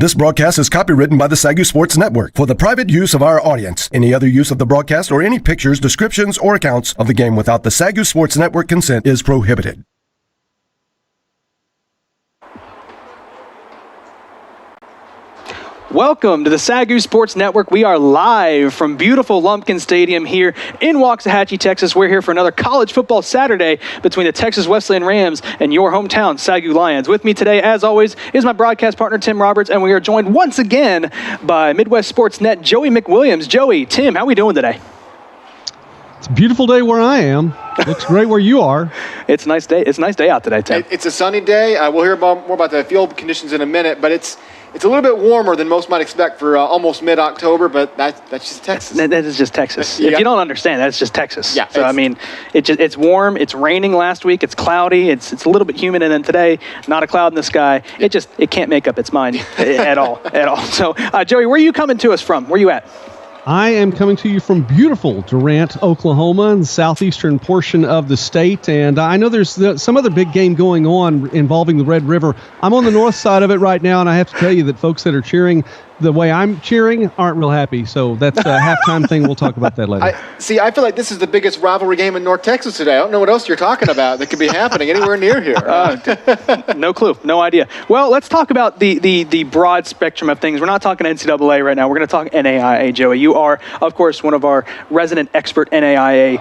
This broadcast is copywritten by the SAGU Sports Network for the private use of our audience. Any other use of the broadcast or any pictures, descriptions, or accounts of the game without the SAGU Sports Network consent is prohibited. Welcome to the SAGU Sports Network. We are live from beautiful Lumpkin Stadium here in Waxahachie, Texas. We're here for another college football Saturday between the Texas Wesleyan Rams and your hometown SAGU Lions. With me today, as always, is my broadcast partner, Tim Roberts, and we are joined once again by Midwest Sports Net, Joey McWilliams. Joey, Tim, how are we doing today? It's a beautiful day where I am. Looks great where you are. It's a nice day. It's a nice day out today, Tim. It's a sunny day. We'll hear more about the field conditions in a minute, but it's a little bit warmer than most might expect for almost mid-October, but that's just Texas. That is just Texas. Yeah. If you don't understand, that's just Texas. Yeah, so, I mean, it's warm. It's raining last week. It's cloudy. It's a little bit humid. And then today, not a cloud in the sky. It can't make up its mind at all. So, Joey, where are you coming to us from? Where are you at? I am coming to you from beautiful Durant, Oklahoma, in the southeastern portion of the state. And I know there's some other big game going on involving the Red River. I'm on the north side of it right now, and I have to tell you that folks that are cheering the way I'm cheering aren't real happy. So that's a halftime thing. We'll talk about that later. I feel like this is the biggest rivalry game in North Texas today. I don't know what else you're talking about that could be happening anywhere near here. No clue. No idea. Well, let's talk about the broad spectrum of things. We're not talking NCAA right now. We're going to talk NAIA, Joey. You are, of course, one of our resident expert NAIA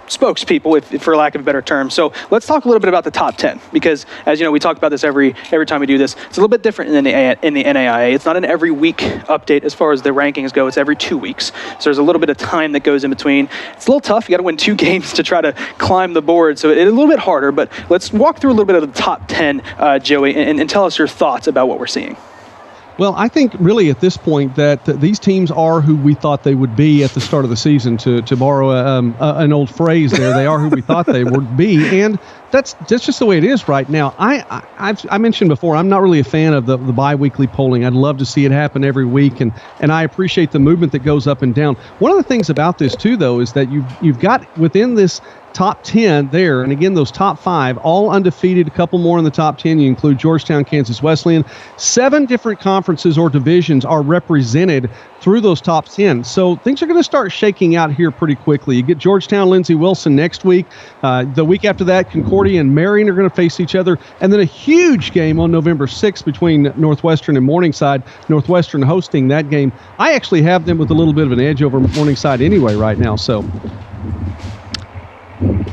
spokespeople, if for lack of a better term. So let's talk a little bit about the top 10, because, as you know, we talk about this every time we do this. It's a little bit different in the NAIA. It's not an every week update as far as the rankings go. It's every 2 weeks. So there's a little bit of time that goes in between. It's a little tough. You got to win 2 games to try to climb the board. So it's a little bit harder, but let's walk through a little bit of the top 10, Joey, and tell us your thoughts about what we're seeing. Well, I think really at this point that these teams are who we thought they would be at the start of the season. To borrow an old phrase there, they are who we thought they would be, and that's just the way it is right now. I mentioned before, I'm not really a fan of the bi-weekly polling. I'd love to see it happen every week, and I appreciate the movement that goes up and down. One of the things about this too, though, is that you've got within this top 10 there, and again, those top 5, all undefeated, a couple more in the top 10. You include Georgetown, Kansas Wesleyan. 7 different conferences or divisions are represented through those top 10. So things are going to start shaking out here pretty quickly. You get Georgetown, Lindsey Wilson next week. The week after that, Concordia and Marion are going to face each other. And then a huge game on November 6th between Northwestern and Morningside. Northwestern hosting that game. I actually have them with a little bit of an edge over Morningside anyway right now. So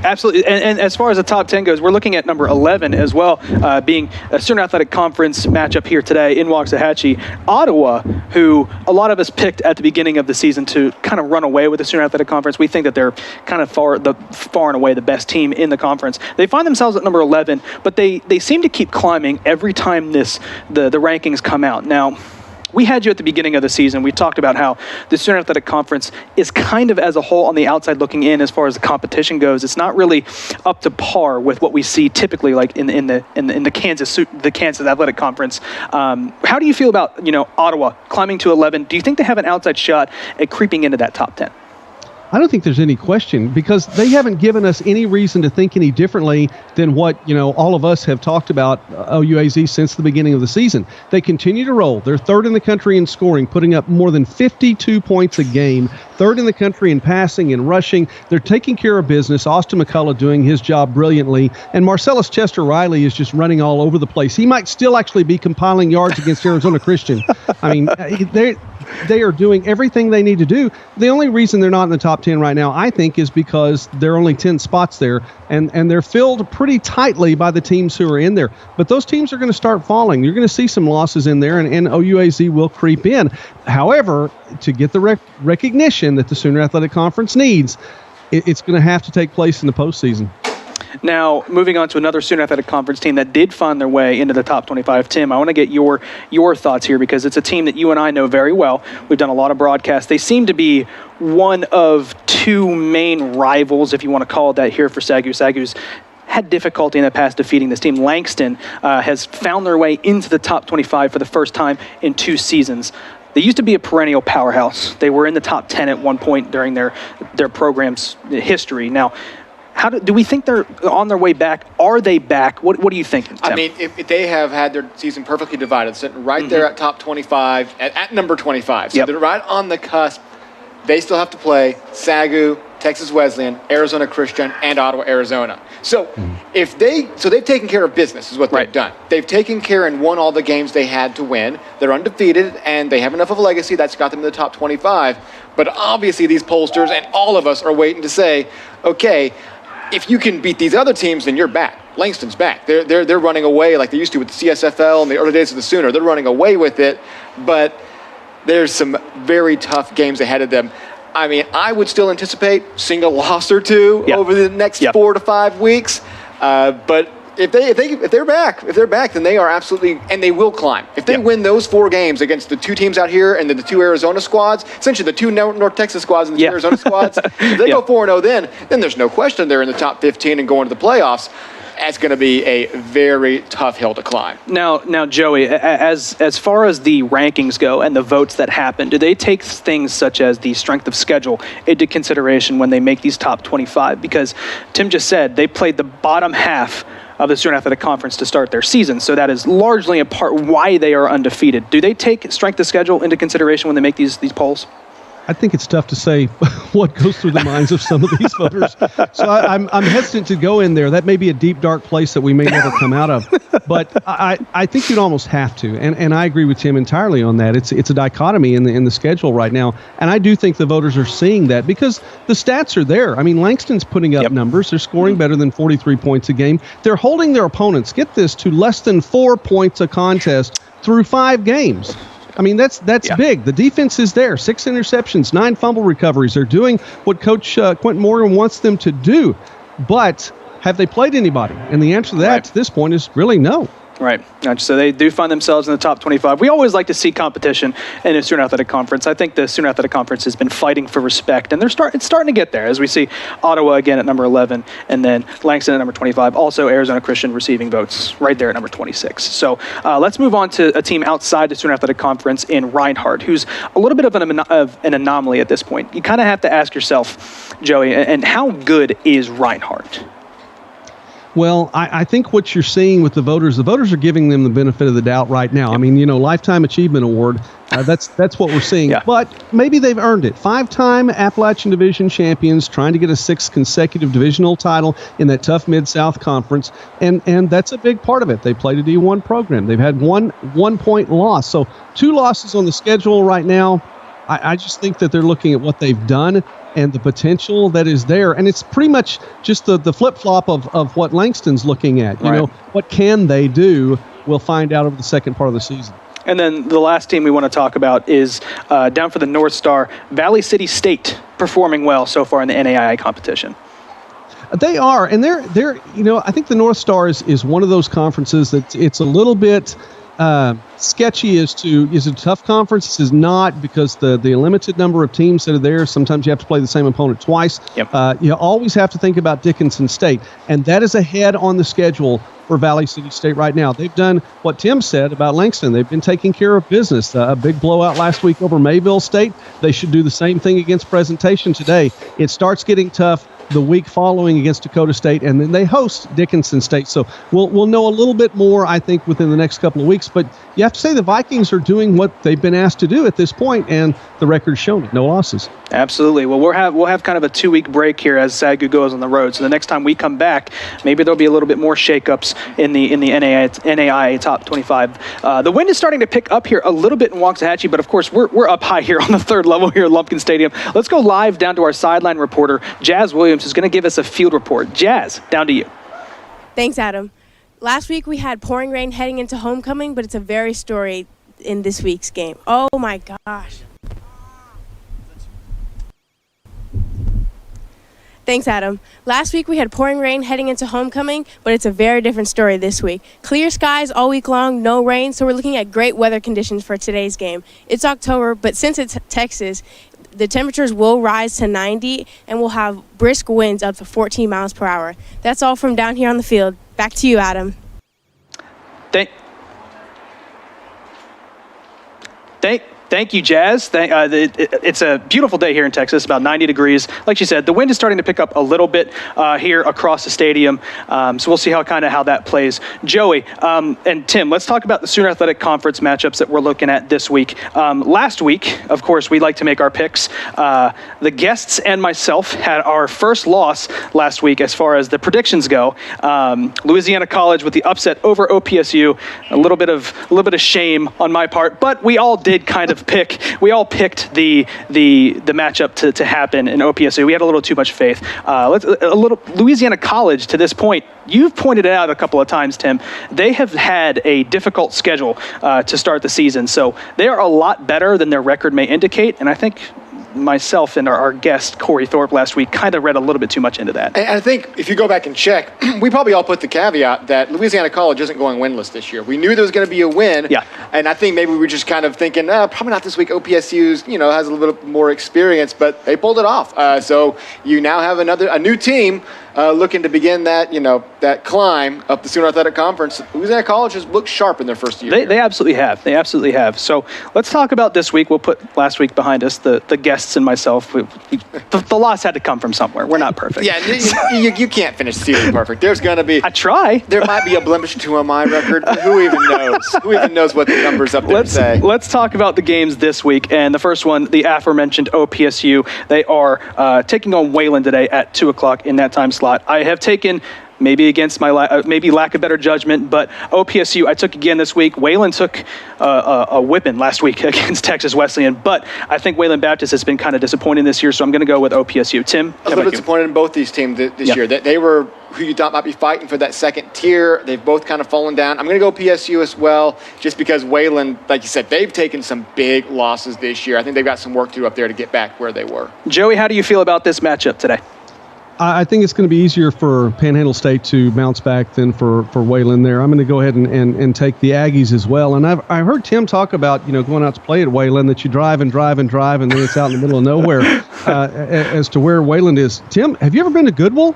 absolutely. And as far as the top 10 goes, we're looking at number 11 as well, being a Student Athletic Conference matchup here today in Waxahachie. Ottawa, who a lot of us picked at the beginning of the season to kind of run away with the Student Athletic Conference. We think that they're kind of far and away the best team in the conference. They find themselves at number 11, but they seem to keep climbing every time the rankings come out. Now, we had you at the beginning of the season. We talked about how the Student Athletic Conference is kind of as a whole on the outside looking in as far as the competition goes. It's not really up to par with what we see typically like in the Kansas Athletic Conference. How do you feel about Ottawa climbing to 11? Do you think they have an outside shot at creeping into that top 10? I don't think there's any question, because they haven't given us any reason to think any differently than what, all of us have talked about OUAZ since the beginning of the season. They continue to roll. They're 3rd in the country in scoring, putting up more than 52 points a game, 3rd in the country in passing and rushing. They're taking care of business. Austin McCullough doing his job brilliantly, and Marcellus Chester Riley is just running all over the place. He might still actually be compiling yards against Arizona Christian. I mean, they are doing everything they need to do. The only reason they're not in the top 10 right now, I think, is because there are only 10 spots there, and they're filled pretty tightly by the teams who are in there. But those teams are going to start falling. You're going to see some losses in there, and OUAZ will creep in. However, to get the recognition that the Sooner Athletic Conference needs, it's going to have to take place in the postseason. Now, moving on to another Student Athletic Conference team that did find their way into the top 25. Tim, I want to get your thoughts here, because it's a team that you and I know very well. We've done a lot of broadcasts. They seem to be one of 2 main rivals, if you want to call it that, here for SAGU. SAGU's had difficulty in the past defeating this team. Langston has found their way into the top 25 for the first time in 2 seasons. They used to be a perennial powerhouse. They were in the top 10 at one point during their program's history. Now, Do we think they're on their way back? Are they back? What do you think, Tim? I mean, if they have had their season perfectly divided, sitting right there at top 25, at number 25, so they're right on the cusp. They still have to play SAGU, Texas Wesleyan, Arizona Christian, and Ottawa, Arizona. So they've taken care of business is what they've done. They've taken care and won all the games they had to win. They're undefeated, and they have enough of a legacy that's got them in the top 25. But obviously these pollsters and all of us are waiting to say, okay, if you can beat these other teams, then you're back. Langston's back. They're running away like they used to with the CSFL in the early days of the Sooner. They're running away with it, but there's some very tough games ahead of them. I mean, I would still anticipate seeing a loss or two over the next 4 to 5 weeks. But if they're back, then they are absolutely, and they will climb. If they win those 4 games against the 2 teams out here and then the 2 Arizona squads, essentially the 2 North Texas squads and the 2 Arizona squads, if they go 4-0, then there's no question they're in the top 15 and going to the playoffs. That's going to be a very tough hill to climb. Now, Joey, as far as the rankings go and the votes that happen, do they take things such as the strength of schedule into consideration when they make these top 25? Because Tim just said they played the bottom half of the Student Athletic Conference to start their season, so that is largely a part why they are undefeated. Do they take strength of schedule into consideration when they make these polls? I think it's tough to say what goes through the minds of some of these voters. So I'm hesitant to go in there. That may be a deep, dark place that we may never come out of. But I think you'd almost have to. And I agree with Tim entirely on that. It's a dichotomy in the schedule right now. And I do think the voters are seeing that because the stats are there. I mean, Langston's putting up numbers. They're scoring better than 43 points a game. They're holding their opponents, get this, to less than 4 points a contest through 5 games. I mean, that's big. The defense is there. 6 interceptions, 9 fumble recoveries. They're doing what Coach Quentin Morgan wants them to do. But have they played anybody? And the answer to that to this point is really no. Right. So they do find themselves in the top 25. We always like to see competition in the Student Athletic Conference. I think the Student Athletic Conference has been fighting for respect, and it's starting to get there as we see Ottawa again at number 11, and then Langston at number 25. Also, Arizona Christian receiving votes right there at number 26. So let's move on to a team outside the Student Athletic Conference in Reinhardt, who's a little bit of an anomaly at this point. You kind of have to ask yourself, Joey, and how good is Reinhardt? Well, I think what you're seeing with the voters are giving them the benefit of the doubt right now. I mean, Lifetime Achievement Award, that's what we're seeing. But maybe they've earned it. 5-time Appalachian Division champions, trying to get a 6th consecutive divisional title in that tough Mid-South Conference, and that's a big part of it. They played a D1 program. They've had one point loss. So 2 losses on the schedule right now. I just think that they're looking at what they've done and the potential that is there. And it's pretty much just the flip-flop of what Langston's looking at. You know, what can they do? We'll find out over the second part of the season. And then the last team we want to talk about is down for the North Star, Valley City State, performing well so far in the NAIA competition. They are, and they're I think the North Star is one of those conferences that it's a little bit sketchy as to, is it a tough conference? This is not, because the limited number of teams that are there, sometimes you have to play the same opponent twice. You always have to think about Dickinson State, and that is ahead on the schedule for Valley City State right now. They've done what Tim said about Langston. They've been taking care of business. A big blowout last week over Mayville State. They should do the same thing against Presentation today. It starts getting tough the week following against Dakota State, and then they host Dickinson State. So we'll know a little bit more, I think, within the next couple of weeks. But you have to say the Vikings are doing what they've been asked to do at this point, and the record's shown it. No losses. Absolutely. Well, we'll have kind of a 2-week break here as SAGU goes on the road. So the next time we come back, maybe there'll be a little bit more shakeups in the NAIA top 25. The wind is starting to pick up here a little bit in Waxahachie, but of course we're up high here on the 3rd level here at Lumpkin Stadium. Let's go live down to our sideline reporter, Jazz Williams, who's going to give us a field report. Jazz, down to you. Thanks, Adam. Last week we had pouring rain heading into homecoming, but it's a very story in this week's game. Oh my gosh. Thanks, Adam. Last week we had pouring rain heading into homecoming, but it's a very different story this week. Clear skies all week long, no rain, so we're looking at great weather conditions for today's game. It's October, but since it's Texas, the temperatures will rise to 90, and we'll have brisk winds up to 14 miles per hour. That's all from down here on the field. Back to you, Adam. Thank you, Jazz. It's a beautiful day here in Texas, about 90 degrees. Like she said, the wind is starting to pick up a little bit here across the stadium. So we'll see how that plays. Joey and Tim, let's talk about the Sooner Athletic Conference matchups that we're looking at this week. Last week, of course, we like to make our picks. The guests and myself had our first loss last week as far as the predictions go. Louisiana College with the upset over OPSU. A little bit of shame on my part, but we all did kind of picked the matchup to happen in OPSU. We had a little too much faith. Louisiana College to this point, you've pointed it out a couple of times, Tim. They have had a difficult schedule to start the season, so they are a lot better than their record may indicate, and I think myself and our guest, Corey Thorpe, last week kind of read a little bit too much into that. And I think if you go back and check, we probably all put the caveat that Louisiana College isn't going winless this year. We knew there was going to be a win. Yeah. And I think maybe we were just kind of thinking, probably not this week. OPSU's, has a little bit more experience, but they pulled it off. So you now have a new team looking to begin that climb up the Sooner Athletic Conference. Louisiana College has looked sharp in their first year. They absolutely have. They absolutely have. So let's talk about this week. We'll put last week behind us. The guests and myself, the loss had to come from somewhere. We're not perfect. Yeah, you can't finish the season perfect. There's going to be. I try. There might be a blemish or two on my record. Who even knows? Who even knows what the numbers up there say? Let's talk about the games this week. And the first one, the aforementioned OPSU. They are taking on Wayland today at 2 o'clock in that time slot. I have taken, maybe against my maybe lack of better judgment, but OPSU I took again this week. Wayland took a whipping last week against Texas Wesleyan, but I think Wayland Baptist has been kind of disappointing this year, so I'm going to go with OPSU. Tim? I was a little disappointed in both these teams this year. They were who you thought might be fighting for that second tier. They've both kind of fallen down. I'm going to go PSU as well, just because Wayland, like you said, they've taken some big losses this year. I think they've got some work to do up there to get back where they were. Joey, how do you feel about this matchup today? I think it's going to be easier for Panhandle State to bounce back than for Wayland there. I'm going to go ahead and take the Aggies as well. And I heard Tim talk about, going out to play at Wayland, that you drive, and then it's out in the middle of nowhere as to where Wayland is. Tim, have you ever been to Goodwill?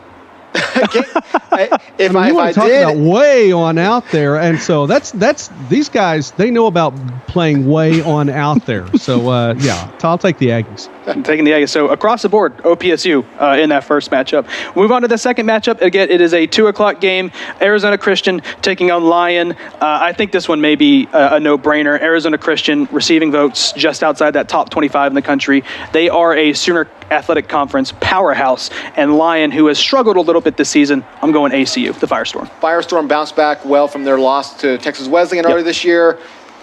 If I talk did, about way on out there, and so that's these guys, they know about playing way on out there. So I'll take the Aggies. I'm taking the Aggies. So across the board, OPSU in that first matchup. Move on to the second matchup. Again, it is a 2 o'clock game. Arizona Christian taking on Lyon. I think this one may be a no-brainer. Arizona Christian receiving votes just outside that top 25 in the country. They are a Sooner Athletic Conference powerhouse, and Lyon, who has struggled a little bit this season, I'm going ACU, the Firestorm. Firestorm bounced back well from their loss to Texas Wesleyan earlier this year.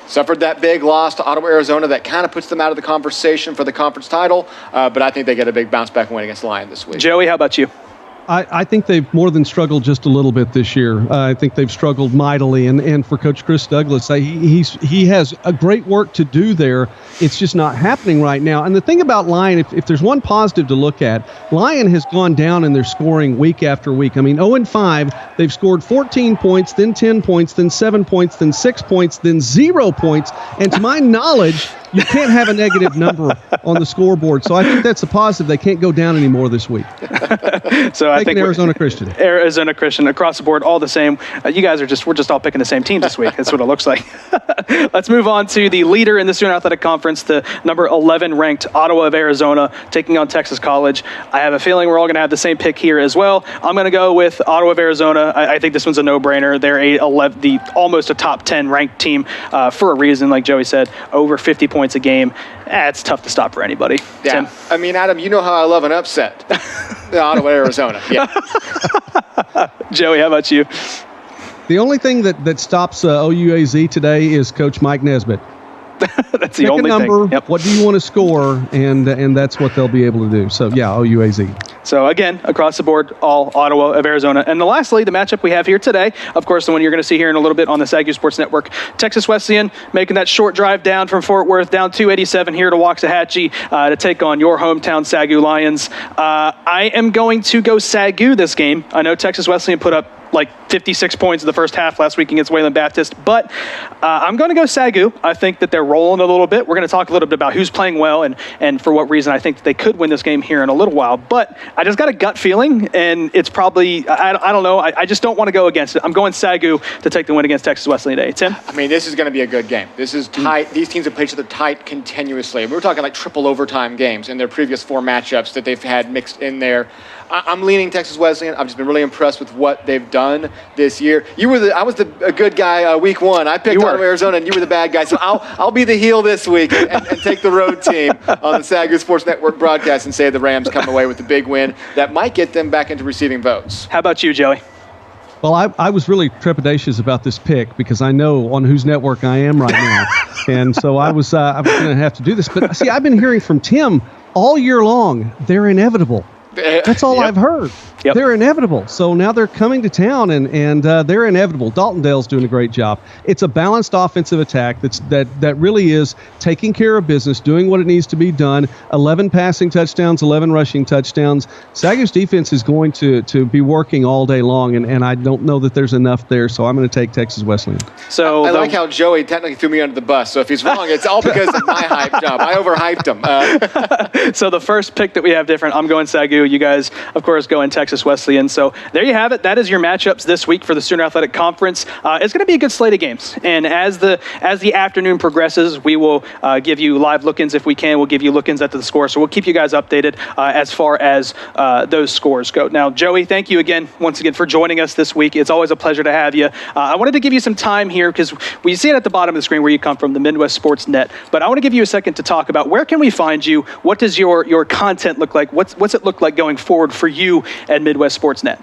Suffered that big loss to Ottawa, Arizona. That kind of puts them out of the conversation for the conference title, but I think they get a big bounce-back win against Lyon this week. Joey, how about you? I think they've more than struggled just a little bit this year. I think they've struggled mightily, and for Coach Chris Douglas, he has a great work to do there. It's just not happening right now. And the thing about Lyon, if there's one positive to look at, Lyon has gone down in their scoring week after week. I mean, 0-5, they've scored 14 points, then 10 points, then 7 points, then 6 points, then 0 points. And to my knowledge, you can't have a negative number on the scoreboard. So I think that's a positive. They can't go down anymore this week. So I think Arizona Christian across the board, all the same. You guys we're just all picking the same team this week. That's what it looks like. Let's move on to the leader in the Sooner Athletic Conference, the number 11 ranked Ottawa of Arizona, taking on Texas College. I have a feeling we're all going to have the same pick here as well. I'm going to go with Ottawa of Arizona. I think this one's a no-brainer. They're almost a top 10 ranked team for a reason. Like Joey said, over 50 points a game. It's tough to stop for anybody. Yeah. Tim? I mean, Adam, you know how I love an upset. Ottawa, Arizona. Yeah. Joey, how about you? The only thing that stops OUAZ today is Coach Mike Nesbitt. That's the only number, thing. Yep. What do you want to score? And that's what they'll be able to do. So, OUAZ. So, again, across the board, all Ottawa of Arizona. And lastly, the matchup we have here today, of course, the one you're going to see here in a little bit on the SAGU Sports Network. Texas Wesleyan making that short drive down from Fort Worth, down 287 here to Waxahachie to take on your hometown SAGU Lions. I am going to go SAGU this game. I know Texas Wesleyan put up like 56 points in the first half last week against Wayland Baptist. But I'm going to go SAGU. I think that they're rolling a little bit. We're going to talk a little bit about who's playing well and for what reason I think that they could win this game here in a little while. But I just got a gut feeling, and it's probably, I don't know, I just don't want to go against it. I'm going SAGU to take the win against Texas Wesleyan today. Tim? I mean, this is going to be a good game. This is tight. These teams have played each other tight continuously. We were talking like triple overtime games in their previous 4 matchups that they've had mixed in there. I'm leaning Texas Wesleyan. I've just been really impressed with what they've done this year. I was the good guy week 1. I picked Auto Arizona, and you were the bad guy. So I'll be the heel this week and take the road team on the SAGU Sports Network broadcast and say the Rams come away with the big win that might get them back into receiving votes. How about you, Joey? Well, I was really trepidatious about this pick because I know on whose network I am right now. And so I was going to have to do this. But see, I've been hearing from Tim all year long, they're inevitable. That's all I've heard. Yep. They're inevitable. So now they're coming to town, and they're inevitable. Daltondale's doing a great job. It's a balanced offensive attack that really is taking care of business, doing what it needs to be done. 11 passing touchdowns, 11 rushing touchdowns. SAGU's defense is going to be working all day long, and I don't know that there's enough there, so I'm going to take Texas Wesleyan. So I like how Joey technically threw me under the bus. So if he's wrong, it's all because of my hype job. I overhyped him. So the first pick that we have different, I'm going SAGU. You guys, of course, go in Texas Wesleyan. So there you have it. That is your matchups this week for the Student Athletic Conference. It's going to be a good slate of games. And as the afternoon progresses, we will give you live look-ins if we can. We'll give you look-ins at the score. So we'll keep you guys updated as far as those scores go. Now, Joey, thank you once again for joining us this week. It's always a pleasure to have you. I wanted to give you some time here because we see it at the bottom of the screen where you come from, the Midwest Sports Net. But I want to give you a second to talk about where can we find you? What does your content look like? What's it look like going forward for you at Midwest Sports Net?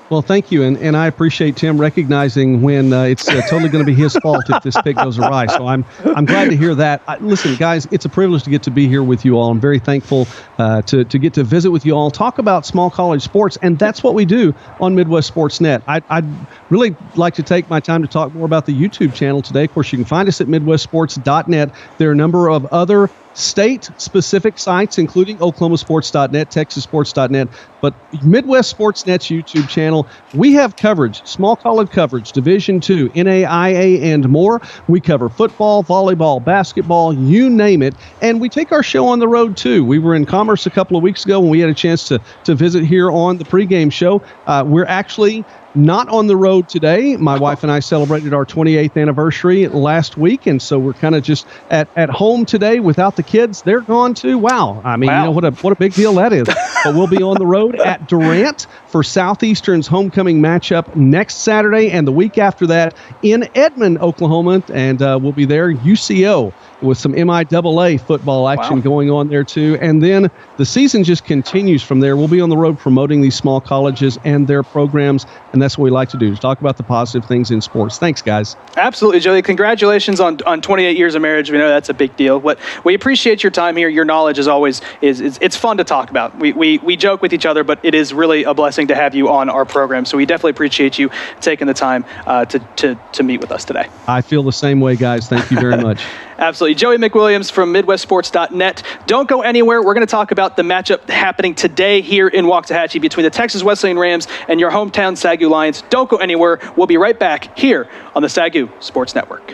Well, thank you, and I appreciate Tim recognizing when it's totally going to be his fault if this pick goes awry. So I'm glad to hear that. Listen, guys, it's a privilege to get to be here with you all. I'm very thankful to get to visit with you all, talk about small college sports, and that's what we do on Midwest Sports Net. I'd really like to take my time to talk more about the YouTube channel today. Of course, you can find us at MidwestSports.net. There are a number of other state-specific sites, including OklahomaSports.net, TexasSports.net, but Midwest Sports Net's YouTube channel, we have coverage, small college coverage, Division II, NAIA, and more. We cover football, volleyball, basketball, you name it, and we take our show on the road, too. We were in Commerce a couple of weeks ago when we had a chance to visit here on the pregame show. We're actually not on the road today. My wife and I celebrated our 28th anniversary last week, and so we're kind of just at home today without the kids. They're gone too. Wow. I mean, You know, what a big deal that is. But we'll be on the road at Durant for Southeastern's homecoming matchup next Saturday, and the week after that in Edmond, Oklahoma, and we'll be there, UCO, with some MIAA football action going on there too. And then the season just continues from there. We'll be on the road promoting these small colleges and their programs, and that's what we like to do, is talk about the positive things in sports. Thanks, guys. Absolutely, Joey. Congratulations on 28 years of marriage. We know that's a big deal. We appreciate your time here. Your knowledge is always it's fun to talk about. We joke with each other, but it is really a blessing to have you on our program. So we definitely appreciate you taking the time to meet with us today. I feel the same way, guys. Thank you very much. Absolutely. Joey McWilliams from MidwestSports.net. Don't go anywhere. We're going to talk about the matchup happening today here in Waxahachie between the Texas Wesleyan Rams and your hometown SAGU Lions. Don't go anywhere. We'll be right back here on the SAGU Sports Network.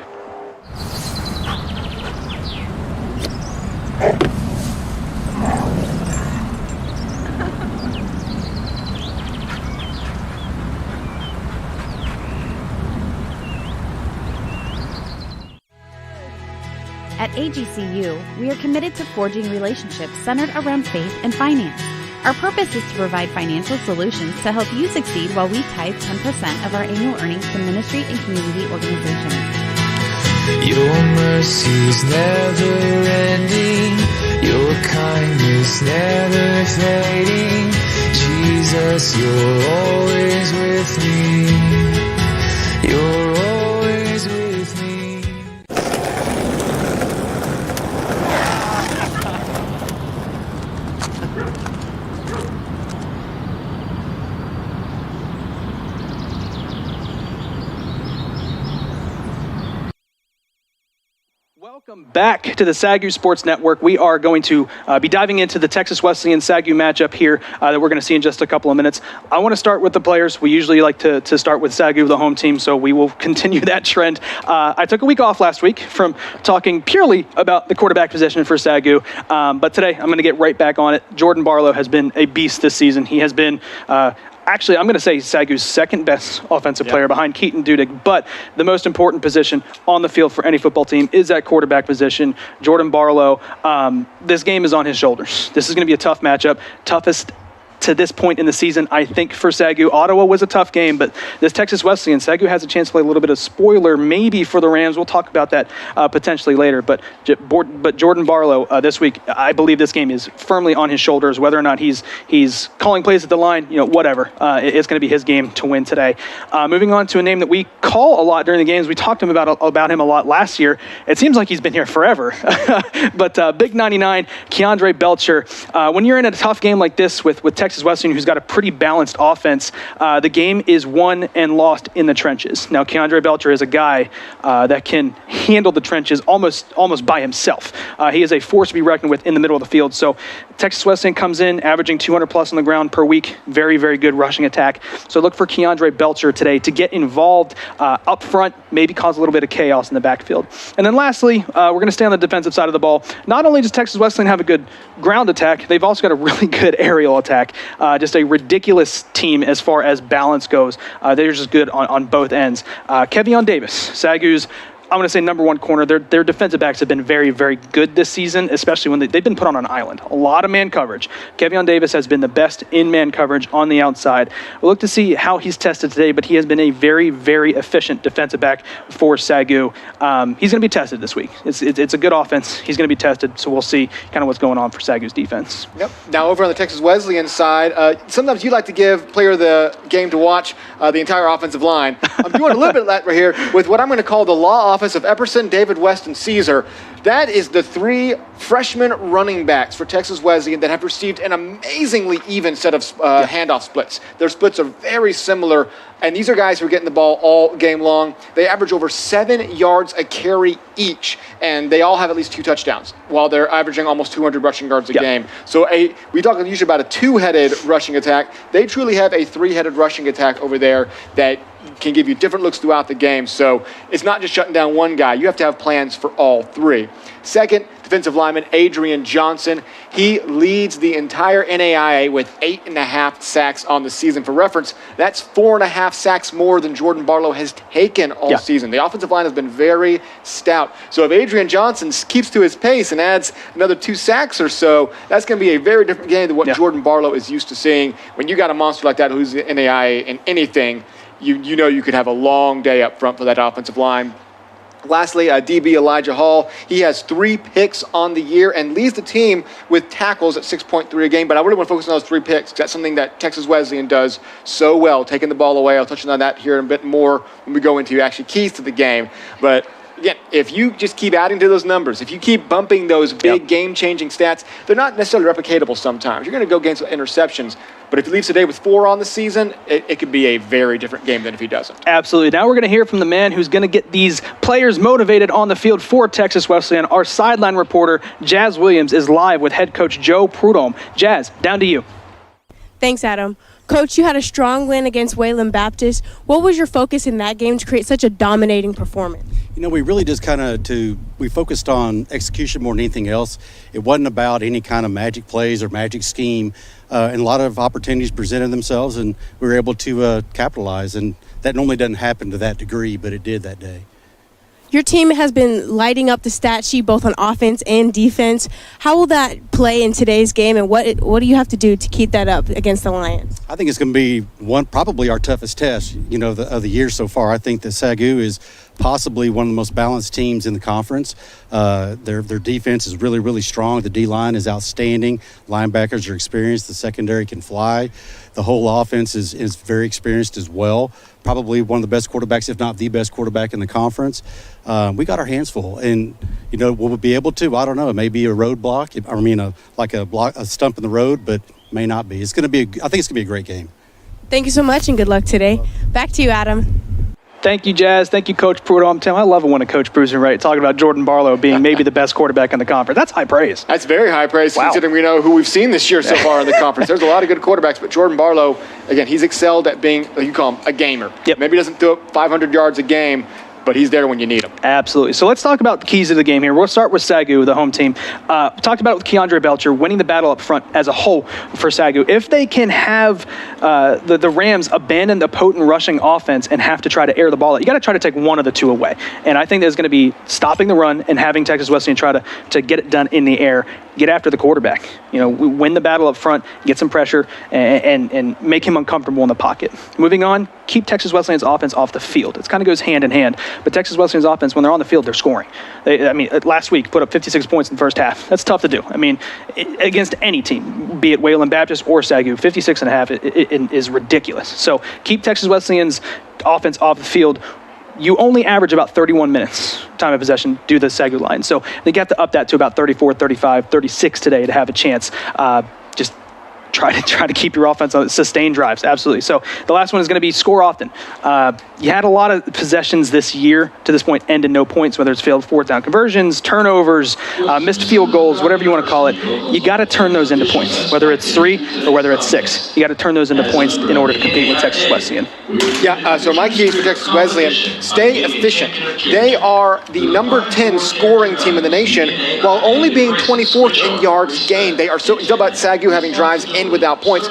At AGCU, we are committed to forging relationships centered around faith and finance. Our purpose is to provide financial solutions to help you succeed while we tithe 10% of our annual earnings to ministry and community organizations. Your mercy's never ending, your kindness never fading. Jesus, you're always with me. You're always with me. Welcome back to the SAGU Sports Network. We are going to be diving into the Texas Wesleyan SAGU matchup here that we're going to see in just a couple of minutes. I want to start with the players. We usually like to start with SAGU, the home team, so we will continue that trend. I took a week off last week from talking purely about the quarterback position for SAGU, but today I'm going to get right back on it. Jordan Barlow has been a beast this season. He has been actually, I'm going to say SAGU's second best offensive player behind Keaton Dudig, but the most important position on the field for any football team is that quarterback position. Jordan Barlow, this game is on his shoulders. This is going to be a tough matchup, toughest to this point in the season, I think, for SAGU. Ottawa was a tough game, but this Texas Wesleyan, SAGU has a chance to play a little bit of spoiler maybe for the Rams. We'll talk about that potentially later. But Jordan Barlow this week, I believe this game is firmly on his shoulders. Whether or not he's calling plays at the line, whatever. It's going to be his game to win today. Moving on to a name that we call a lot during the games. We talked about him a lot last year. It seems like he's been here forever. But Big 99, Keandre Belcher. When you're in a tough game like this with Texas Wesleyan, who's got a pretty balanced offense, the game is won and lost in the trenches. Now, Keandre Belcher is a guy that can handle the trenches almost by himself. He is a force to be reckoned with in the middle of the field. So Texas Wesleyan comes in averaging 200 plus on the ground per week. Very, very good rushing attack. So look for Keandre Belcher today to get involved up front, maybe cause a little bit of chaos in the backfield. And then lastly, we're going to stay on the defensive side of the ball. Not only does Texas Wesleyan have a good ground attack, they've also got a really good aerial attack. Just a ridiculous team as far as balance goes. They're just good on both ends. Kevion Davis, SAGU's, I'm going to say number one corner. Their defensive backs have been very, very good this season, especially when they've been put on an island. A lot of man coverage. Kevion Davis has been the best in man coverage on the outside. We'll look to see how he's tested today, but he has been a very, very efficient defensive back for SAGU. He's going to be tested this week. It's a good offense. He's going to be tested, so we'll see kind of what's going on for SAGU's defense. Yep. Now over on the Texas Wesleyan side, sometimes you like to give player of the game to watch the entire offensive line. I'm doing a little bit of that right here with what I'm going to call the law offense of Epperson, David West, and Caesar. That is the three freshman running backs for Texas Wesleyan that have received an amazingly even set of handoff splits. Their splits are very similar, and these are guys who are getting the ball all game long. They average over 7 yards a carry each, and they all have at least 2 touchdowns, while they're averaging almost 200 rushing yards a game. So we talk usually about a 2-headed rushing attack. They truly have a 3-headed rushing attack over there that can give you different looks throughout the game. So it's not just shutting down one guy. You have to have plans for all three. Second, defensive lineman Adrian Johnson. He leads the entire NAIA with 8.5 sacks on the season. For reference, that's 4.5 sacks more than Jordan Barlow has taken all season. The offensive line has been very stout. So if Adrian Johnson keeps to his pace and adds another 2 sacks or so, that's going to be a very different game than what Jordan Barlow is used to seeing. When you got a monster like that who's the NAIA in anything, you know you could have a long day up front for that offensive line. Lastly, DB Elijah Hall. He has 3 picks on the year and leads the team with tackles at 6.3 a game. But I really want to focus on those 3 picks. That's something that Texas Wesleyan does so well, taking the ball away. I'll touch on that here in a bit more when we go into actually keys to the game. But again, if you just keep adding to those numbers, if you keep bumping those big game-changing stats, they're not necessarily replicatable sometimes. You're going to go against interceptions. But if he leaves today with 4 on the season, it could be a very different game than if he doesn't. Absolutely. Now we're going to hear from the man who's going to get these players motivated on the field for Texas Wesleyan. Our sideline reporter, Jazz Williams, is live with head coach Joe Pruitt. Jazz, down to you. Thanks, Adam. Coach, you had a strong win against Wayland Baptist. What was your focus in that game to create such a dominating performance? We really just we focused on execution more than anything else. It wasn't about any kind of magic plays or magic scheme. And a lot of opportunities presented themselves, and we were able to capitalize. And that normally doesn't happen to that degree, but it did that day. Your team has been lighting up the stat sheet both on offense and defense. How will that play in today's game, and what do you have to do to keep that up against the Lions? I think it's going to be probably our toughest test, of the year so far. I think that SAGU is possibly one of the most balanced teams in the conference. Their defense is really, really strong. The D-line is outstanding. Linebackers are experienced. The secondary can fly. The whole offense is very experienced as well. Probably one of the best quarterbacks, if not the best quarterback in the conference. We got our hands full, and will we be able to? I don't know. It may be a roadblock. A stump in the road, but may not be. I think it's going to be a great game. Thank you so much, and good luck today. Back to you, Adam. Thank you, Jazz. Thank you, Coach Pruitt. I'm telling you, I love it when a coach proves me right, talking about Jordan Barlow being maybe the best quarterback in the conference. That's high praise. That's very high praise, considering we know who we've seen this year so far in the conference. There's a lot of good quarterbacks, but Jordan Barlow, again, he's excelled at being, you call him, a gamer. Yep. Maybe he doesn't throw 500 yards a game, but he's there when you need him. Absolutely. So let's talk about the keys of the game here. We'll start with SAGU, the home team. We talked about it with Keandre Belcher, winning the battle up front as a whole for SAGU. If they can have the Rams abandon the potent rushing offense and have to try to air the ball out, you got to try to take one of the two away. And I think there's going to be stopping the run and having Texas Wesleyan try to get it done in the air, get after the quarterback. Win the battle up front, get some pressure, and make him uncomfortable in the pocket. Moving on, keep Texas Wesleyan's offense off the field. It kind of goes hand in hand. But Texas Wesleyan's offense, when they're on the field, they're scoring. Last week, put up 56 points in the first half. That's tough to do. Against any team, be it Wayland Baptist or SAGU, 56.5 is ridiculous. So keep Texas Wesleyan's offense off the field. You only average about 31 minutes time of possession due to the SAGU line. So they got to up that to about 34, 35, 36 today to have a chance. Just try to keep your offense on sustained drives. Absolutely. So the last one is going to be score often. You had a lot of possessions this year to this point end in no points, whether it's failed fourth down conversions, turnovers, missed field goals, whatever you want to call it. You got to turn those into points, whether it's 3 or whether it's 6. You got to turn those into points in order to compete with Texas Wesleyan. Yeah, so my keys for Texas Wesleyan, stay efficient. They are the number 10 scoring team in the nation while only being 24th in yards gained. They are so, you talk about SAGU having drives in without points.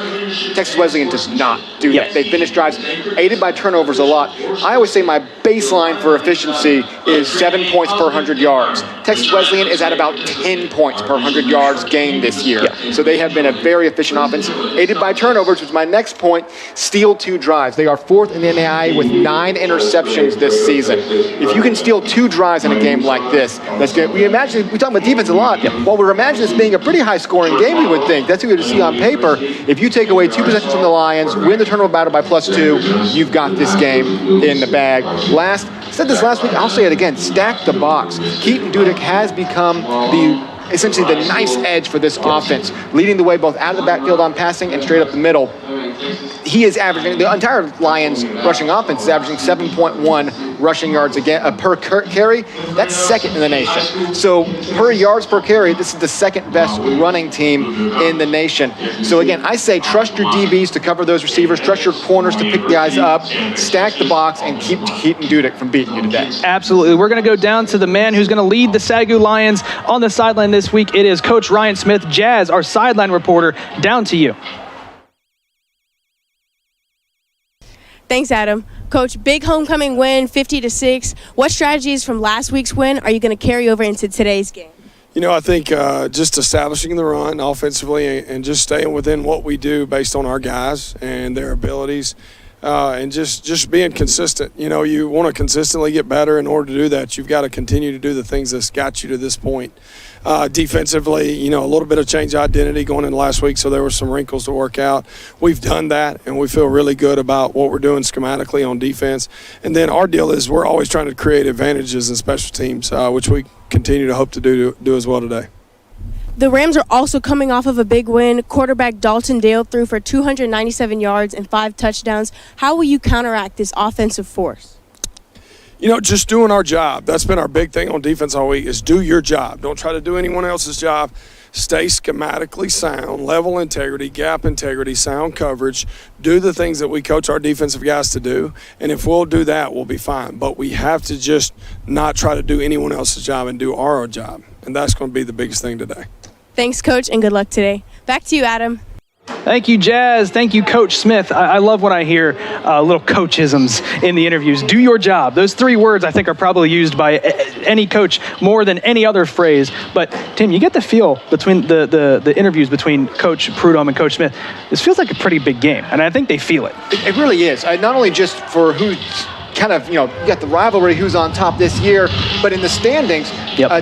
Texas Wesleyan does not do that. They finish drives aided by turnovers a lot. I always say my baseline for efficiency is 7 points per 100 yards. Texas Wesleyan is at about 10 points per 100 yards gained this year. So they have been a very efficient offense, aided by turnovers, which is my next point, steal 2 drives. They are 4th in the NAIA with 9 interceptions this season. If you can steal 2 drives in a game like this, that's good. We talk about defense a lot. While we're imagining this being a pretty high-scoring game, we would think. That's what you see on paper. If you take away 2 possessions from the Lions, win the turnover battle by +2, you've got this game in the bag. I said this last week, I'll say it again, stack the box. Keaton Dudek has become essentially the nice edge for this offense, leading the way both out of the backfield on passing and straight up the middle. He is averaging, the entire Lions rushing offense is averaging 7.1 rushing yards per carry. That's second in the nation. So per yards per carry, this is the second best running team in the nation. So again, I say trust your DBs to cover those receivers, trust your corners to pick the guys up, stack the box, and keep Keaton Dudek from beating you today. Absolutely. We're going to go down to the man who's going to lead the SAGU Lions on the sideline this week. It is Coach Ryan Smith. Jazz, our sideline reporter, down to you. Thanks, Adam. Coach, big homecoming win, 50-6. What strategies from last week's win are you going to carry over into today's game? I think just establishing the run offensively and just staying within what we do based on our guys and their abilities. And just being consistent. You want to consistently get better. In order to do that, you've got to continue to do the things that's got you to this point. Defensively, a little bit of change identity going into last week, so there were some wrinkles to work out. We've done that, and we feel really good about what we're doing schematically on defense. And then our deal is we're always trying to create advantages in special teams, which we continue to hope to do as well today. The Rams are also coming off of a big win. Quarterback Dalton Dale threw for 297 yards and 5 touchdowns. How will you counteract this offensive force? Just doing our job. That's been our big thing on defense all week is do your job. Don't try to do anyone else's job. Stay schematically sound, level integrity, gap integrity, sound coverage. Do the things that we coach our defensive guys to do. And if we'll do that, we'll be fine. But we have to just not try to do anyone else's job and do our job. And that's going to be the biggest thing today. Thanks, Coach, and good luck today. Back to you, Adam. Thank you, Jazz. Thank you, Coach Smith. I love when I hear little coachisms in the interviews. Do your job. Those 3 words I think are probably used by any coach more than any other phrase. But, Tim, you get the feel between the interviews between Coach Pruitt and Coach Smith. This feels like a pretty big game, and I think they feel it. It really is. Not only just for who's kind of, you got the rivalry, who's on top this year, but in the standings,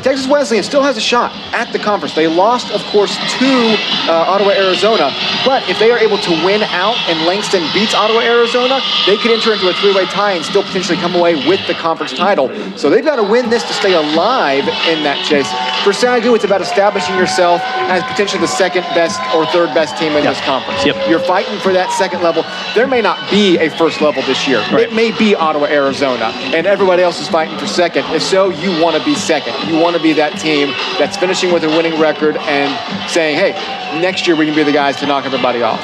Texas Wesleyan still has a shot at the conference. They lost, of course, to Ottawa, Arizona, but if they are able to win out and Langston beats Ottawa, Arizona, they could enter into a 3-way tie and still potentially come away with the conference title. So they've got to win this to stay alive in that chase. For SAGU, it's about establishing yourself as potentially the second best or third best team in this conference. You're fighting for that second level. There may not be a first level this year. It may be Ottawa, Ottawa, Arizona, and everybody else is fighting for second. If so, you want to be second. You want to be that team that's finishing with a winning record and saying, hey, next year we can be the guys to knock everybody off.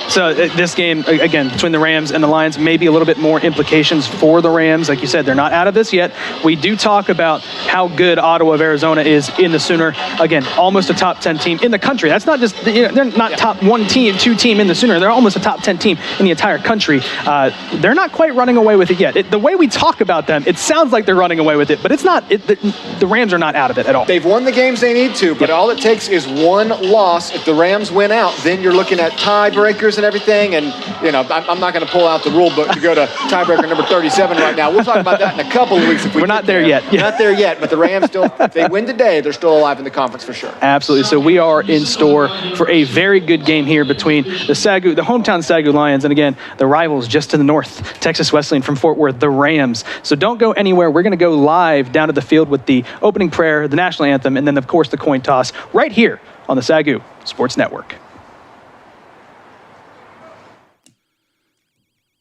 So this game, again, between the Rams and the Lions, maybe a little bit more implications for the Rams. Like you said, they're not out of this yet. We do talk about how good Ottawa of Arizona is in the Sooner. Again, almost a top 10 team in the country. That's not just, they're not top 1 team, 2 team in the Sooner. They're almost a top 10 team in the entire country. They're not quite running away with it yet. The way we talk about them, it sounds like they're running away with it, but it's not. The Rams are not out of it at all. They've won the games they need to, but all it takes is one loss. If the Rams win out, then you're looking at tiebreakers and everything, and I'm not going to pull out the rule book to go to tiebreaker number 37 right now. We'll talk about that in a couple of weeks. If we're not there yet. We're not there yet, but the Rams still, if they win today, they're still alive in the conference for sure. Absolutely. So we are in store for a very good game here between the hometown SAGU Lions, and again, the rivals just to the north, Texas Wesleyan from Fort Worth, the Rams. So don't go anywhere. We're going to go live down to the field with the opening prayer, the national anthem, and then of course the coin toss right here on the SAGU Sports Network.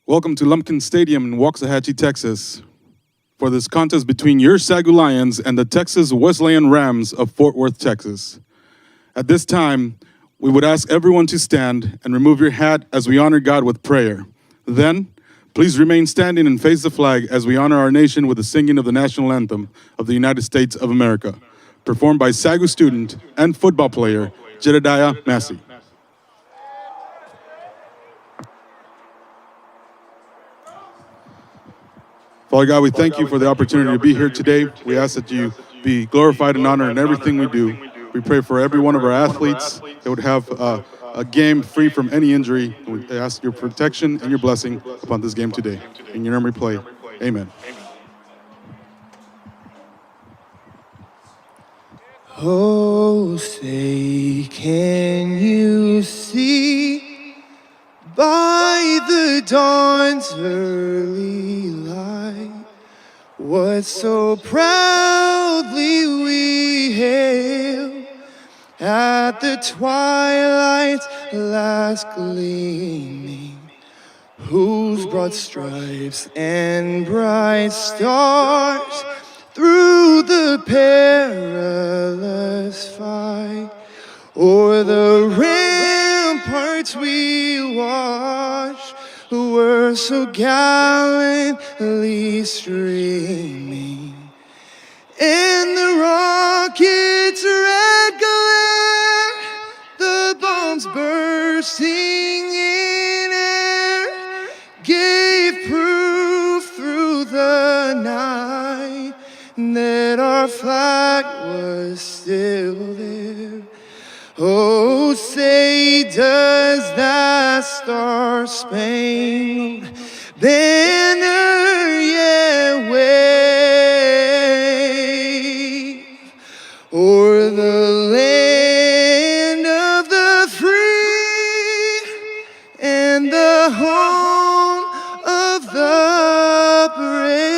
Welcome to Lumpkin Stadium in Waxahachie, Texas, for this contest between your SAGU Lions and the Texas Wesleyan Rams of Fort Worth, Texas. At this time, we would ask everyone to stand and remove your hat as we honor God with prayer. Then, please remain standing and face the flag as we honor our nation with the singing of the national anthem of the United States of America, performed by SAGU student and football player Jedediah Massey. Father God, we thank you for the opportunity to be here today. We ask that you be glorified and honored in everything we do. We pray for every one of our athletes that would have a game free from any injury. We ask your protection and your blessing upon this game today. In your name we pray. Amen. Oh, say, can you see by the dawn's early light what so proudly we hailed at the twilight's last gleaming, whose broad stripes and bright stars through the perilous fight o'er the ramparts we watched were so gallantly streaming, and the rocket's red glare, the bombs bursting in air, gave proof through the night that our flag was still there. Oh, say, does that star-spangled banner yet wave o'er the land of the free and the home of the brave?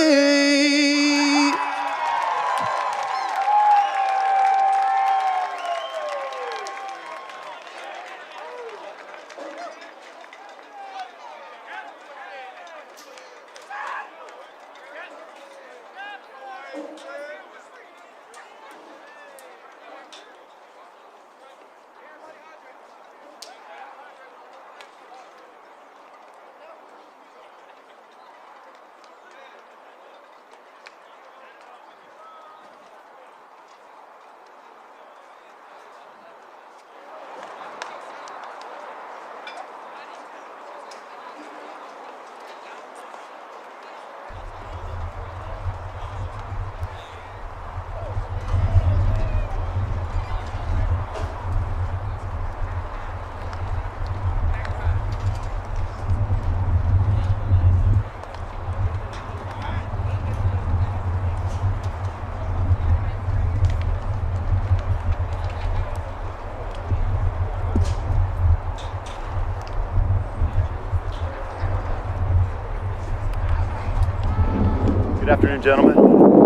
Good afternoon, gentlemen.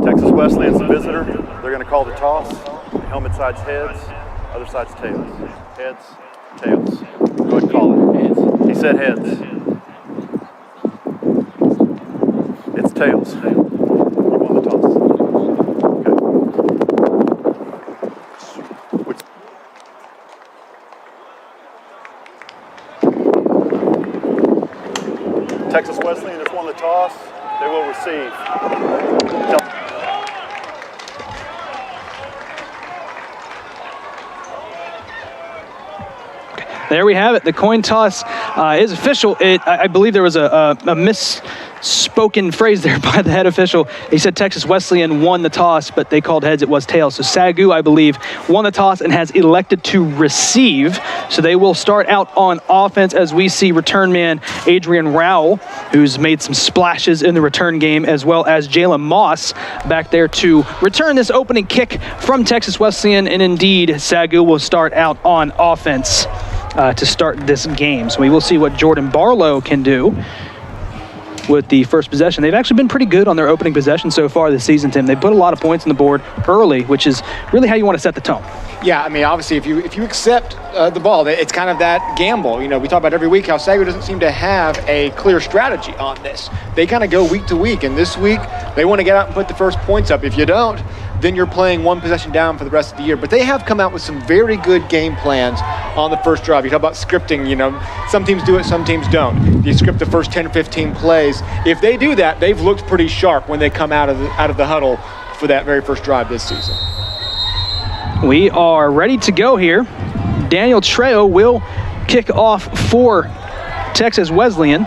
Texas Wesleyan's the visitor. They're going to call the toss. Helmet side's heads, other side's tails. Heads, tails. Go ahead and call it. Heads. He said heads. It's tails. You won the toss. Okay. Texas Wesleyan has won the toss. They will receive. There we have it. The coin toss is official. I believe there was a misspoken phrase there by the head official. He said Texas Wesleyan won the toss, but they called heads. It was tails. So SAGU, I believe, won the toss and has elected to receive. So they will start out on offense as we see return man Adrian Rowell, who's made some splashes in the return game, as well as Jalen Moss back there to return this opening kick from Texas Wesleyan. And indeed, SAGU will start out on offense to start this game. So we will see what Jordan Barlow can do with the first possession. They've actually been pretty good on their opening possession so far this season, Tim. They put a lot of points on the board early, which is really how you want to set the tone. Yeah, I mean, obviously, if you accept the ball, it's kind of that gamble. You know, we talk about every week how SAGU doesn't seem to have a clear strategy on this. They kind of go week to week, and this week they want to get out and put the first points up. If you don't, then you're playing one possession down for the rest of the year. But they have come out with some very good game plans on the first drive. You talk about scripting, you know, some teams do it, some teams don't. You script the first 10 or 15 plays. If they do that, they've looked pretty sharp when they come out of the huddle for that very first drive this season. We are ready to go here. Daniel Trejo will kick off for Texas Wesleyan.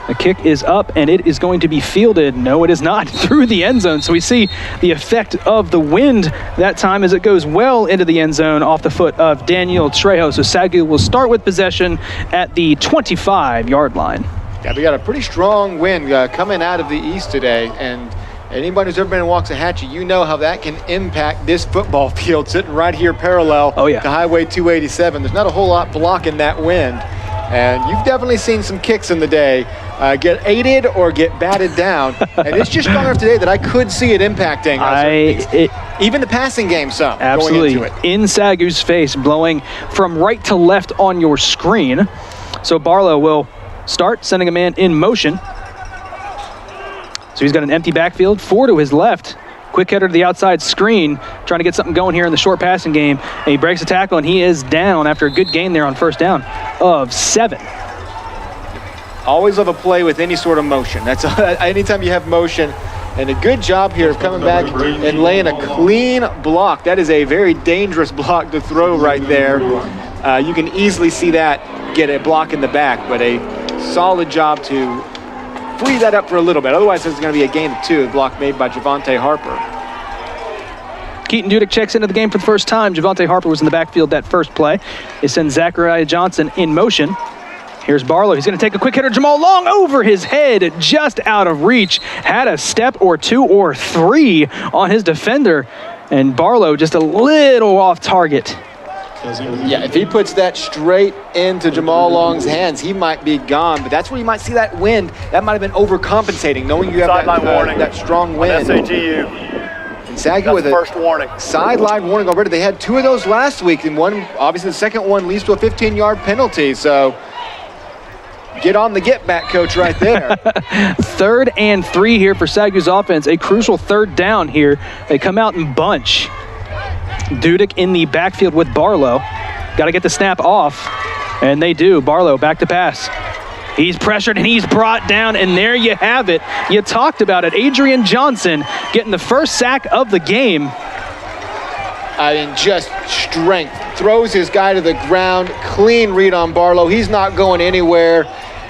The kick is up, and it is going to be fielded. No, it is not, through the end zone. So we see the effect of the wind that time as it goes well into the end zone off the foot of Daniel Trejo. So SAGU will start with possession at the 25-yard line. Yeah, we got a pretty strong wind coming out of the east today, and anybody who's ever been in Waxahachie, you know how that can impact this football field sitting right here parallel to Highway 287. There's not a whole lot blocking that wind. And you've definitely seen some kicks in the day get aided or get batted down. And it's just strong enough today that I could see it impacting even the passing game some. Absolutely. Going into it. In SAGU's face, blowing from right to left on your screen. So Barlow will start, sending a man in motion. So he's got an empty backfield, 4 to his left. Quick header to the outside screen, trying to get something going here in the short passing game. And he breaks a tackle, and he is down after a good gain there on first down of 7. Always love a play with any sort of motion. That's anytime you have motion. And a good job here of coming back and laying a clean block. That is a very dangerous block to throw right there. You can easily see that get a block in the back, but a solid job to free that up for a little bit. Otherwise, there's going to be a gain of 2, a block made by Javante Harper. Keaton Dudek checks into the game for the first time. Javante Harper was in the backfield that first play. They send Zachariah Johnson in motion. Here's Barlow. He's going to take a quick hitter. Jamal Long over his head, just out of reach. Had a step or 2 or 3 on his defender. And Barlow just a little off target. Yeah, if he puts that straight into Jamal Long's hands, he might be gone. But that's where you might see that wind. That might have been overcompensating, knowing you have that strong wind. SAGU. And SAGU with a first warning. Sideline warning already. They had 2 of those last week, and one, obviously the second one leads to a 15-yard penalty. So get on the get-back, coach, right there. 3rd and 3 here for SAGU's offense. A crucial 3rd down here. They come out in bunch. Dudek in the backfield with Barlow. Got to get the snap off, and they do. Barlow back to pass. He's pressured, and he's brought down, and there you have it. You talked about it. Adrian Johnson getting the first sack of the game. I mean, just strength. Throws his guy to the ground. Clean read on Barlow. He's not going anywhere.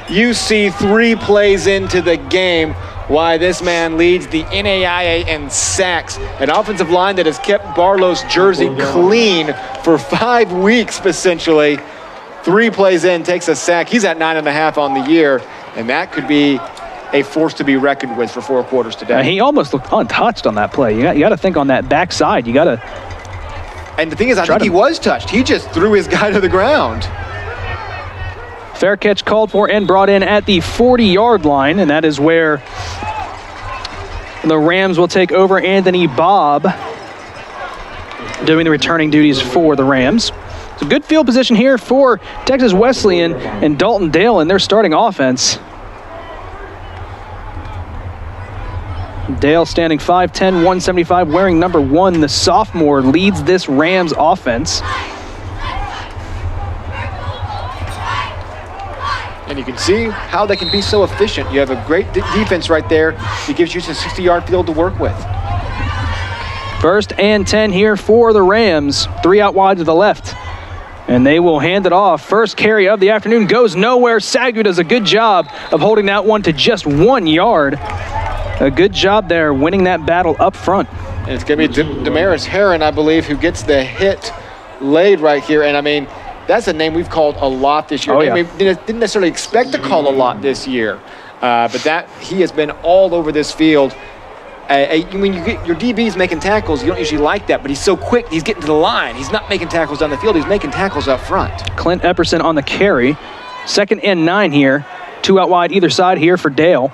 You see 3 plays into the game why this man leads the NAIA in sacks. An offensive line that has kept Barlow's jersey clean for 5 weeks, essentially. 3 plays in, takes a sack. He's at 9.5 on the year, and that could be a force to be reckoned with for 4 quarters today. He almost looked untouched on that play. You got to think on that backside. You got to. And the thing is, I think he was touched. He just threw his guy to the ground. Fair catch called for and brought in at the 40-yard line, and that is where the Rams will take over. Anthony Bobb doing the returning duties for the Rams. It's a good field position here for Texas Wesleyan and Dalton Dale in their starting offense. Dale standing 5'10", 175, wearing number 1. The sophomore leads this Rams offense. And you can see how they can be so efficient. You have a great defense right there. It gives you a 60-yard field to work with. 1st and 10 here for the Rams. 3 out wide to the left. And they will hand it off. First carry of the afternoon goes nowhere. SAGU does a good job of holding that one to just 1 yard. A good job there, winning that battle up front. And it's going to be Damaris Heron, I believe, who gets the hit laid right here. And, I mean, that's a name we've called a lot this year. Oh, yeah. I mean, didn't necessarily expect to call a lot this year. But that he has been all over this field. When you get your DBs making tackles, you don't usually like that, but he's so quick, he's getting to the line. He's not making tackles down the field, he's making tackles up front. Clint Epperson on the carry. 2nd and 9 here. 2 out wide either side here for Dale.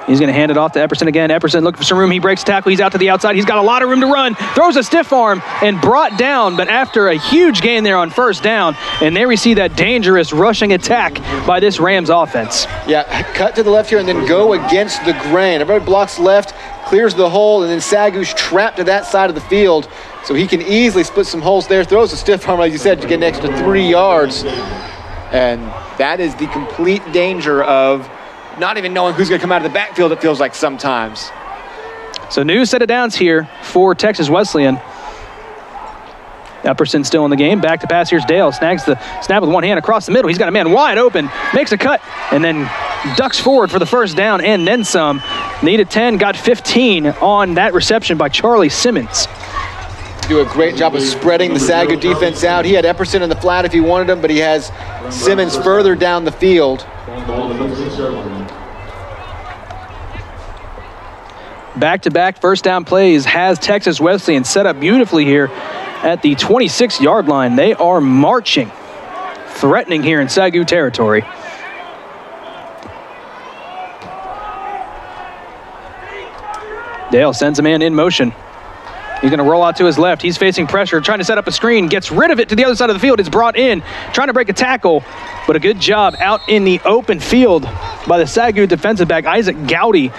He's going to hand it off to Epperson again. Epperson looking for some room. He breaks tackle. He's out to the outside. He's got a lot of room to run. Throws a stiff arm and brought down, but after a huge gain there on 1st down, and there we see that dangerous rushing attack by this Rams offense. Yeah, cut to the left here and then go against the grain. Everybody blocks left, clears the hole, and then Sagu's trapped to that side of the field, so he can easily split some holes there. Throws a stiff arm, like you said, to get an extra 3 yards. And that is the complete danger of not even knowing who's going to come out of the backfield, it feels like sometimes. So new set of downs here for Texas Wesleyan. Epperson still in the game. Back to pass. Here's Dale. Snags the snap with one hand across the middle. He's got a man wide open. Makes a cut and then ducks forward for the 1st down and then some. Needed 10, got 15 on that reception by Charlie Simmons. Do a great job of spreading the SAGU defense out. He had Epperson in the flat if he wanted him, but he has Simmons further down the field. Back-to-back 1st down plays has Texas Wesleyan set up beautifully here at the 26-yard line. They are marching, threatening here in SAGU territory. Dale sends a man in motion. He's going to roll out to his left. He's facing pressure, trying to set up a screen, gets rid of it to the other side of the field. It's brought in, trying to break a tackle, but a good job out in the open field by the SAGU defensive back, Isaac Gowdy,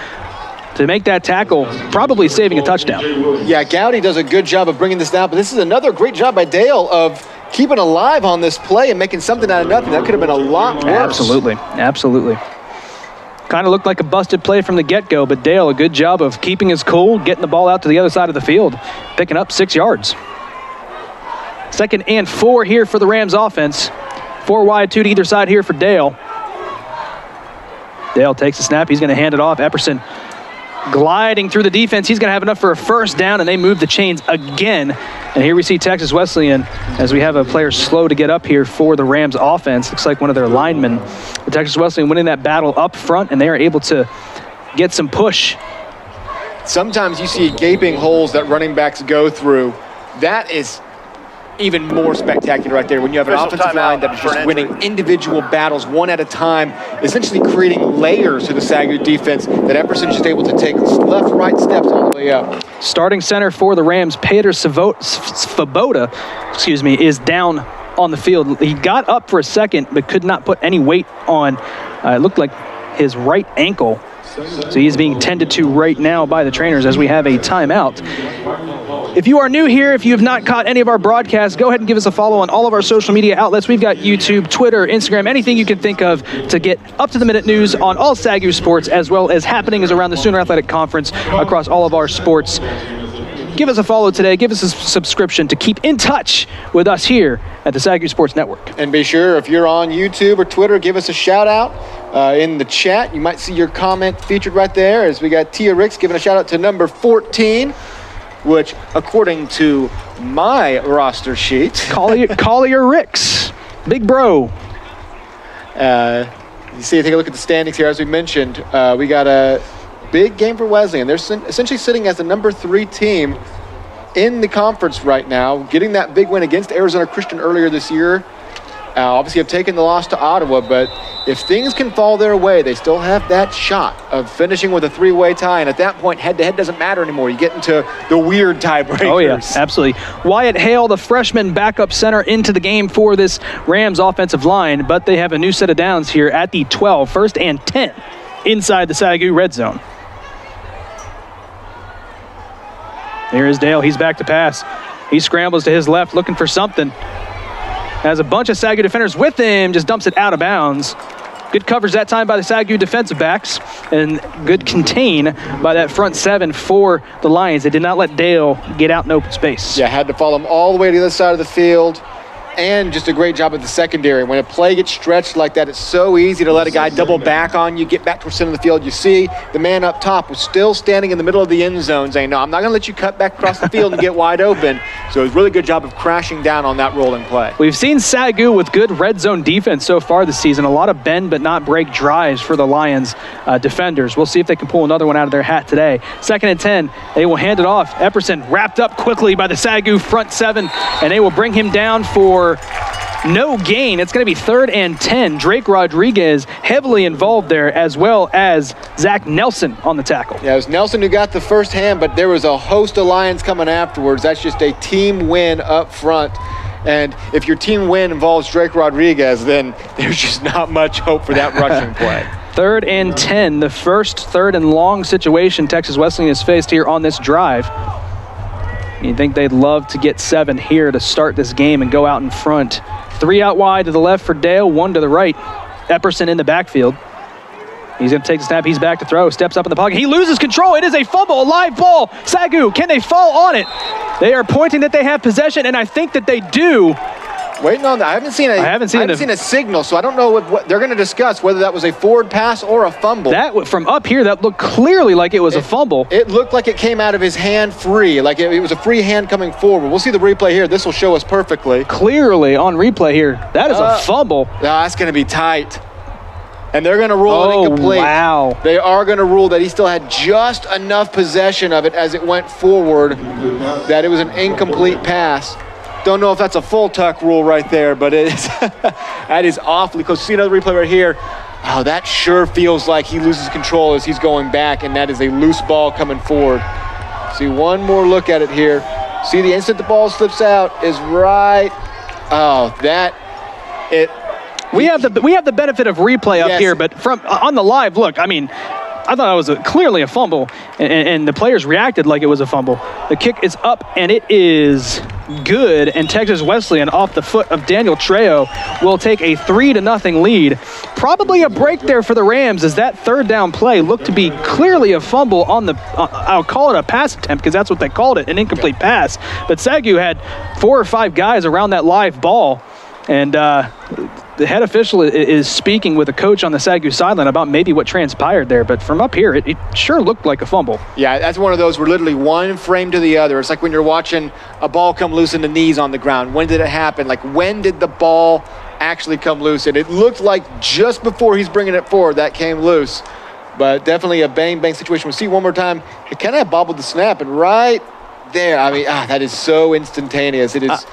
to make that tackle, probably saving a touchdown. Yeah, Gowdy does a good job of bringing this down, but this is another great job by Dale of keeping alive on this play and making something out of nothing. That could have been a lot worse. Absolutely. Kind of looked like a busted play from the get-go, but Dale, a good job of keeping his cool, getting the ball out to the other side of the field, picking up 6 yards. 2nd and 4 here for the Rams offense. 4 wide, 2 to either side here for Dale. Dale takes the snap. He's going to hand it off. Epperson gliding through the defense. He's going to have enough for a 1st down, and they move the chains again. And here we see Texas Wesleyan as we have a player slow to get up here for the Rams offense. Looks like one of their linemen. But Texas Wesleyan winning that battle up front, and they are able to get some push. Sometimes you see gaping holes that running backs go through. That is even more spectacular right there when you have an offensive line that is just winning individual battles one at a time, essentially creating layers to the SAGU defense that Epperson is just able to take left, right steps all the way up. Starting center for the Rams, Peter Svoboda, is down on the field. He got up for a second, but could not put any weight on, it looked like his right ankle. So he's being tended to right now by the trainers as we have a timeout. If you are new here, if you have not caught any of our broadcasts, go ahead and give us a follow on all of our social media outlets. We've got YouTube, Twitter, Instagram, anything you can think of to get up-to-the-minute news on all SAGU sports, as well as happenings around the Sooner Athletic Conference across all of our sports. Give us a follow today. Give us a subscription to keep in touch with us here at the SAGU Sports Network. And be sure, if you're on YouTube or Twitter, give us a shout-out in the chat. You might see your comment featured right there, as we got Tia Ricks giving a shout-out to number 14, which, according to my roster sheet... Collier Ricks. Big bro. You see, take a look at the standings here. As we mentioned, we got a big game for Wesleyan. They're essentially sitting as the number 3 team in the conference right now, getting that big win against Arizona Christian earlier this year. Obviously, have taken the loss to Ottawa, but if things can fall their way, they still have that shot of finishing with a 3-way tie, and at that point, head-to-head doesn't matter anymore. You get into the weird tiebreakers. Oh, yeah, absolutely. Wyatt Hale, the freshman backup center, into the game for this Rams offensive line, but they have a new set of downs here at the 12, 1st and 10 inside the SAGU red zone. Here is Dale. He's back to pass. He scrambles to his left looking for something. Has a bunch of SAGU defenders with him, just dumps it out of bounds. Good coverage that time by the SAGU defensive backs, and good contain by that front seven for the Lions. They did not let Dale get out in open space. Yeah, had to follow him all the way to the other side of the field. And just a great job at the secondary. When a play gets stretched like that, it's so easy to let a guy double back on you, get back towards center of the field. You see the man up top was still standing in the middle of the end zone saying, no, I'm not going to let you cut back across the field and get wide open. So it was a really good job of crashing down on that rolling play. We've seen SAGU with good red zone defense so far this season. A lot of bend but not break drives for the Lions defenders. We'll see if they can pull another one out of their hat today. 2nd and 10. They will hand it off. Epperson wrapped up quickly by the SAGU front seven, and they will bring him down for no gain. It's going to be 3rd and 10. Drake Rodriguez heavily involved there, as well as Zach Nelson on the tackle. Yeah, it was Nelson who got the first hand, but there was a host of Lions coming afterwards. That's just a team win up front. And if your team win involves Drake Rodriguez, then there's just not much hope for that rushing play. 3rd and 10, the first 3rd and long situation Texas Wesleyan has faced here on this drive. You'd think they'd love to get 7 here to start this game and go out in front. 3 out wide to the left for Dale, 1 to the right. Epperson in the backfield. He's going to take the snap. He's back to throw. Steps up in the pocket. He loses control. It is a fumble, a live ball. SAGU, can they fall on it? They are pointing that they have possession, and I think that they do. Waiting on that. I haven't seen a signal, so I don't know what they're going to discuss, whether that was a forward pass or a fumble. That from up here, that looked clearly like it was a fumble. It looked like it came out of his hand free, like it was a free hand coming forward. We'll see the replay here. This will show us perfectly. Clearly on replay here, that is a fumble. That's going to be tight. And they're going to rule it incomplete. Wow. They are going to rule that he still had just enough possession of it as it went forward, that it was an incomplete pass. Don't know if that's a full tuck rule right there, but it is that is awfully close. See another replay right here. Oh, that sure feels like he loses control as he's going back, and that is a loose ball coming forward. See one more look at it here. See the instant the ball slips out is right. Oh, we have the benefit of replay up here, but from on the live look, I mean, I thought it was clearly a fumble, and the players reacted like it was a fumble. The kick is up, and it is good, and Texas Wesleyan off the foot of Daniel Trejo will take a 3-0 lead. Probably a break there for the Rams, as that 3rd down play looked to be clearly a fumble on the, I'll call it a pass attempt because that's what they called it, an incomplete pass. But SAGU had 4 or 5 guys around that live ball, and the head official is speaking with a coach on the SAGU sideline about maybe what transpired there, but from up here, it sure looked like a fumble. Yeah, that's one of those where literally one frame to the other. It's like when you're watching a ball come loose in the knees on the ground. When did it happen? Like, when did the ball actually come loose? And it looked like just before he's bringing it forward, that came loose. But definitely a bang-bang situation. We'll see one more time. It kind of bobbled the snap, and right there, I mean, that is so instantaneous. It is...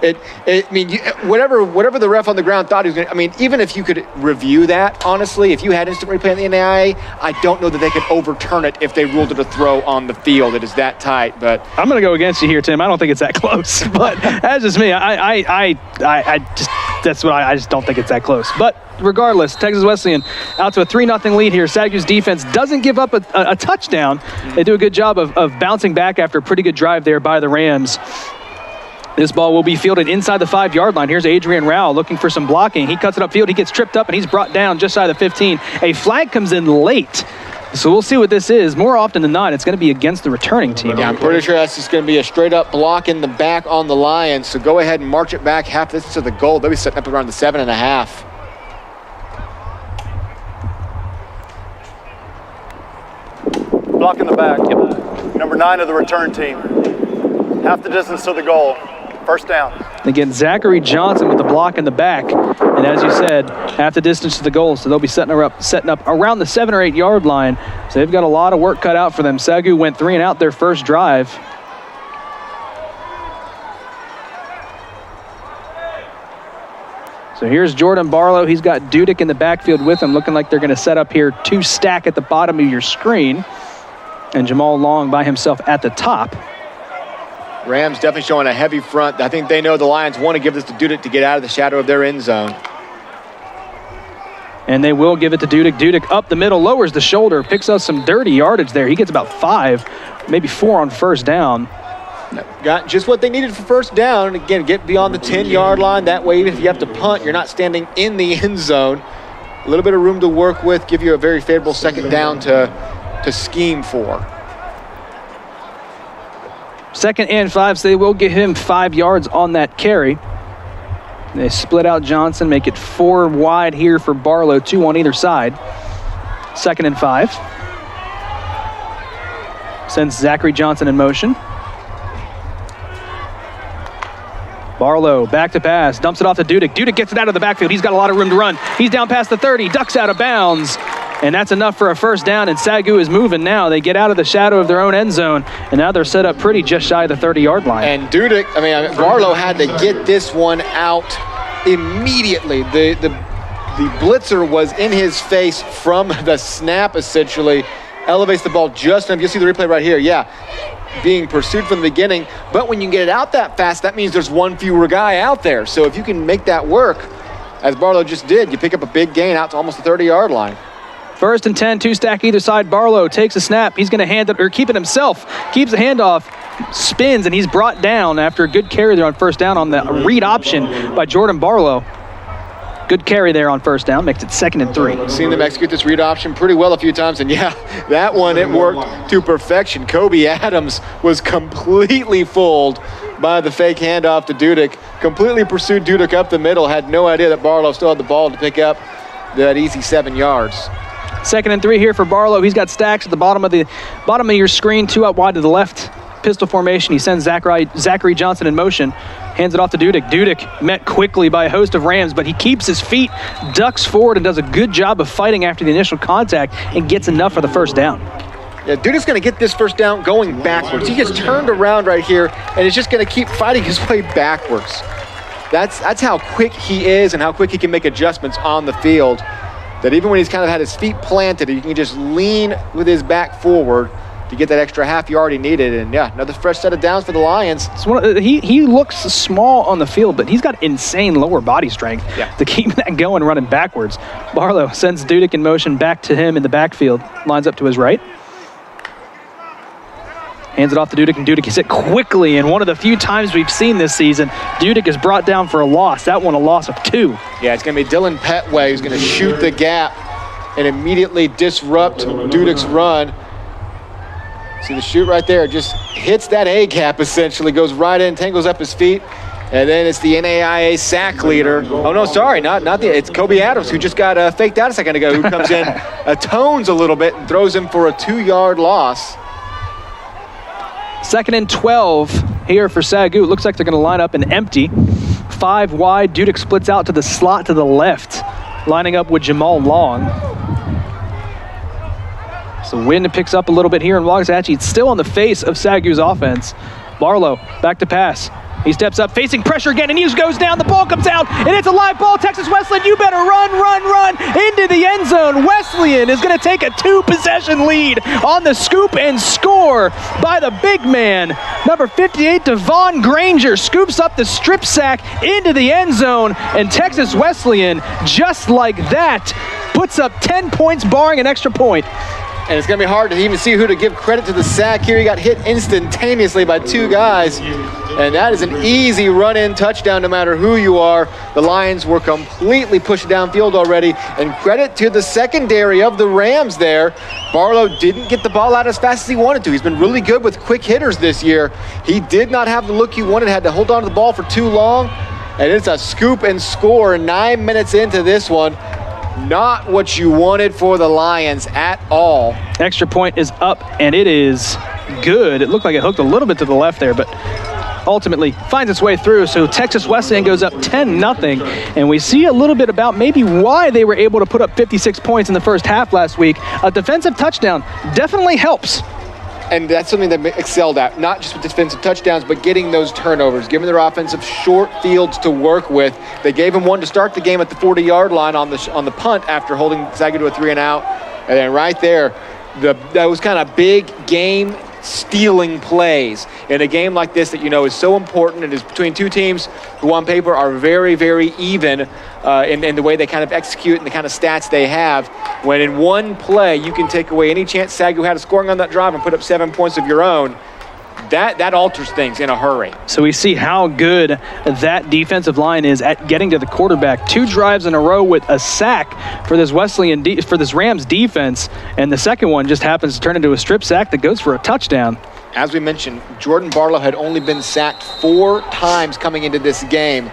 I mean, whatever the ref on the ground thought he was going to, I mean, even if you could review that, honestly, if you had instant replay in the NAIA, I don't know that they could overturn it if they ruled it a throw on the field. It is that tight, but... I'm going to go against you here, Tim. I don't think it's that close, but that's just me. I just don't think it's that close. But regardless, Texas Wesleyan out to a 3-0 lead here. SAGU's defense doesn't give up a touchdown. They do a good job of bouncing back after a pretty good drive there by the Rams. This ball will be fielded inside the 5-yard line. Here's Adrian Rao looking for some blocking. He cuts it upfield. He gets tripped up, and he's brought down just side of the 15. A flag comes in late. So we'll see what this is. More often than not, it's going to be against the returning team. Yeah, I'm pretty sure that's just going to be a straight-up block in the back on the Lions. So go ahead and march it back half distance to the goal. They'll be setting up around the 7.5. Block in the back. Yep. Number 9 of the return team. Half the distance to the goal. First down. Again, Zachary Johnson with the block in the back. And as you said, half the distance to the goal. So they'll be setting up around the 7 or 8 yard line. So they've got a lot of work cut out for them. SAGU went 3 and out their first drive. So here's Jordan Barlow. He's got Dudek in the backfield with him, looking like they're going to set up here 2 stack at the bottom of your screen. And Jamal Long by himself at the top. Rams definitely showing a heavy front. I think they know the Lions want to give this to Dudek to get out of the shadow of their end zone. and they will give it to Dudek. Dudek up the middle, lowers the shoulder, picks up some dirty yardage there. He gets about 5, maybe 4 on first down. Got just what they needed for first down. And again, get beyond the 10-yard line. That way, even if you have to punt, you're not standing in the end zone. A little bit of room to work with, give you a very favorable second down to scheme for. 2nd and 5, so they will get him 5 yards on that carry. They split out Johnson, make it 4 wide here for Barlow, 2 on either side. 2nd and 5. Sends Zachary Johnson in motion. Barlow back to pass, dumps it off to Dudek. Dudek gets it out of the backfield. He's got a lot of room to run. He's down past the 30, ducks out of bounds, and that's enough for a first down, and SAGU is moving now. They get out of the shadow of their own end zone, and now they're set up pretty just shy of the 30-yard line. And Dudek, Barlow had to get this one out immediately. The blitzer was in his face from the snap, essentially. Elevates the ball just enough. You'll see the replay right here. Yeah. Being pursued from the beginning, but when you get it out that fast, that means there's one fewer guy out there. So if you can make that work, as Barlow just did, you pick up a big gain out to almost the 30-yard line. 1st and 10, 2-stack either side. Barlow takes a snap. He's going to hand it, or keep it himself. Keeps the handoff, spins, and he's brought down after a good carry there on first down on the read option by Jordan Barlow. Good carry there on first down, makes it 2nd and 3. Seen them execute this read option pretty well a few times, and yeah, that one, it worked to perfection. Kobe Adams was completely fooled by the fake handoff to Dudek. Completely pursued Dudek up the middle, had no idea that Barlow still had the ball to pick up that easy 7 yards. 2nd and 3 here for Barlow. He's got stacks at the bottom of your screen, 2 out wide to the left. Pistol formation. He sends Zachary Johnson in motion. Hands it off to Dudek. Dudek met quickly by a host of Rams, but he keeps his feet, ducks forward, and does a good job of fighting after the initial contact and gets enough for the first down. Yeah, Dudek's going to get this first down going backwards. He gets turned around right here, and is just going to keep fighting his way backwards. That's how quick he is and how quick he can make adjustments on the field, that even when he's kind of had his feet planted, he can just lean with his back forward to get that extra half yard he needed. And yeah, another fresh set of downs for the Lions. He looks small on the field, but he's got insane lower body strength to keep that going running backwards. Barlow sends Dudek in motion back to him in the backfield. Lines up to his right. Hands it off to Dudek, and Dudek is hit quickly, and one of the few times we've seen this season, Dudek is brought down for a loss. That one a loss of 2. Yeah, it's going to be Dylan Petway who's going to shoot the gap and immediately disrupt Dudek's run. See the shoot right there, just hits that A gap essentially, goes right in, tangles up his feet, and then it's the NAIA sack leader. Oh no, sorry, it's Kobe Adams who just got faked out a second ago, who comes in, atones a little bit and throws him for a 2-yard loss. 2nd and 12 here for SAGU. It looks like they're going to line up an empty. 5 wide. Dudek splits out to the slot to the left, lining up with Jamal Long. So wind picks up a little bit here in Waxahachie. It's still on the face of SAGU's offense. Barlow back to pass. He steps up, facing pressure again, and he goes down. The ball comes out, and it's a live ball. Texas Wesleyan, you better run into the end zone. Wesleyan is going to take a 2-possession lead on the scoop and score by the big man. Number 58, Devon Granger, scoops up the strip sack into the end zone, and Texas Wesleyan, just like that, puts up 10 points, barring an extra point. And it's going to be hard to even see who to give credit to the sack here. He got hit instantaneously by 2 guys. And that is an easy run-in touchdown no matter who you are. The Lions were completely pushed downfield already. And credit to the secondary of the Rams there. Barlow didn't get the ball out as fast as he wanted to. He's been really good with quick hitters this year. He did not have the look he wanted, had to hold on to the ball for too long. And it's a scoop and score 9 minutes into this one. Not what you wanted for the Lions at all. Extra point is up, and it is good. It looked like it hooked a little bit to the left there, but ultimately finds its way through. So Texas Wesleyan goes up 10-0, and we see a little bit about maybe why they were able to put up 56 points in the first half last week. A defensive touchdown definitely helps. And that's something they excelled at, not just with defensive touchdowns, but getting those turnovers, giving their offensive short fields to work with. They gave him one to start the game at the 40-yard line on the punt after holding SAGU to a 3-and-out. And then right there, that was kind of big game stealing plays in a game like this that you know is so important and is between two teams who on paper are very, very even in the way they kind of execute and the kind of stats they have. When in one play you can take away any chance SAGU had of scoring on that drive and put up 7 points of your own, that alters things in a hurry. So we see how good that defensive line is at getting to the quarterback. 2 drives in a row with a sack for this for this Rams defense, and the second one just happens to turn into a strip sack that goes for a touchdown. As we mentioned, Jordan Barlow had only been sacked 4 times coming into this game.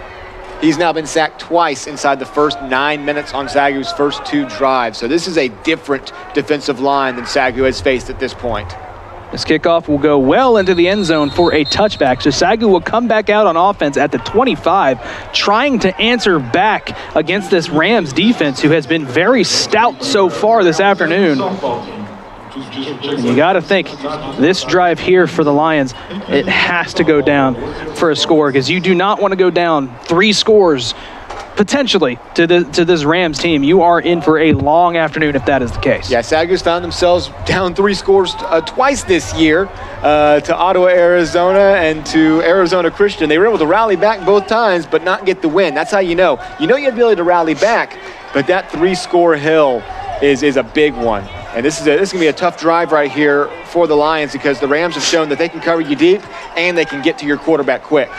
He's now been sacked twice inside the first 9 minutes on SAGU's first 2 drives. So this is a different defensive line than SAGU has faced at this point. This kickoff will go well into the end zone for a touchback. So SAGU will come back out on offense at the 25, trying to answer back against this Rams defense, who has been very stout so far this afternoon. And you got to think, this drive here for the Lions, it has to go down for a score, because you do not want to go down 3 scores potentially to this Rams team. You are in for a long afternoon if that is the case. Yeah, SAGU's found themselves down 3 scores twice this year to Ottawa, Arizona, and to Arizona Christian. They were able to rally back both times but not get the win. That's how you know. You know you have the ability to rally back, but that 3-score hill is a big one. And this is going to be a tough drive right here for the Lions, because the Rams have shown that they can cover you deep and they can get to your quarterback quick.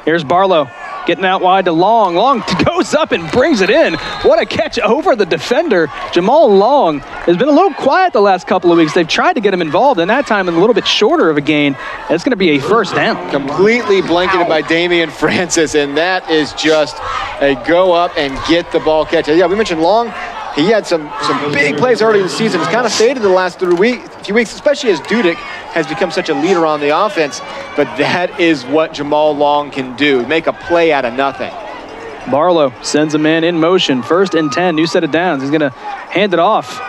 Here's Barlow getting out wide to Long. Long goes up and brings it in. What a catch over the defender. Jamal Long has been a little quiet the last couple of weeks. They've tried to get him involved, and that time a little bit shorter of a gain. It's going to be a first down. Completely blanketed by Damian Francis, and that is just a go up and get the ball catch. Yeah, we mentioned Long. He had some big plays early in the season. It's kind of faded the last few weeks, especially as Dudek has become such a leader on the offense. But that is what Jamal Long can do, make a play out of nothing. Barlow sends a man in motion. 1st and 10, new set of downs. He's going to hand it off.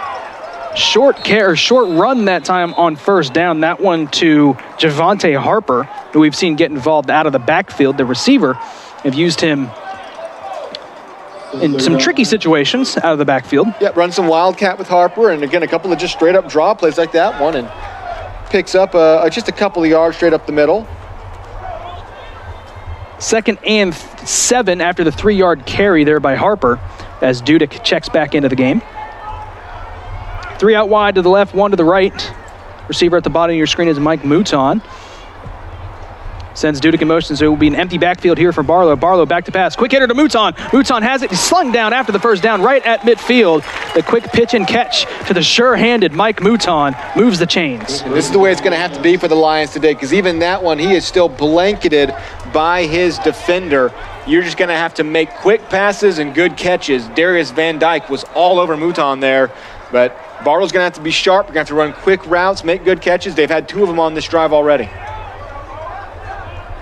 Short run that time on 1st down. That one to Javante Harper, who we've seen get involved out of the backfield. The receiver have used him in some tricky situations out of the backfield. Yeah, run some wildcat with Harper, and again, a couple of just straight up draw plays like that one, and picks up just a couple of yards straight up the middle. 2nd and 7 after the 3-yard carry there by Harper, as Dudek checks back into the game. 3 out wide to the left, 1 to the right. Receiver at the bottom of your screen is Mike Mouton. Sends Dudek in motion, so it will be an empty backfield here for Barlow. Barlow back to pass. Quick hitter to Mouton. Mouton has it. He's slung down after the 1st down right at midfield. The quick pitch and catch to the sure-handed Mike Mouton moves the chains. And this is the way it's going to have to be for the Lions today, because even that one, he is still blanketed by his defender. You're just going to have to make quick passes and good catches. Darius Van Dyke was all over Mouton there, but Barlow's going to have to be sharp. You're going to have to run quick routes, make good catches. They've had 2 of them on this drive already.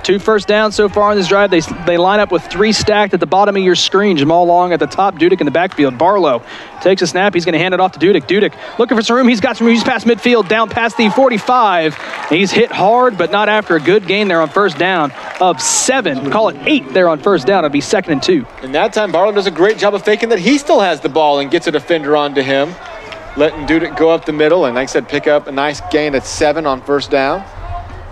2 first downs so far on this drive. They line up with 3 stacked at the bottom of your screen. Jamal Long at the top, Dudek in the backfield. Barlow takes a snap. He's going to hand it off to Dudek. Dudek looking for some room. He's got some room. He's past midfield, down past the 45. He's hit hard, but not after a good gain there on 1st down of 7. Call it 8 there on 1st down. It'll be 2nd and 2. And that time, Barlow does a great job of faking that he still has the ball and gets a defender onto him, letting Dudek go up the middle. And like I said, pick up a nice gain at 7 on 1st down.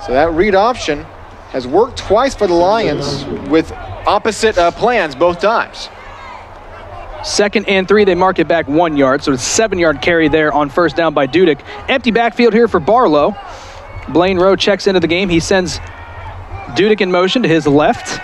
So that read option has worked twice for the Lions with opposite plans both times. 2nd and 3, they mark it back 1 yard, so it's a 7-yard carry there on 1st down by Dudek. Empty backfield here for Barlow. Blaine Rowe checks into the game. He sends Dudek in motion to his left.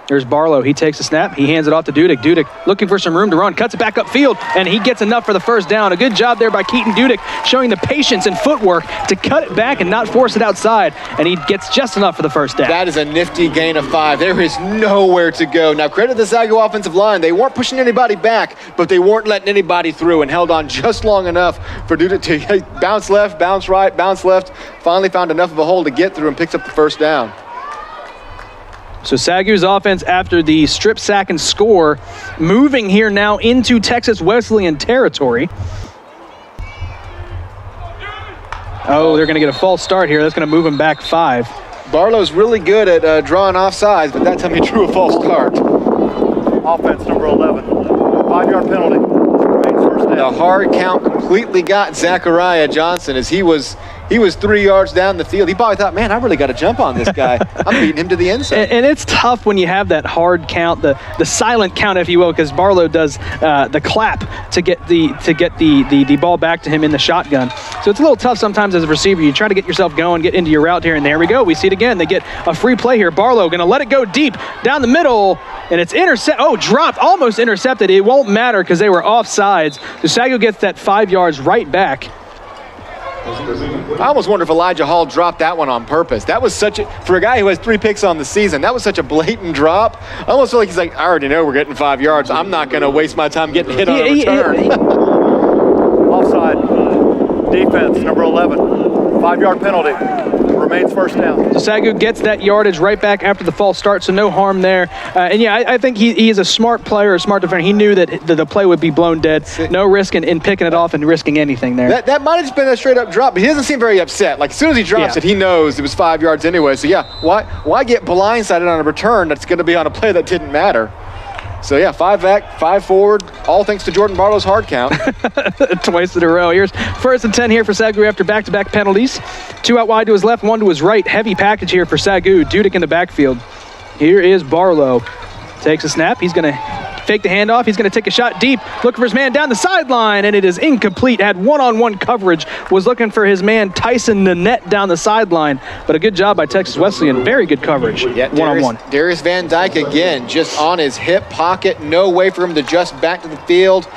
There's Barlow. He takes a snap. He hands it off to Dudek. Dudek looking for some room to run. Cuts it back upfield, and he gets enough for the 1st down. A good job there by Keaton Dudek, showing the patience and footwork to cut it back and not force it outside, and he gets just enough for the 1st down. That is a nifty gain of 5. There is nowhere to go. Now, credit the SAGU offensive line. They weren't pushing anybody back, but they weren't letting anybody through, and held on just long enough for Dudek to bounce left, bounce right, bounce left. Finally found enough of a hole to get through and picks up the 1st down. So SAGU's offense, after the strip sack and score, moving here now into Texas Wesleyan territory. Oh, they're going to get a false start here. That's going to move them back 5. Barlow's really good at drawing off sides, but that time he drew a false start. Offense number 11, 5-yard penalty. The hard count completely got Zachariah Johnson as he was 3 yards down the field. He probably thought, man, I really got to jump on this guy. I'm beating him to the end zone. And it's tough when you have that hard count, the silent count, if you will, because Barlow does the clap to get the ball back to him in the shotgun. So it's a little tough sometimes as a receiver. You try to get yourself going, get into your route here, and there we go. We see it again. They get a free play here. Barlow going to let it go deep down the middle, and it's dropped, almost intercepted. It won't matter because they were offsides. So SAGU gets that 5 yards right back. I almost wonder if Elijah Hall dropped that one on purpose. That was for a guy who has 3 picks on the season, that was such a blatant drop. I almost feel like he's like, I already know we're getting 5 yards. I'm not going to waste my time getting hit on a return. Offside. Defense, number 11. 5-yard penalty. Remains first down. So SAGU gets that yardage right back after the false start, so no harm there. I think he is a smart player, a smart defender. He knew that the play would be blown dead. No risk in picking it off and risking anything there. That might have just been a straight-up drop, but he doesn't seem very upset. Like, as soon as he drops it, he knows it was 5 yards anyway. So, why get blindsided on a return that's going to be on a play that didn't matter? So, 5 back, 5 forward, all thanks to Jordan Barlow's hard count. Twice in a row. Here's 1st and 10 here for SAGU after back-to-back penalties. 2 out wide to his left, 1 to his right. Heavy package here for SAGU. Dudek in the backfield. Here is Barlow. Takes a snap. He's going to fake the handoff. He's going to take a shot deep. Looking for his man down the sideline, and it is incomplete. Had one-on-one coverage. Was looking for his man Tyson Nanette down the sideline. But a good job by Texas Wesleyan. Very good coverage. One-on-one. Darius Van Dyke again, just on his hip pocket. No way for him to adjust back to the field.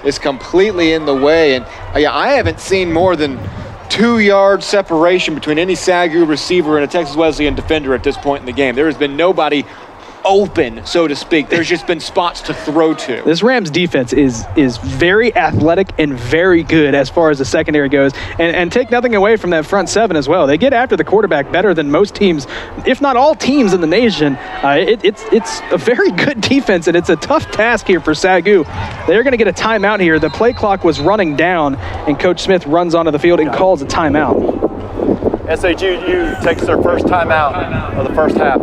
It's completely in the way. And I haven't seen more than 2-yard separation between any SAGU receiver and a Texas Wesleyan defender at this point in the game. There has been nobody open, so to speak. There's just been spots to throw to. This Rams defense is very athletic and very good as far as the secondary goes, and take nothing away from that front 7 as well. They get after the quarterback better than most teams, if not all teams in the nation. It's a very good defense, and it's a tough task here for SAGU. They're going to get a timeout here. The play clock was running down, and Coach Smith runs onto the field and calls a timeout. SAGU takes their first timeout of the first half.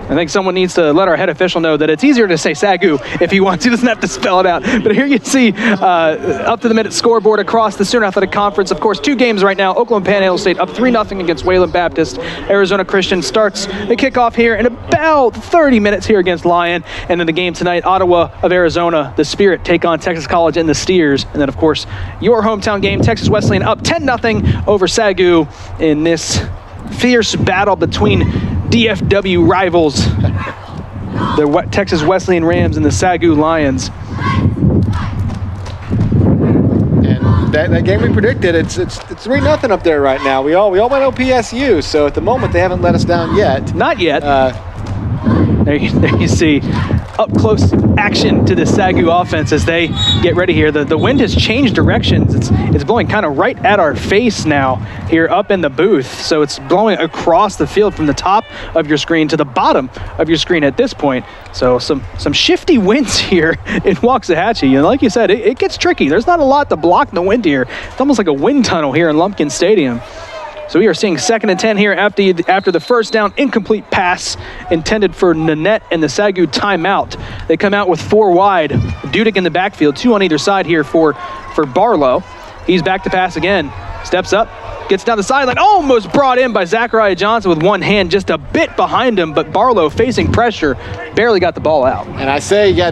I think someone needs to let our head official know that it's easier to say SAGU if he wants. He doesn't have to spell it out. But here you see up to the minute scoreboard across the Sooner Athletic Conference. Of course, 2 games right now. Oklahoma Panhandle State up 3-0 against Wayland Baptist. Arizona Christian starts the kickoff here in about 30 minutes here against Lyon. And then the game tonight, Ottawa of Arizona, the Spirit take on Texas College and the Steers. And then, of course, your hometown game, Texas Wesleyan up 10-0 over SAGU in this fierce battle between DFW rivals, the Texas Wesleyan Rams and the SAGU Lions. And that game we predicted, it's 3-0 up there right now. We all went OPSU, so at the moment they haven't let us down yet. Not yet. There you see up close action to the SAGU offense as they get ready here. The wind has changed directions. It's blowing kind of right at our face now here up in the booth. So it's blowing across the field from the top of your screen to the bottom of your screen at this point. So some shifty winds here in Waxahachie. And like you said, it gets tricky. There's not a lot to block the wind here. It's almost like a wind tunnel here in Lumpkin Stadium. So we are seeing 2nd and 10 here after the first down incomplete pass intended for Nanette and the SAGU timeout. They come out with 4 wide. Dudek in the backfield, 2 on either side here for Barlow. He's back to pass again. Steps up, gets down the sideline, almost brought in by Zachariah Johnson with one hand just a bit behind him, but Barlow facing pressure, barely got the ball out. And I say, I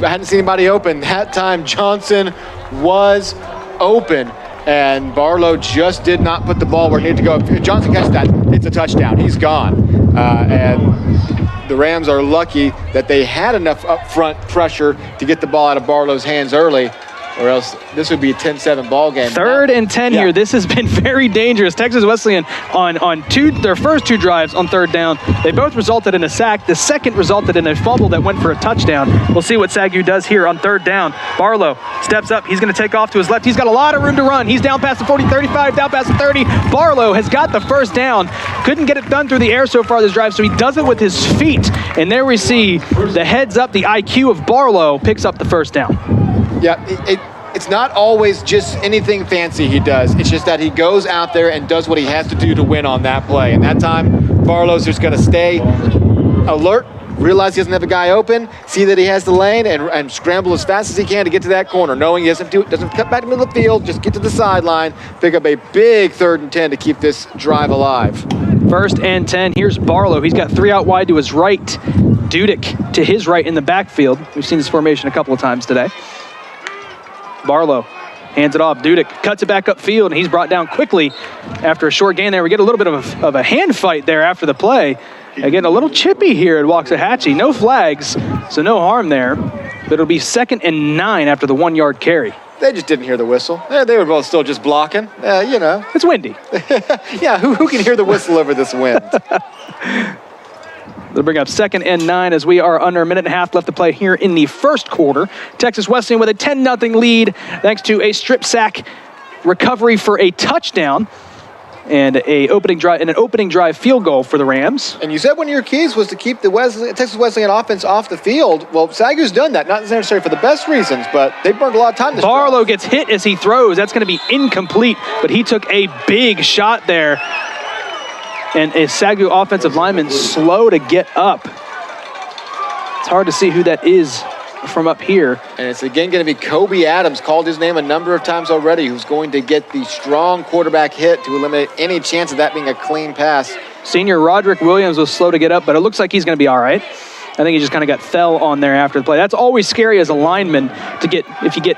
hadn't seen anybody open. That time Johnson was open. And Barlow just did not put the ball where it needed to go. If Johnson catches that, it's a touchdown. He's gone. And the Rams are lucky that they had enough upfront pressure to get the ball out of Barlow's hands early, or else this would be a 10-7 ball game. 3rd and 10 here. This has been very dangerous. Texas Wesleyan on their first 2 drives on 3rd down. They both resulted in a sack. The second resulted in a fumble that went for a touchdown. We'll see what SAGU does here on 3rd down. Barlow steps up. He's going to take off to his left. He's got a lot of room to run. He's down past the 40, 35, down past the 30. Barlow has got the first down. Couldn't get it done through the air so far this drive, so he does it with his feet. And there we see the heads up, the IQ of Barlow picks up the first down. Yeah, it's not always just anything fancy he does. It's just that he goes out there and does what he has to do to win on that play. And that time, Barlow's just going to stay alert, realize he doesn't have a guy open, see that he has the lane, and scramble as fast as he can to get to that corner, knowing he doesn't cut back to the middle of the field, just get to the sideline, pick up a big 3rd and 10 to keep this drive alive. 1st and 10. Here's Barlow. He's got 3 out wide to his right. Dudek to his right in the backfield. We've seen this formation a couple of times today. Barlow hands it off. Dudek cuts it back upfield, and he's brought down quickly after a short gain there. We get a little bit of a hand fight there after the play. Again, a little chippy here at Waxahachie. No flags, so no harm there. But it'll be 2nd and 9 after the 1-yard carry. They just didn't hear the whistle. They were both still just blocking. It's windy. Yeah, who can hear the whistle over this wind? They'll bring up 2nd and 9 as we are under a minute and a half left to play here in the first quarter. Texas Wesleyan with a 10-0 lead thanks to a strip sack recovery for a touchdown and an opening drive field goal for the Rams. And you said one of your keys was to keep the Texas Wesleyan offense off the field. Well, SAGU's done that, not necessarily for the best reasons, but they burned a lot of time this Barlow drive. gets hit as he throws. That's going to be incomplete, but he took a big shot there. And a SAGU offensive lineman slow to get up. It's hard to see who that is from up here. And it's again going to be Kobe Adams, called his name a number of times already, who's going to get the strong quarterback hit to eliminate any chance of that being a clean pass. Senior Roderick Williams was slow to get up, but it looks like he's going to be all right. I think he just kind of got fell on there after the play. That's always scary as a lineman to get, if you get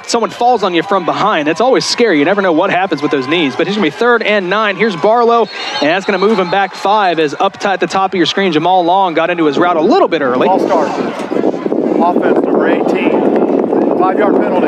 someone falls on you from behind. That's always scary. You never know what happens with those knees. But he's going to be 3rd and 9. Here's Barlow, and that's going to move him back 5 as up at the top of your screen, Jamal Long got into his route a little bit early. Ball start. Offense, number 18. 5-yard penalty.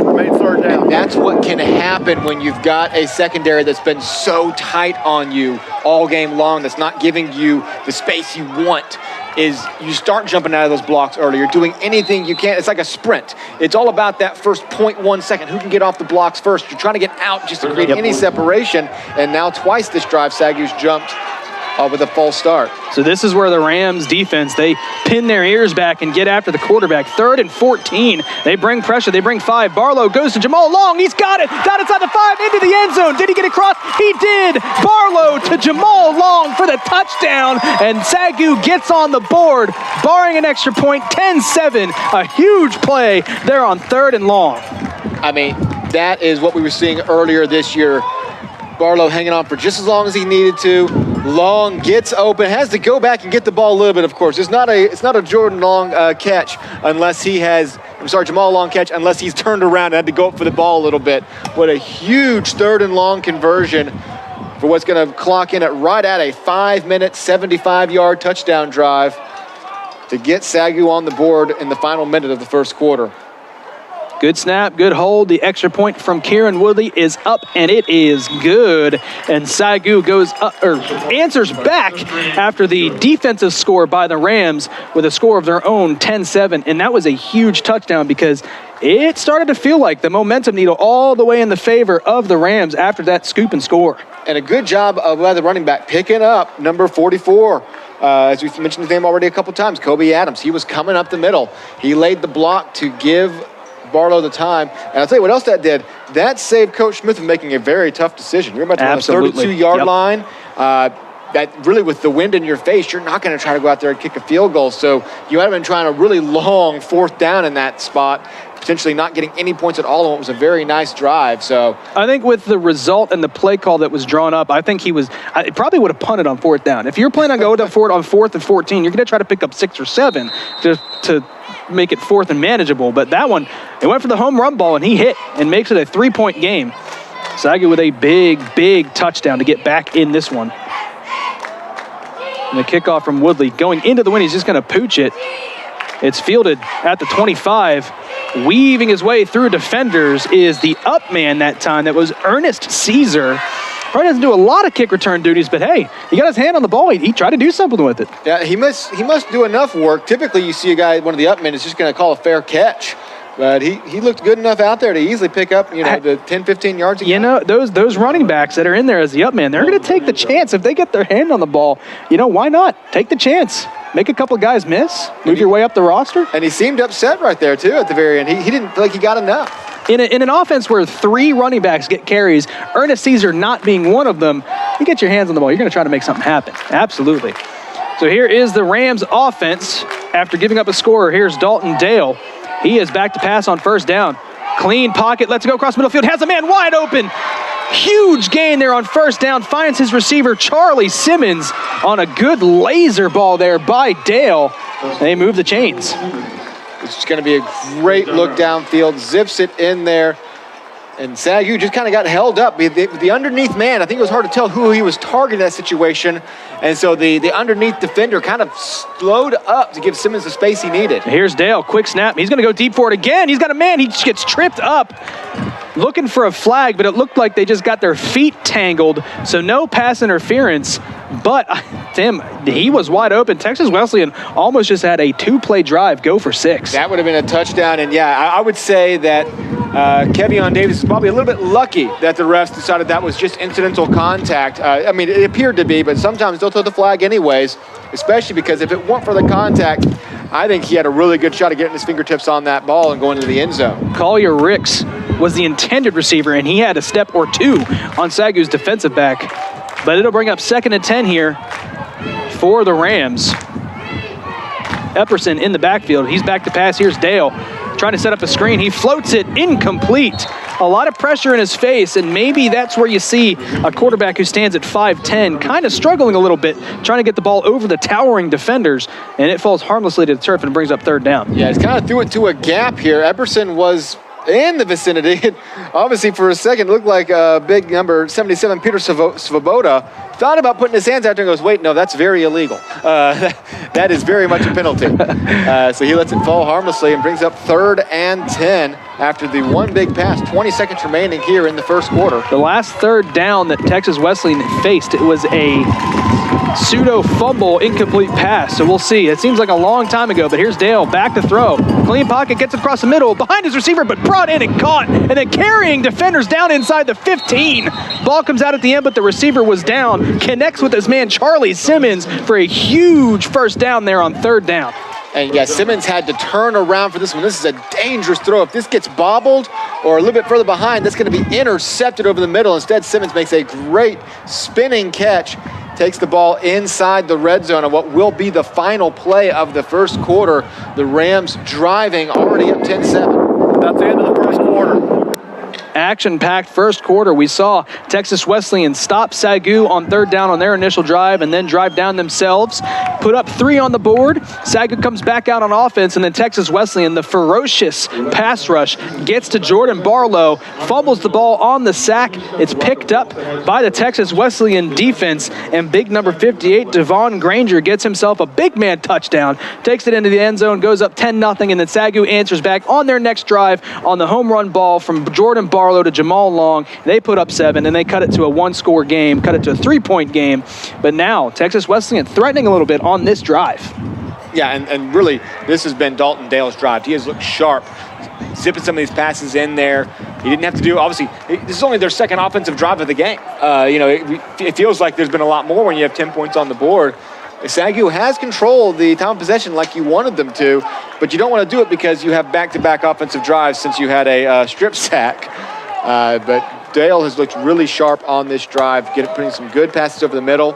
Remain 3rd down. And that's what can happen when you've got a secondary that's been so tight on you all game long, that's not giving you the space you want. Is you start jumping out of those blocks early. You're doing anything you can. It's like a sprint. It's all about that first 0.1 second. Who can get off the blocks first? You're trying to get out just to create any separation. And now twice this drive, SAGU's jumped with a false start. So this is where the Rams defense, they pin their ears back and get after the quarterback. 3rd and 14. They bring pressure. They bring 5. Barlow goes to Jamal Long. He's got it. Down inside the 5, into the end zone. Did he get across? He did. Barlow to Jamal Long for the touchdown. And SAGU gets on the board, barring an extra point. 10-7. A huge play there on 3rd and long. I mean, that is what we were seeing earlier this year. Barlow hanging on for just as long as he needed to. Long gets open, has to go back and get the ball a little bit, of course. It's not a Jordan Long catch unless he has, Jamal Long catch unless he's turned around and had to go up for the ball a little bit. What a huge 3rd and long conversion for what's going to clock in at right at a 5-minute, 75-yard touchdown drive to get SAGU on the board in the final minute of the first quarter. Good snap, good hold. The extra point from Kieran Woodley is up, and it is good. And SAGU goes up, or answers back after the defensive score by the Rams with a score of their own, 10-7. And that was a huge touchdown because it started to feel like the momentum needle all the way in the favor of the Rams after that scoop and score. And a good job by the running back picking up number 44. As we've mentioned his name already a couple times, Kobe Adams. He was coming up the middle. He laid the block to give Barlow the time. And I'll tell you what else that did. That saved Coach Smith from making a very tough decision. You're about to run a 32-yard line. That really, with the wind in your face, you're not going to try to go out there and kick a field goal. So you might have been trying a really long 4th down in that spot, potentially not getting any points at all. And it was a very nice drive. So I think with the result and the play call that was drawn up, I think I probably would have punted on 4th down. If you're planning on going for it on 4th and 14, you're going to try to pick up 6 or 7 to make it 4th and manageable. But that one, it went for the home run ball, and he hit and makes it a 3-point game. SAGU with a big touchdown to get back in this one. And the kickoff from Woodley going into the wind. He's just going to pooch it. It's fielded at the 25. Weaving his way through defenders is the up man that time. That was Ernest Caesar. Probably doesn't do a lot of kick return duties, but hey, he got his hand on the ball. He tried to do something with it. Yeah, he must do enough work. Typically, you see a guy, one of the up men, is just going to call a fair catch. But he looked good enough out there to easily pick up, the 10, 15 yards. Those running backs that are in there as the up man, they're going to take the chance. If they get their hand on the ball, why not? Take the chance. Make a couple guys miss. Move your way up the roster. And he seemed upset right there, too, at the very end. He didn't feel like he got enough. In an offense where 3 running backs get carries, Ernest Caesar not being one of them, you get your hands on the ball, you're going to try to make something happen. Absolutely. So here is the Rams offense after giving up a score. Here's Dalton Dale. He is back to pass on first down. Clean pocket, lets it go across middle field, has a man wide open. Huge gain there on first down, finds his receiver, Charlie Simmons, on a good laser ball there by Dale. They move the chains. It's going to be a great look downfield, zips it in there. And SAGU just kind of got held up. The underneath man, I think it was hard to tell who he was targeting that situation. And so the underneath defender kind of slowed up to give Simmons the space he needed. Here's Dale, quick snap. He's going to go deep for it again. He's got a man. He just gets tripped up looking for a flag, but it looked like they just got their feet tangled. So no pass interference. But, Tim, he was wide open. Texas Wesleyan almost just had a 2-play drive go for 6. That would have been a touchdown. And, yeah, I would say that Kevion Davis is probably a little bit lucky that the refs decided that was just incidental contact. I mean, it appeared to be, but sometimes they'll throw the flag anyways, especially because if it weren't for the contact, I think he had a really good shot of getting his fingertips on that ball and going into the end zone. Collier Ricks was the intended receiver, and he had a step or two on SAGU's defensive back. But it'll bring up 2nd and 10 here for the Rams. Epperson in the backfield. He's back to pass. Here's Dale trying to set up a screen. He floats it incomplete. A lot of pressure in his face, and maybe that's where you see a quarterback who stands at 5'10", kind of struggling a little bit, trying to get the ball over the towering defenders, and it falls harmlessly to the turf and brings up 3rd down. Yeah, he's kind of threw it to a gap here. Epperson was in the vicinity. Obviously, for a second, it looked like big number 77, Peter Svoboda, thought about putting his hands out there and goes, wait, no, that's very illegal. That is very much a penalty. So he lets it fall harmlessly and brings up 3rd and 10 after the one big pass. 20 seconds remaining here in the first quarter. The last 3rd down that Texas Wesleyan faced, it was a pseudo fumble, incomplete pass. So we'll see. It seems like a long time ago, but here's Dale back to throw. Clean pocket, gets it across the middle, behind his receiver, but brought in and caught, and then carrying defenders down inside the 15. Ball comes out at the end, but the receiver was down. Connects with his man, Charlie Simmons, for a huge first down there on 3rd down. And yeah, Simmons had to turn around for this one. This is a dangerous throw. If this gets bobbled or a little bit further behind, that's going to be intercepted over the middle. Instead, Simmons makes a great spinning catch, takes the ball inside the red zone of what will be the final play of the first quarter. The Rams driving, already up 10-7. That's the end of the first quarter. Action-packed first quarter. We saw Texas Wesleyan stop SAGU on 3rd down on their initial drive and then drive down themselves, put up 3 on the board. SAGU comes back out on offense, and then Texas Wesleyan, the ferocious pass rush, gets to Jordan Barlow, fumbles the ball on the sack. It's picked up by the Texas Wesleyan defense, and big number 58, Devon Granger, gets himself a big man touchdown, takes it into the end zone, goes up 10-0, and then SAGU answers back on their next drive on the home run ball from Jordan Barlow to Jamal Long. They put up 7, and they cut it to a 1-score game, cut it to a 3-point game. But now Texas Wesleyan threatening a little bit on this drive. Yeah, and really, this has been Dalton Dale's drive. He has looked sharp, zipping some of these passes in there. He didn't have to do, obviously, this is only their 2nd offensive drive of the game. It feels like there's been a lot more when you have 10 points on the board. SAGU has controlled the time of possession like you wanted them to, but you don't want to do it because you have back-to-back offensive drives since you had a strip sack. But Dale has looked really sharp on this drive, putting some good passes over the middle,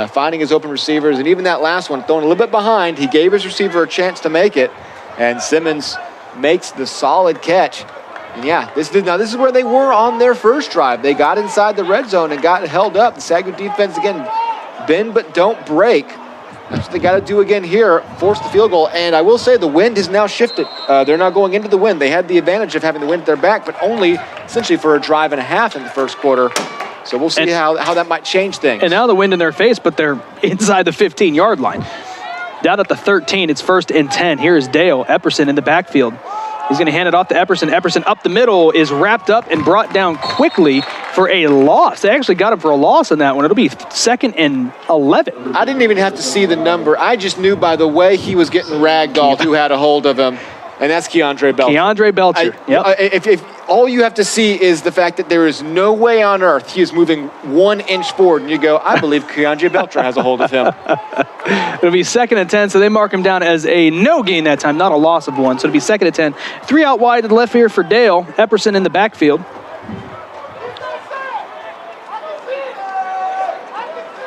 finding his open receivers, and even that last one, throwing a little bit behind, he gave his receiver a chance to make it, and Simmons makes the solid catch. And yeah, this is where they were on their first drive. They got inside the red zone and got held up. The SAGU defense, again, bend but don't break. That's what they got to do again here, force the field goal. And I will say the wind has now shifted. They're not going into the wind. They had the advantage of having the wind at their back, but only essentially for a drive and a half in the first quarter. So we'll see how that might change things. And now the wind in their face, but they're inside the 15-yard line. Down at the 13, it's 1st and 10. Here is Dale Epperson in the backfield. He's going to hand it off to Epperson. Epperson up the middle is wrapped up and brought down quickly for a loss. They actually got him for a loss in that one. It'll be 2nd and 11. I didn't even have to see the number. I just knew by the way he was getting ragdolled who had a hold of him, and that's Keandre Belcher. Keandre Belcher, yep. If all you have to see is the fact that there is no way on earth he is moving 1 inch forward, and you go, I believe Keandre Belcher has a hold of him. It'll be 2nd and 10, so they mark him down as a no gain that time, not a loss of 1. So it'll be 2nd and 10. 3 out wide to the left here for Dale. Epperson in the backfield.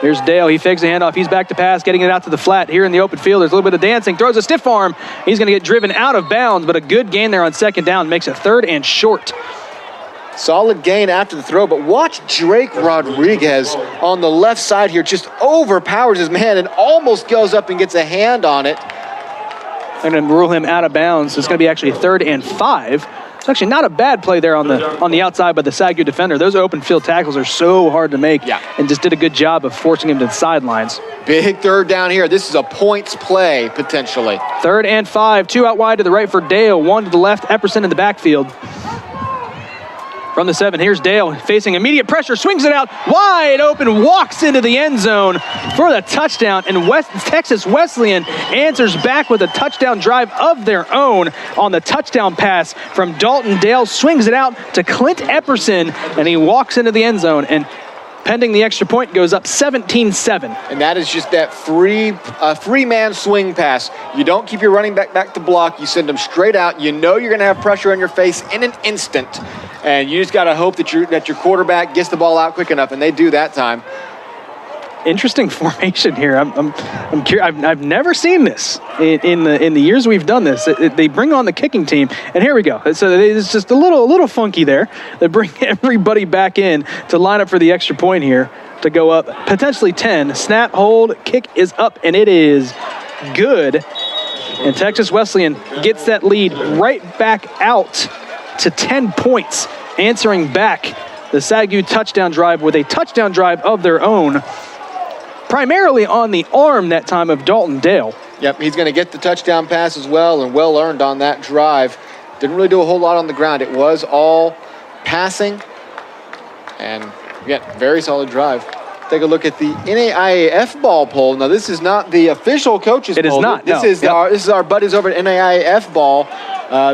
Here's Dale. He fakes a handoff. He's back to pass, getting it out to the flat. Here in the open field, there's a little bit of dancing. Throws a stiff arm. He's going to get driven out of bounds, but a good gain there on second down. Makes it 3rd and short. Solid gain after the throw, but watch Drake Rodriguez on the left side here. Just overpowers his man and almost goes up and gets a hand on it. They're going to rule him out of bounds. It's going to be actually 3rd and 5. It's actually not a bad play there on the outside by the SAGU defender. Those open field tackles are so hard to make, and just did a good job of forcing him to the sidelines. Big 3rd down here. This is a points play, potentially. 3rd and 5. 2 out wide to the right for Dale. 1 to the left. Epperson in the backfield. From the 7, here's Dale facing immediate pressure, swings it out wide open, walks into the end zone for the touchdown, and Texas Wesleyan answers back with a touchdown drive of their own on the touchdown pass from Dalton Dale, swings it out to Clint Epperson, and he walks into the end zone, and pending the extra point, goes up 17-7. And that is just that free man swing pass. You don't keep your running back to block. You send them straight out. You know you're going to have pressure on your face in an instant. And you just got to hope that your quarterback gets the ball out quick enough, and they do that time. Interesting formation here. I'm curious. I've never seen this in the years we've done this. They bring on the kicking team, and here we go. So it's just a little funky there. They bring everybody back in to line up for the extra point here to go up potentially 10. Snap, hold, kick is up, and it is good. And Texas Wesleyan gets that lead right back out to 10 points, answering back the SAGU touchdown drive with a touchdown drive of their own, primarily on the arm that time of Dalton Dale. Yep, he's going to get the touchdown pass as well, and well earned on that drive. Didn't really do a whole lot on the ground. It was all passing, and again, very solid drive. Take a look at the NAIA ball poll. Now, this is not the official coaches poll. It is not. This is our buddies over at NAIA ball.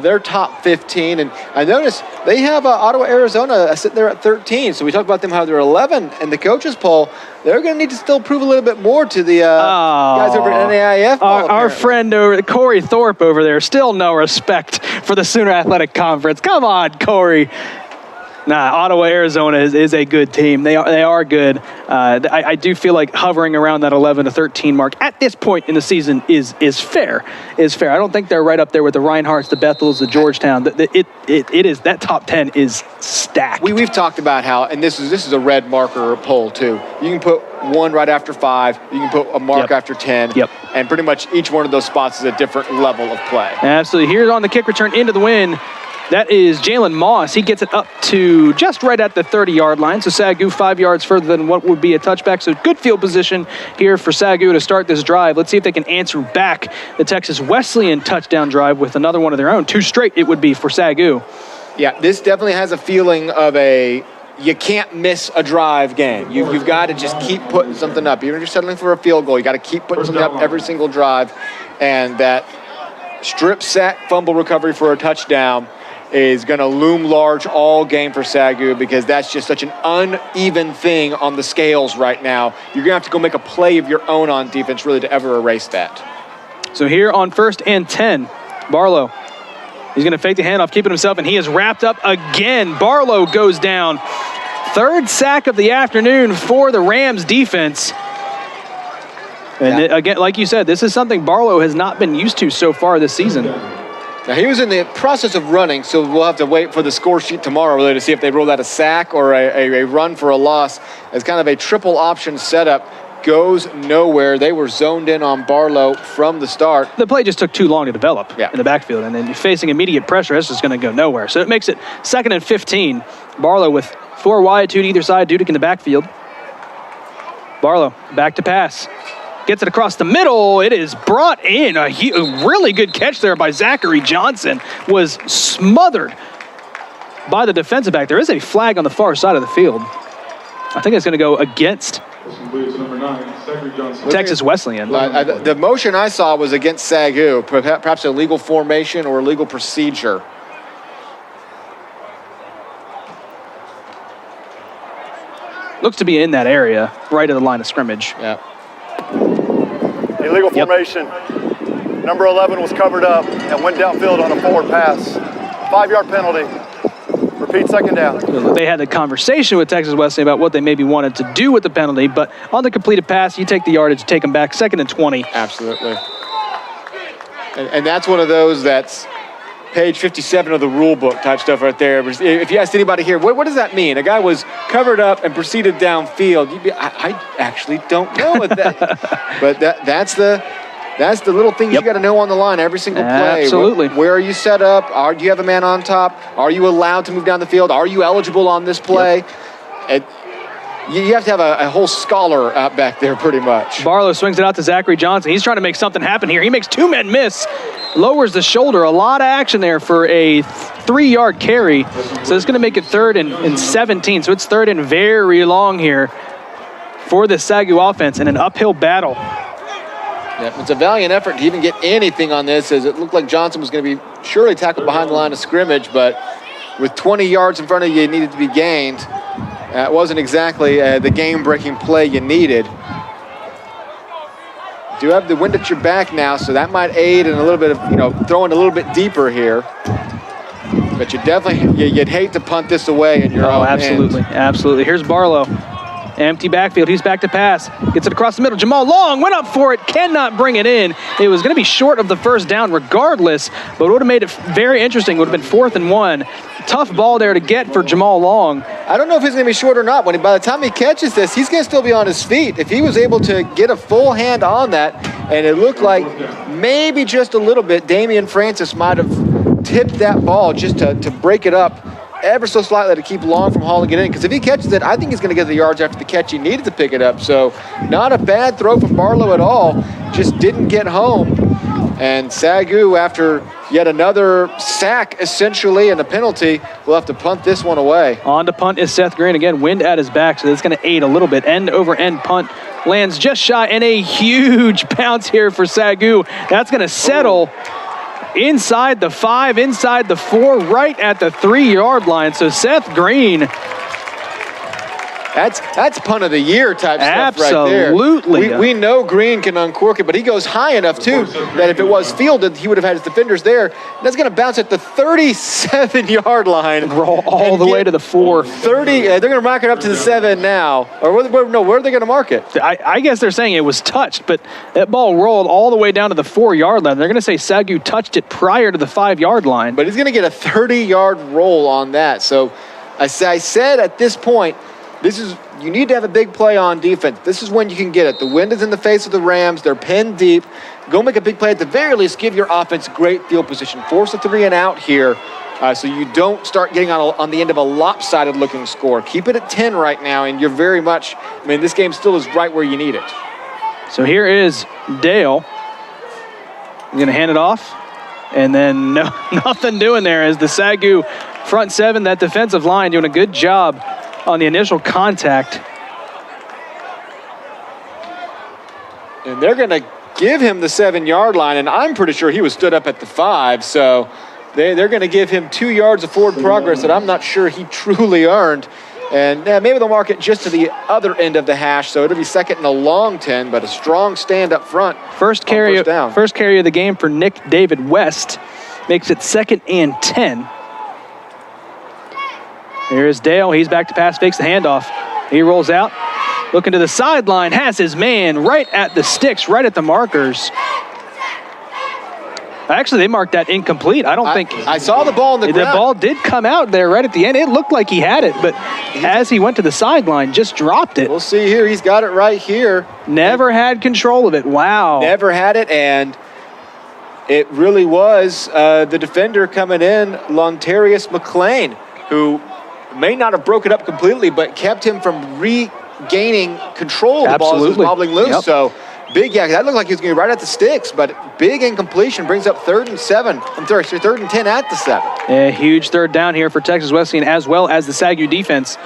They're top 15, and I noticed they have Ottawa, Arizona sitting there at 13. So we talked about them how they're 11 in the coaches poll. They're going to need to still prove a little bit more to the guys over at NAIA. Our friend Corey Thorpe over there, still no respect for the Sooner Athletic Conference. Come on, Corey. Nah, Ottawa, Arizona is a good team. They are good. I do feel like hovering around that 11 to 13 mark at this point in the season is fair. I don't think they're right up there with the Reinhardts, the Bethels, the Georgetown. It is that top 10 is stacked. We've talked about how, and this is a red marker poll too. You can put 1 right after 5. You can put a mark after 10. Yep. And pretty much each one of those spots is a different level of play. Absolutely. Here's on the kick return into the win. That is Jalen Moss. He gets it up to just right at the 30-yard line. So SAGU 5 yards further than what would be a touchback. So good field position here for SAGU to start this drive. Let's see if they can answer back the Texas Wesleyan touchdown drive with another one of their own. 2 straight it would be for SAGU. Yeah, this definitely has a feeling of you can't miss a drive game. You've got to just keep putting something up. Even if you're settling for a field goal, you got to keep putting something up every single drive. And that strip sack fumble recovery for a touchdown is going to loom large all game for SAGU, because that's just such an uneven thing on the scales right now. You're going to have to go make a play of your own on defense really to ever erase that. So here on 1st and 10, Barlow. He's going to fake the handoff, keeping himself, and he is wrapped up again. Barlow goes down. 3rd sack of the afternoon for the Rams defense. And again, like you said, this is something Barlow has not been used to so far this season. Now, he was in the process of running, so we'll have to wait for the score sheet tomorrow really to see if they roll out a sack or a run for a loss. As kind of a triple option setup, goes nowhere. They were zoned in on Barlow from the start. The play just took too long to develop in the backfield, and then you're facing immediate pressure. That's just going to go nowhere. So it makes it 2nd and 15. Barlow with 4 wide, 2 to either side, Dudick in the backfield. Barlow back to pass. Gets it across the middle. It is brought in. A really good catch there by Zachary Johnson. Was smothered by the defensive back. There is a flag on the far side of the field. I think it's going to go against Texas Wesleyan. The motion I saw was against SAGU, perhaps a legal formation or a legal procedure. Looks to be in that area, right at the line of scrimmage. Yeah. Illegal formation. Number 11 was covered up and went downfield on a forward pass. 5-yard penalty for Repeat second down. They had a conversation with Texas Wesleyan about what they maybe wanted to do with the penalty, but on the completed pass, you take the yardage, take them back, 2nd and 20. Absolutely. And that's one of those that's page 57 of the rule book type stuff right there. If you asked anybody here, what does that mean? A guy was covered up and proceeded downfield. You'd be, I actually don't know what that. But that's the little things you got to know on the line every single play. Absolutely. Where are you set up? Do you have a man on top? Are you allowed to move down the field? Are you eligible on this play? You have to have a whole scholar out back there pretty much. Barlow swings it out to Zachary Johnson. He's trying to make something happen here. He makes 2 men miss. Lowers the shoulder. A lot of action there for a 3-yard carry. So it's going to make it 3rd and 17. So it's 3rd and very long here for the SAGU offense in an uphill battle. Yeah, it's a valiant effort to even get anything on this, as it looked like Johnson was going to be surely tackled behind the line of scrimmage, but with 20 yards in front of you, it needed to be gained. It wasn't exactly the game-breaking play you needed. Do have the wind at your back now, so that might aid in a little bit of, throwing a little bit deeper here. But you definitely, you'd hate to punt this away in your own absolutely, end. absolutely. Here's Barlow. Empty backfield. He's back to pass. Gets it across the middle. Jamal Long went up for it. Cannot bring it in. It was going to be short of the first down regardless, but would have made it very interesting. Would have been 4th and 1. Tough ball there to get for Jamal Long. I don't know if he's going to be short or not. By the time he catches this, he's going to still be on his feet. If he was able to get a full hand on that, and it looked like maybe just a little bit, Damian Francis might have tipped that ball just to break it up ever so slightly to keep Long from hauling it in. Because if he catches it, I think he's going to get the yards after the catch he needed to pick it up. So not a bad throw from Barlow at all. Just didn't get home. And SAGU, after yet another sack, essentially, and a penalty, will have to punt this one away. On to punt is Seth Green. Again, wind at his back, so that's going to aid a little bit. End-over-end punt lands just shy, and a huge bounce here for SAGU. That's going to settle inside the 5, inside the 4, right at the 3-yard line. So Seth Green. That's punt of the year type stuff right there. Absolutely. We know Green can uncork it, but he goes high enough too that if it was fielded, he would have had his defenders there. That's going to bounce at the 37-yard line. Roll all the way to the 4. 30. They're going to mark it up to the 7 now. Or where are they going to mark it? I guess they're saying it was touched, but that ball rolled all the way down to the 4-yard line. They're going to say SAGU touched it prior to the 5-yard line. But he's going to get a 30-yard roll on that. So I said at this point, you need to have a big play on defense. This is when you can get it. The wind is in the face of the Rams. They're pinned deep. Go make a big play. At the very least, give your offense great field position. Force a 3 and out here so you don't start getting on the end of a lopsided looking score. Keep it at 10 right now, and you're very much, this game still is right where you need it. So here is Dale. He's going to hand it off. And then nothing doing there as the SAGU front 7, that defensive line doing a good job on the initial contact. And they're going to give him the 7-yard line, and I'm pretty sure he was stood up at the 5, so they're going to give him 2 yards of forward progress that I'm not sure he truly earned. And maybe they'll mark it just to the other end of the hash, so it'll be 2nd and a long 10, but a strong stand up front. First carry of the game for Nick David West makes it 2nd and 10. Here's Dale. He's back to pass, fakes the handoff. He rolls out, looking to the sideline, has his man right at the sticks, right at the markers. Actually, they marked that incomplete. I saw the ball on the ground. The ball did come out there right at the end. It looked like he had it, but as he went to the sideline, just dropped it. We'll see here. He's got it right here. Never had control of it. Wow. Never had it, and it really was the defender coming in, Lontarius McLean, who may not have broke it up completely, but kept him from regaining control of the ball as it was wobbling loose. Yep. So big, that looked like he was going to be right at the sticks, but big incompletion brings up 3rd and 7. 3rd and 10 at the 7. A huge 3rd down here for Texas Wesleyan as well as the SAGU defense.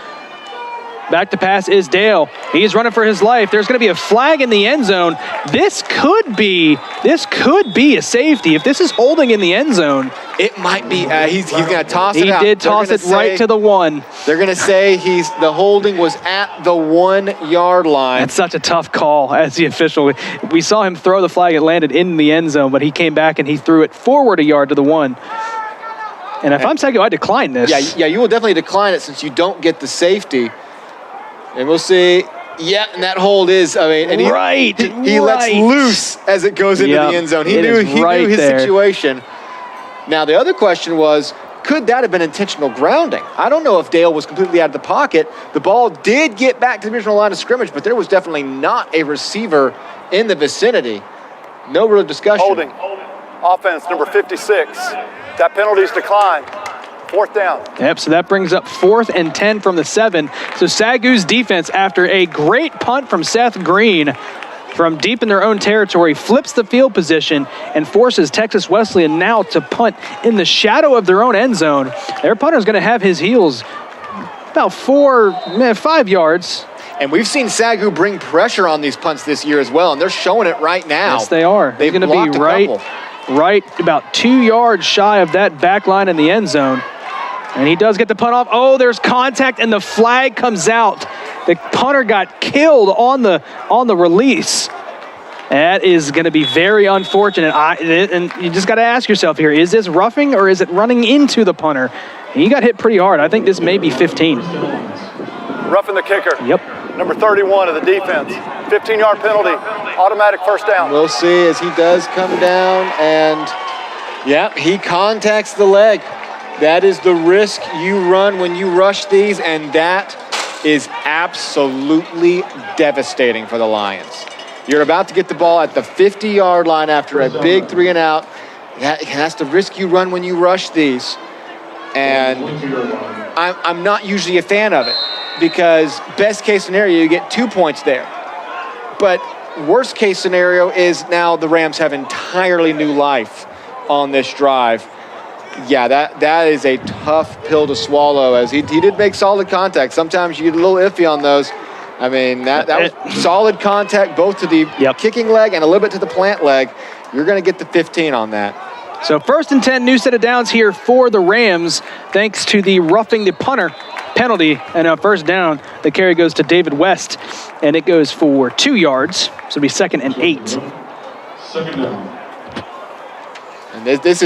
Back to pass is Dale. He's running for his life. There's going to be a flag in the end zone. This could be a safety. If this is holding in the end zone, it might be. He's going to toss it out. He did toss it right to the 1. They're going to say the holding was at the 1-yard line. That's such a tough call as the official. We saw him throw the flag. It landed in the end zone, but he came back and he threw it forward a yard to the 1. And if I'm SAGU, I decline this. Yeah, you will definitely decline it since you don't get the safety. And we'll see. Yeah, and that hold is, I mean, and he lets loose as it goes into the end zone. He knew his situation. Now, the other question was, could that have been intentional grounding? I don't know if Dale was completely out of the pocket. The ball did get back to the original line of scrimmage, but there was definitely not a receiver in the vicinity. No real discussion. Holding. Offense, number 56. That penalty's declined. 4th down. Yep, so that brings up 4th and 10 from the 7. So SAGU's defense, after a great punt from Seth Green from deep in their own territory, flips the field position and forces Texas Wesleyan now to punt in the shadow of their own end zone. Their punter's going to have his heels about 5 yards. And we've seen SAGU bring pressure on these punts this year as well, and they're showing it right now. Yes, they are. They're going to be right about 2 yards shy of that back line in the end zone. And he does get the punt off. Oh, there's contact, and the flag comes out. The punter got killed on the release. That is going to be very unfortunate. And you just got to ask yourself here, is this roughing or is it running into the punter? He got hit pretty hard. I think this may be 15. Roughing the kicker. Yep. Number 31 of the defense. 15-yard penalty. Automatic 1st down. We'll see as he does come down, and he contacts the leg. That is the risk you run when you rush these, and that is absolutely devastating for the Lions. You're about to get the ball at the 50-yard line after a big 3-and-out. That's the risk you run when you rush these. And I'm not usually a fan of it because best case scenario, you get 2 points there. But worst case scenario is now the Rams have entirely new life on this drive. Yeah, that is a tough pill to swallow, as he did make solid contact. Sometimes you get a little iffy on those. I mean, that was solid contact both to the kicking leg and a little bit to the plant leg. You're going to get the 15 on that. So 1st and 10, new set of downs here for the Rams, thanks to the roughing the punter penalty. And a 1st down, the carry goes to David West, and it goes for 2 yards. So it'll be 2nd and 8. 2nd down. And this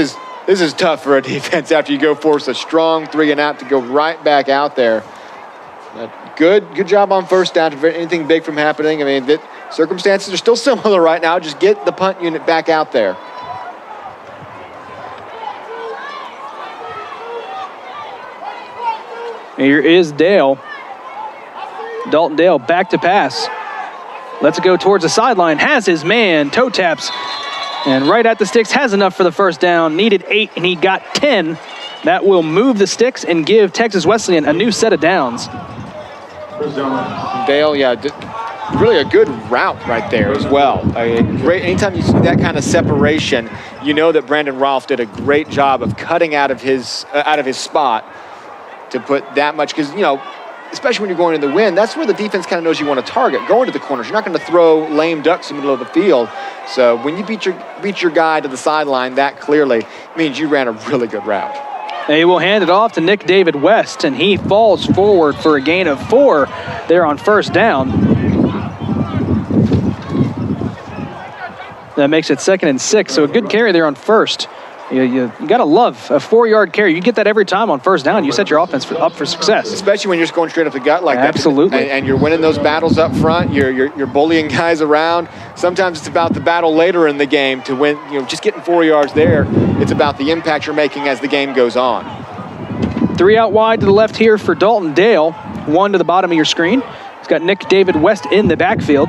is tough for a defense after you go force a strong 3-and-out to go right back out there. But good job on 1st down to prevent anything big from happening. I mean, the circumstances are still similar right now. Just get the punt unit back out there. Here is Dale. Dalton Dale back to pass. Lets it go towards the sideline. Has his man. Toe taps. And right at the sticks. Has enough for the 1st down. Needed 8 and he got 10. That will move the sticks and give Texas Wesleyan a new set of downs. Dale, really a good route right there as well. I mean, great. Anytime you see that kind of separation, you know that Brandon Rolfe did a great job of cutting out of his spot to put that much, because, especially when you're going in the wind, that's where the defense kind of knows you want to target. Going to the corners, you're not going to throw lame ducks in the middle of the field. So when you beat your guy to the sideline, that clearly means you ran a really good route. They will hand it off to Nick David West, and he falls forward for a gain of 4 there on 1st down. That makes it 2nd and 6, so a good carry there on 1st. You got to love a 4-yard carry. You get that every time on 1st down. You set your offense up for success. Especially when you're just going straight up the gut like Absolutely. that. And you're winning those battles up front. You're bullying guys around. Sometimes it's about the battle later in the game to win. Just getting 4 yards there. It's about the impact you're making as the game goes on. 3 out wide to the left here for Dalton Dale. 1 to the bottom of your screen. He's got Nick David West in the backfield.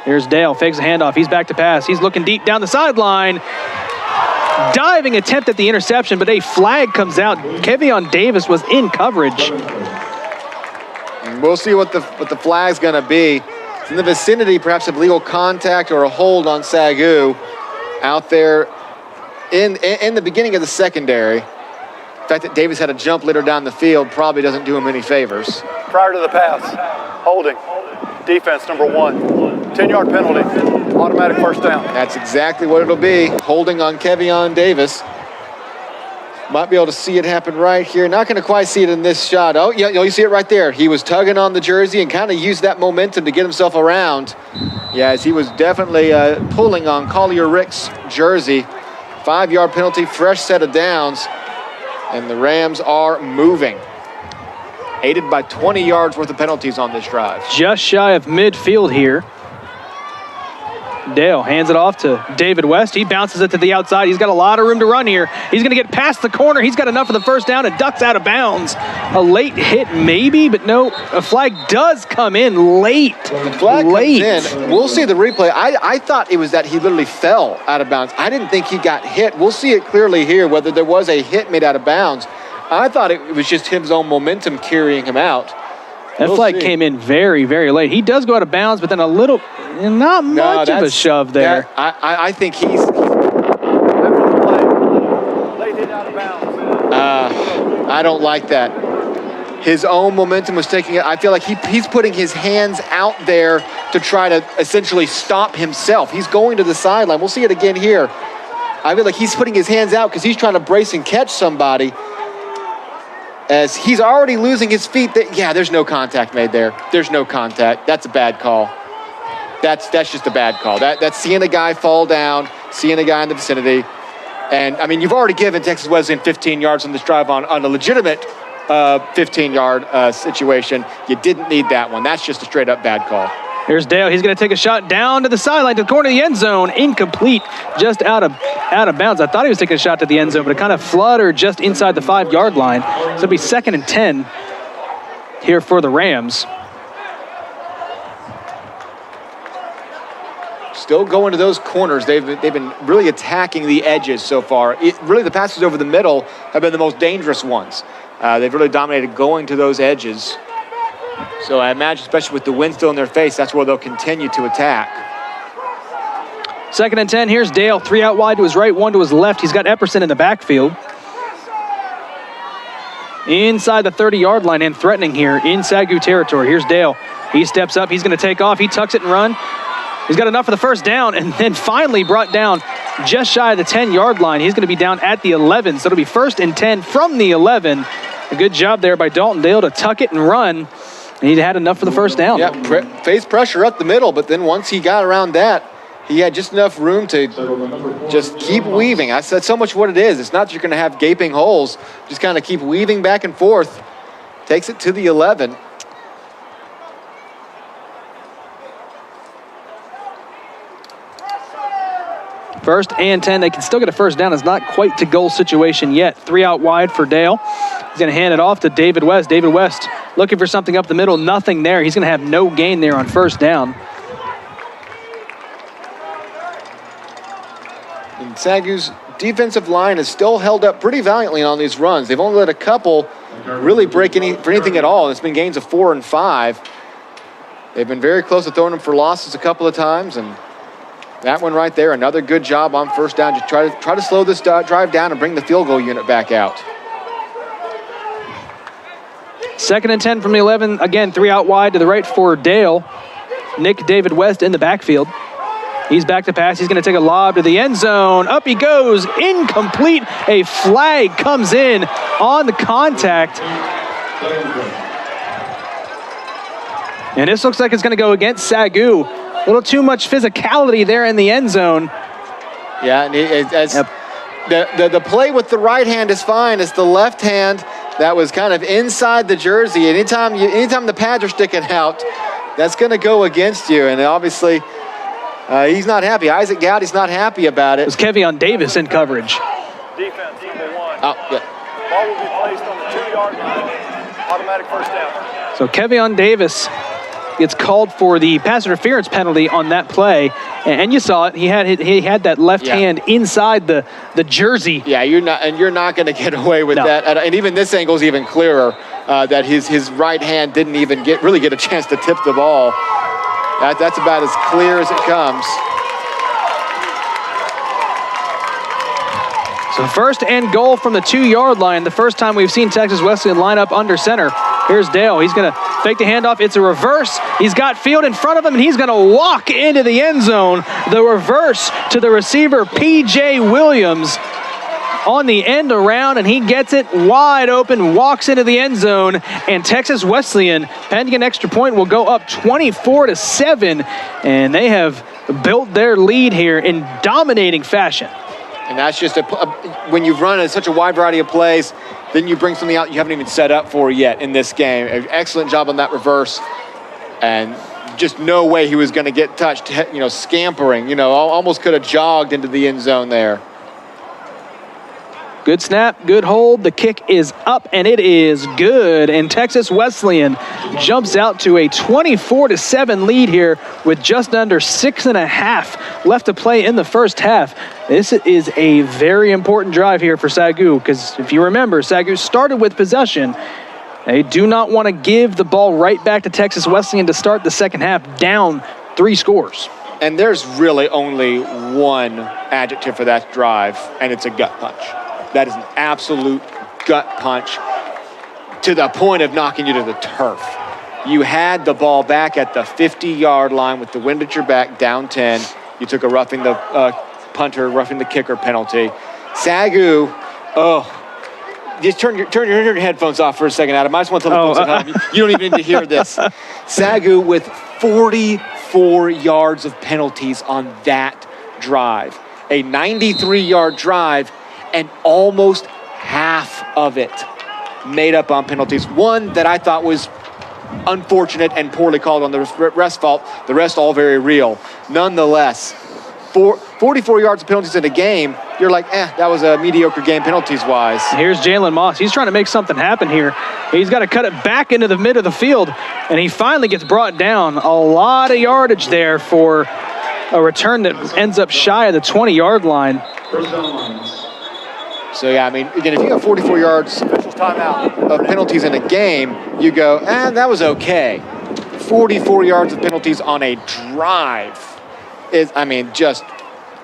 Here's Dale, fakes a handoff. He's back to pass. He's looking deep down the sideline. Diving attempt at the interception, but a flag comes out. Kevion Davis was in coverage. And we'll see what the flag's going to be. It's in the vicinity, perhaps, of legal contact or a hold on SAGU out there in the beginning of the secondary. The fact that Davis had to jump later down the field probably doesn't do him any favors. Prior to the pass, holding. Defense, number 1. 10-yard penalty, automatic 1st down. That's exactly what it'll be. Holding on Kevion Davis. Might be able to see it happen right here. Not going to quite see it in this shot. Oh, yeah, you see it right there. He was tugging on the jersey and kind of used that momentum to get himself around. Yeah, as he was definitely pulling on Collier Rick's jersey. 5-yard penalty, fresh set of downs, and the Rams are moving. Aided by 20 yards worth of penalties on this drive. Just shy of midfield here. Dale hands it off to David West. He bounces it to the outside. He's got a lot of room to run here. He's going to get past the corner. He's got enough for the first down and ducks out of bounds. A late hit maybe, but no, a flag does come in late. The flag comes in. We'll see the replay. I thought it was that he literally fell out of bounds. I didn't think he got hit. We'll see it clearly here whether there was a hit made out of bounds. I thought it was just his own momentum carrying him out. That flag came in very, very late. He does go out of bounds, but then a little, not much of a shove there. I think he's After the play, late hit out of bounds. I don't like that. His own momentum was taking it. I feel like he's putting his hands out there to try to essentially stop himself. He's going to the sideline. We'll see it again here. I feel like he's putting his hands out because he's trying to brace and catch somebody. As he's already losing his feet. There's no contact made there. There's no contact. That's a bad call. That's just a bad call. That's seeing a guy fall down, seeing a guy in the vicinity. And, I mean, you've already given Texas Wesleyan 15 yards on this drive on a legitimate 15-yard situation. You didn't need that one. That's just a straight-up bad call. Here's Dale. He's going to take a shot down to the sideline, to the corner of the end zone. Incomplete, just out of bounds. I thought he was taking a shot to the end zone, but it kind of fluttered just inside the 5-yard line. So it'll be 2nd and 10 here for the Rams. Still going to those corners. They've been really attacking the edges so far. Really, the passes over the middle have been the most dangerous ones. They've really dominated going to those edges. So I imagine, especially with the wind still in their face, that's where they'll continue to attack. 2nd and 10. Here's Dale. 3 out wide to his right, 1 to his left. He's got Epperson in the backfield. Inside the 30-yard line and threatening here in SAGU territory. Here's Dale. He steps up. He's going to take off. He tucks it and run. He's got enough for the first down, and then finally brought down just shy of the 10-yard line. He's going to be down at the 11, so it'll be 1st and 10 from the 11. A good job there by Dalton Dale to tuck it and run. And he had enough for the first down. Yeah, face pressure up the middle, but then once he got around that, he had just enough room to just keep weaving. That's so much what it is. It's not that you're going to have gaping holes. Just kind of keep weaving back and forth. Takes it to the 11. First and 10. They can still get a first down. It's not quite to goal situation yet. 3 out wide for Dale. He's going to hand it off to David West. David West looking for something up the middle. Nothing there. He's going to have no gain there on first down. And SAGU's defensive line has still held up pretty valiantly on these runs. They've only let a couple really break for anything at all. It's been gains of 4 and 5. They've been very close to throwing them for losses a couple of times, and that one right there, another good job on first down. Just try to slow this drive down and bring the field goal unit back out. 2nd and 10 from the 11. Again, 3 out wide to the right for Dale. Nick David West in the backfield. He's back to pass. He's going to take a lob to the end zone. Up he goes. Incomplete. A flag comes in on the contact. And this looks like it's going to go against SAGU. A little too much physicality there in the end zone. Yeah, and the play with the right hand is fine. It's the left hand that was kind of inside the jersey. Anytime the pads are sticking out, that's going to go against you. And obviously, he's not happy. Isaac Gowdy's not happy about it. It was Kevion Davis in coverage. Defense, number 1. Oh, yeah. Ball will be placed on the 2-yard line. Automatic first down. So Kevion Davis gets called for the pass interference penalty on that play, and you saw it. He had that left hand inside the jersey. Yeah, you're not going to get away with that. And even this angle is even clearer. That his right hand didn't even really get a chance to tip the ball. That's about as clear as it comes. So 1st and goal from the 2-yard line. The first time we've seen Texas Wesleyan line up under center. Here's Dale. He's going to fake the handoff. It's a reverse. He's got field in front of him, and he's going to walk into the end zone. The reverse to the receiver, P.J. Williams, on the end around, and he gets it wide open, walks into the end zone, and Texas Wesleyan, pending an extra point, will go up 24-7, and they have built their lead here in dominating fashion. And that's just when you've run such a wide variety of plays, then you bring something out you haven't even set up for yet in this game. An excellent job on that reverse. And just no way he was going to get touched, scampering, almost could have jogged into the end zone there. Good snap, good hold. The kick is up, and it is good. And Texas Wesleyan jumps out to a 24-7 lead here with just under 6.5 left to play in the first half. This is a very important drive here for SAGU, because if you remember, SAGU started with possession. They do not want to give the ball right back to Texas Wesleyan to start the second half down 3 scores. And there's really only one adjective for that drive, and it's a gut punch. That is an absolute gut punch to the point of knocking you to the turf. You had the ball back at the 50-yard line with the wind at your back, down 10. You took a roughing the punter, roughing the kicker penalty. SAGU, just turn your headphones off for a second, Adam. I just want to tell the folks at home, you don't even need to hear this. SAGU with 44 yards of penalties on that drive. A 93-yard drive, and almost half of it made up on penalties. One that I thought was unfortunate and poorly called on the ref's fault. The rest all very real. Nonetheless, 44 yards of penalties in a game, you're like, that was a mediocre game penalties-wise. Here's Jalen Moss. He's trying to make something happen here. He's got to cut it back into the mid of the field, and he finally gets brought down. A lot of yardage there for a return that ends up shy of the 20-yard line. So, yeah, I mean, again, if you have 44 yards of penalties in a game, you go, that was okay. 44 yards of penalties on a drive is, just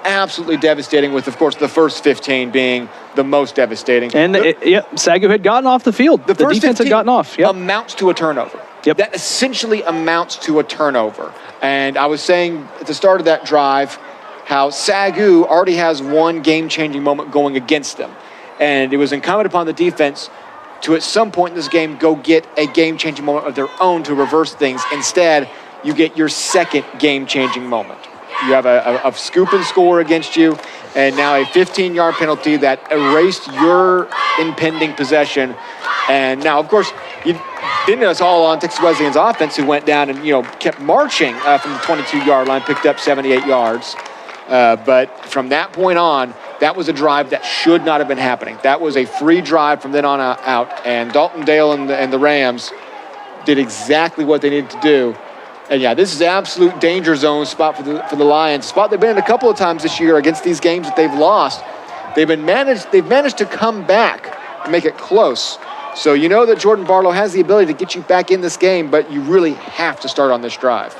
absolutely devastating, with, of course, the first 15 being the most devastating. And, SAGU had gotten off the field. The first defense had gotten off. Amounts to a turnover. Yep. That essentially amounts to a turnover. And I was saying at the start of that drive how SAGU already has one game-changing moment going against them. And it was incumbent upon the defense to, at some point in this game, go get a game-changing moment of their own to reverse things. Instead, you get your second game-changing moment. You have a scoop and score against you, and now a 15-yard penalty that erased your impending possession. And now, of course, you didn't know it's all on Texas Wesleyan's offense, who went down and, kept marching from the 22-yard line, picked up 78 yards. But from that point on, that was a drive that should not have been happening. That was a free drive from then on out. And Dalton Dale and the Rams did exactly what they needed to do. And, this is an absolute danger zone spot for the Lions. A spot they've been in a couple of times this year against these games that they've lost. They've managed to come back and make it close. So you know that Jordan Barlow has the ability to get you back in this game, but you really have to start on this drive.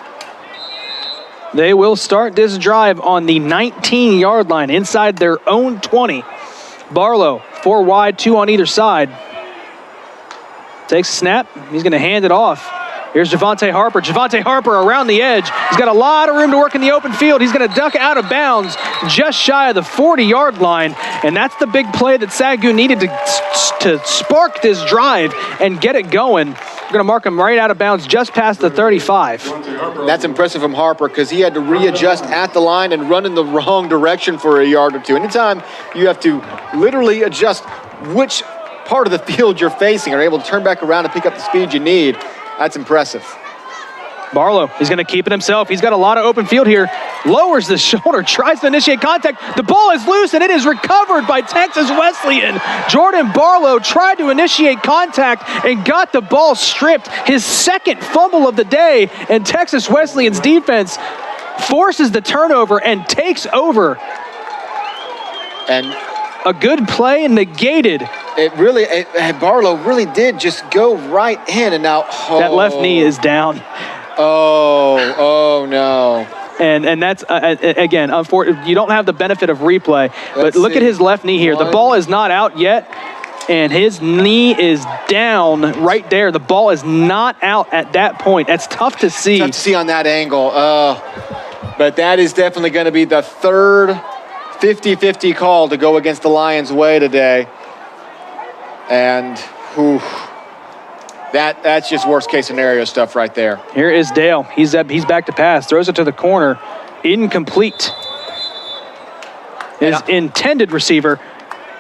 They will start this drive on the 19-yard line inside their own 20. Barlow, 4 wide, 2 on either side. Takes a snap. He's going to hand it off. Here's Javante Harper. Javante Harper around the edge. He's got a lot of room to work in the open field. He's going to duck out of bounds just shy of the 40-yard line. And that's the big play that SAGU needed to spark this drive and get it going. We're going to mark him right out of bounds just past the 35. That's impressive from Harper, because he had to readjust at the line and run in the wrong direction for a yard or two. Anytime you have to literally adjust which part of the field you're facing, are able to turn back around and pick up the speed you need, that's impressive. Barlow, he's going to keep it himself. He's got a lot of open field here. Lowers the shoulder, tries to initiate contact. The ball is loose, and it is recovered by Texas Wesleyan. Jordan Barlow tried to initiate contact and got the ball stripped. His second fumble of the day, and Texas Wesleyan's defense forces the turnover and takes over. And a good play negated. Barlow really did just go right in, and now that left knee is down. Oh no. And that's, again, unfortunately, you don't have the benefit of replay, but look at his left knee here. The ball is not out yet, and his knee is down right there. The ball is not out at that point. That's tough to see. Tough to see on that angle. But that is definitely going to be the third 50-50 call to go against the Lions' way today. And that's just worst case scenario stuff right there. Here is Dale. He's back to pass. Throws it to the corner. Incomplete. his intended receiver.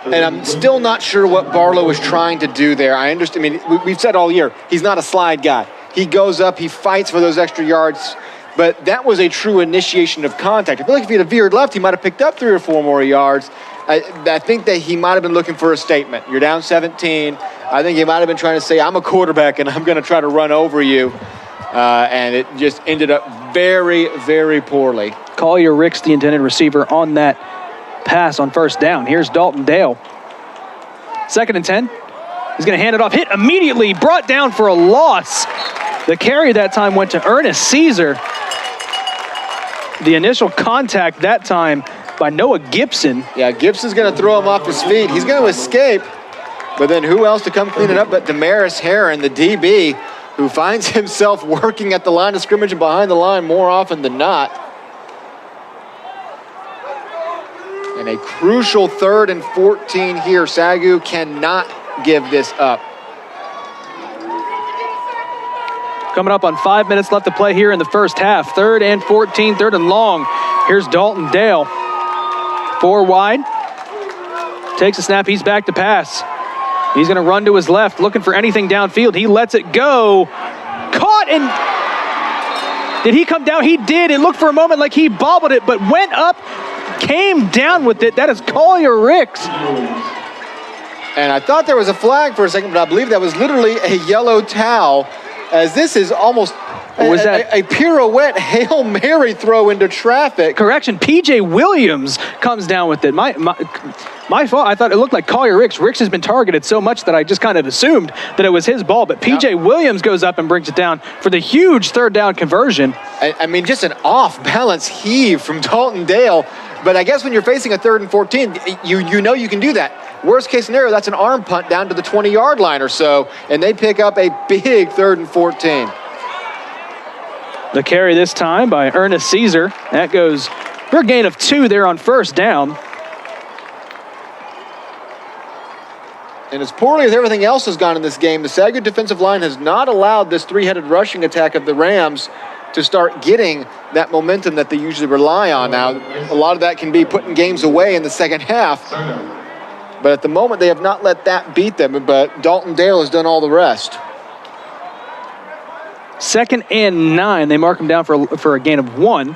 And I'm still not sure what Barlow was trying to do there. I understand. I mean, we've said all year, he's not a slide guy. He goes up, he fights for those extra yards, but that was a true initiation of contact. I feel like if he'd have veered left, he might have picked up 3 or 4 more yards. I think that he might have been looking for a statement. You're down 17. I think he might have been trying to say, I'm a quarterback and I'm going to try to run over you. And it just ended up very, very poorly. Collier Ricks, the intended receiver, on that pass on first down. Here's Dalton Dale. 2nd and 10. He's going to hand it off. Hit immediately. Brought down for a loss. The carry that time went to Ernest Caesar. The initial contact that time by Noah Gibson. Yeah, Gibson's going to throw him off his feet. He's going to escape. But then who else to come clean it up but Damaris Herron, the DB, who finds himself working at the line of scrimmage and behind the line more often than not. And a crucial 3rd and 14 here. SAGU cannot give this up. Coming up on 5 minutes left to play here in the first half. 3rd and 14, 3rd and long. Here's Dalton Dale. 4 wide. Takes a snap, he's back to pass. He's gonna run to his left, looking for anything downfield. He lets it go. Caught and did he come down? He did. It looked for a moment like he bobbled it, but went up, came down with it. That is Collier Ricks. And I thought there was a flag for a second, but I believe that was literally a yellow towel, as this is almost a pirouette Hail Mary throw into traffic. Correction, P.J. Williams comes down with it. My fault. I thought it looked like Collier Ricks. Ricks has been targeted so much that I just kind of assumed that it was his ball, but P.J. Williams goes up and brings it down for the huge 3rd down conversion. I mean, just an off-balance heave from Dalton Dale, but I guess when you're facing a 3rd and 14, you know you can do that. Worst case scenario, that's an arm punt down to the 20-yard line or so, and they pick up a big 3rd and 14. The carry this time by Ernest Caesar. That goes for a gain of 2 there on first down. And as poorly as everything else has gone in this game, the SAGU defensive line has not allowed this 3-headed rushing attack of the Rams to start getting that momentum that they usually rely on. Now, a lot of that can be putting games away in the second half. But at the moment, they have not let that beat them. But Dalton Dale has done all the rest. 2nd and 9. They mark him down for a gain of 1.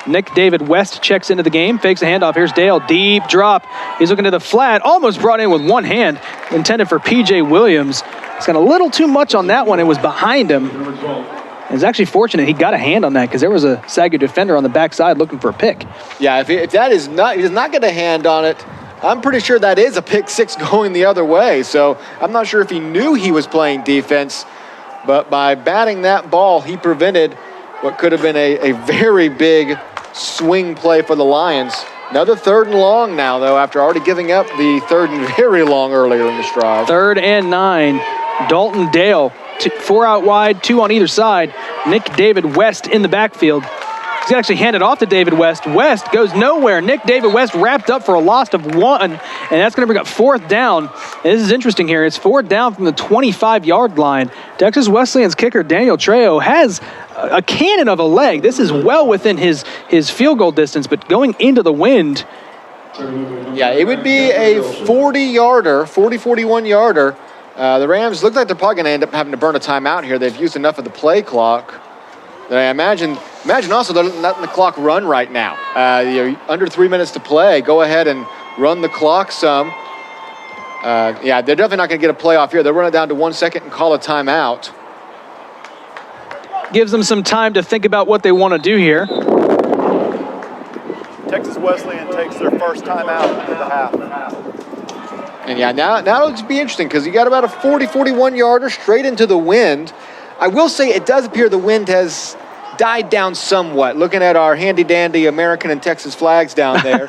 Nick David West checks into the game, fakes a handoff. Here's Dale, deep drop. He's looking to the flat, almost brought in with one hand, intended for P.J. Williams. He's got a little too much on that one. It was behind him. It was actually fortunate he got a hand on that because there was a SAGU defender on the backside looking for a pick. Yeah, if that is not, he does not get a hand on it, I'm pretty sure that is a pick 6 going the other way. So I'm not sure if he knew he was playing defense, but by batting that ball, he prevented what could have been a very big swing play for the Lions. Another 3rd and long now, though, after already giving up the 3rd and very long earlier in this drive. 3rd and 9. Dalton Dale, 4 out wide, 2 on either side. Nick David West in the backfield. He's actually handed off to David West. West goes nowhere. Nick David West wrapped up for a loss of 1, and that's going to bring up 4th down. And this is interesting here. It's 4th down from the 25-yard line. Texas Wesleyan's kicker, Daniel Trejo, has a cannon of a leg. This is well within his field goal distance, but going into the wind. Yeah, it would be a 40-yarder, 41-yarder. The Rams look like they're probably going to end up having to burn a timeout here. They've used enough of the play clock. I imagine also they're letting the clock run right now. Under 3 minutes to play. Go ahead and run the clock some. Yeah, they're definitely not going to get a play off here. They'll run it down to 1 second and call a timeout. Gives them some time to think about what they want to do here. Texas Wesleyan takes their first timeout of the half. And yeah, now it'll be interesting because you got about a 41-yarder straight into the wind. I will say it does appear the wind has died down somewhat. Looking at our handy-dandy American and Texas flags down there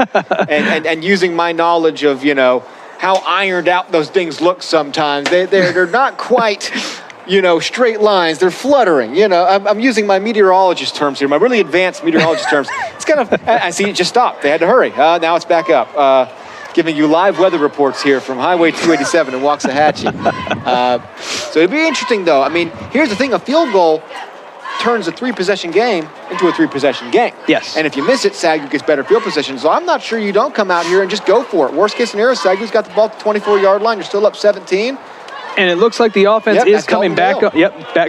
and using my knowledge of, how ironed out those things look sometimes. They're not quite, straight lines. They're fluttering. I'm using my meteorologist terms here, my really advanced meteorologist terms. It's kind of, I see it just stopped. They had to hurry. Now it's back up. Giving you live weather reports here from Highway 287 in Waxahachie. So it'd be interesting, though. I mean, here's the thing. A field goal turns a 3-possession game into a 3-possession game. Yes. And if you miss it, SAGU gets better field position. So I'm not sure you don't come out here and just go for it. Worst case scenario, SAGU's got the ball at the 24-yard line. You're still up 17. And it looks like the offense is coming back.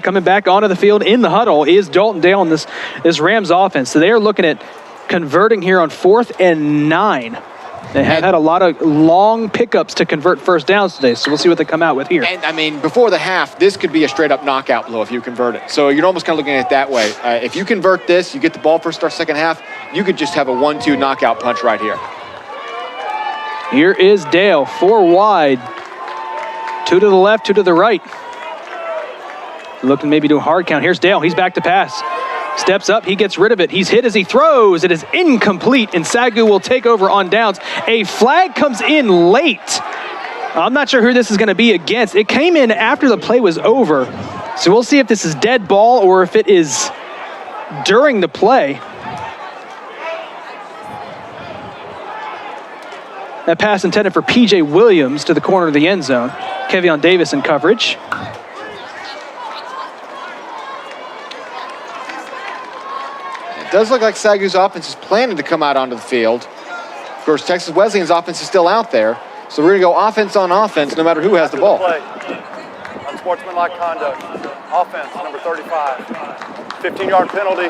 Coming back onto the field in the huddle is Dalton Dale in this Rams offense. So they are looking at converting here on 4th and 9. They have had a lot of long pickups to convert first downs today, so we'll see what they come out with here. And, I mean, before the half, this could be a straight-up knockout blow if you convert it. So you're almost kind of looking at it that way. If you convert this, you get the ball first start second half, you could just have a 1-2 knockout punch right here. Here is Dale, 4 wide. 2 to the left, 2 to the right. Looking maybe to a hard count. Here's Dale. He's back to pass. Steps up. He gets rid of it. He's hit as he throws. It is incomplete, and SAGU will take over on downs. A flag comes in late. I'm not sure who this is going to be against. It came in after the play was over. So we'll see if this is dead ball or if it is during the play. That pass intended for P.J. Williams to the corner of the end zone. Kevion Davis in coverage. It does look like SAGU's offense is planning to come out onto the field. Of course, Texas Wesleyan's offense is still out there. So we're going to go offense on offense no matter who has the ball. Unsportsmanlike conduct. Offense, number 35. 15-yard penalty.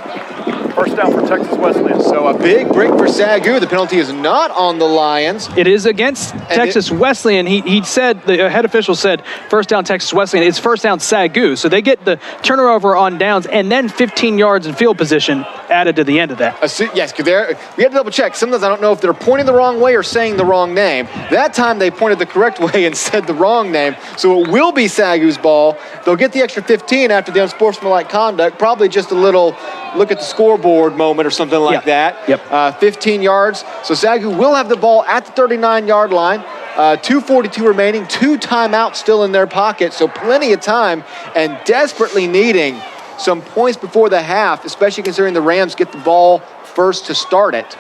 First down for Texas Wesleyan. So a big break for SAGU. The penalty is not on the Lions. It is against Texas Wesleyan. He said, the head official said, first down Texas Wesleyan. It's first down SAGU. So they get the turnover on downs and then 15 yards in field position added to the end of that. Yes, because we had to double check. Sometimes I don't know if they're pointing the wrong way or saying the wrong name. That time they pointed the correct way and said the wrong name. So it will be SAGU's ball. They'll get the extra 15 after the unsportsmanlike conduct. Probably just a little look at the scoreboard moment or something like that. 15 yards. So SAGU will have the ball at the 39-yard line. 2:42 remaining, 2 timeouts still in their pocket, so plenty of time and desperately needing some points before the half, especially considering the Rams get the ball first to start it.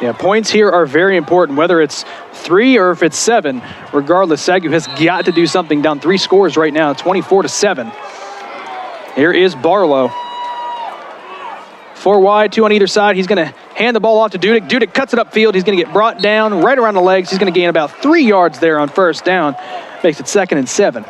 Yeah, points here are very important, whether it's 3 or if it's 7. Regardless, SAGU has got to do something. Down 3 scores right now, 24-7. Here is Barlow. 4 wide, 2 on either side. He's going to hand the ball off to Dudek. Dudek cuts it upfield. He's going to get brought down right around the legs. He's going to gain about 3 yards there on first down. Makes it 2nd and 7.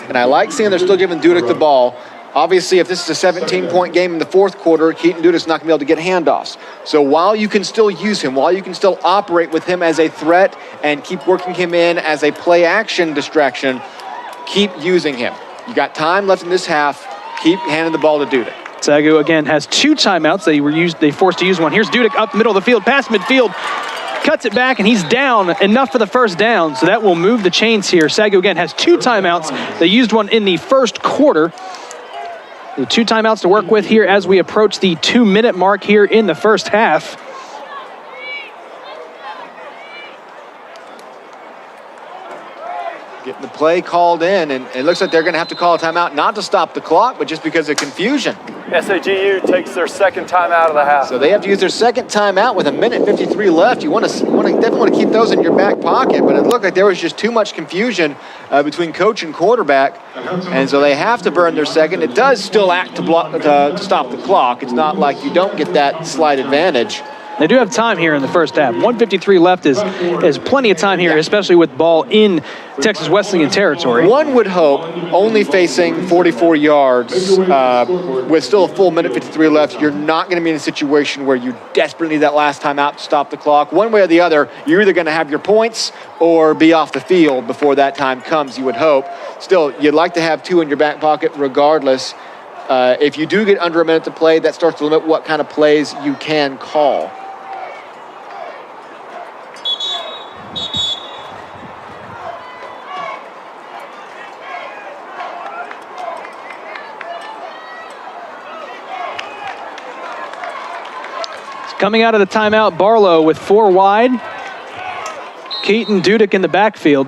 And I like seeing they're still giving Dudek the ball. Obviously, if this is a 17-point game in the fourth quarter, Keaton Dudek's not going to be able to get handoffs. So while you can still use him, while you can still operate with him as a threat and keep working him in as a play-action distraction, keep using him. You got time left in this half. Keep handing the ball to Dudek. SAGU again has 2 timeouts. They forced to use one. Here's Dudek up the middle of the field, past midfield, cuts it back, and he's down enough for the first down. So that will move the chains here. SAGU again has 2 timeouts. They used one in the first quarter. The 2 timeouts to work with here as we approach the 2-minute mark here in the first half. Getting the play called in, and it looks like they're going to have to call a timeout, not to stop the clock, but just because of confusion. SAGU takes their second timeout of the half. So they have to use their second timeout with 1:53 left. You definitely want to keep those in your back pocket, but it looked like there was just too much confusion between coach and quarterback, and so they have to burn their second. It does still act to stop the clock. It's not like you don't get that slight advantage. They do have time here in the first half. 1:53 left is plenty of time here, especially with ball in Texas Wesleyan territory. One would hope, only facing 44 yards with still a full 1:53 left, you're not going to be in a situation where you desperately need that last time out to stop the clock. One way or the other, you're either going to have your points or be off the field before that time comes, you would hope. Still, you'd like to have 2 in your back pocket regardless. If you do get under a minute to play, that starts to limit what kind of plays you can call. Coming out of the timeout, Barlow with 4 wide. Keaton Dudek in the backfield.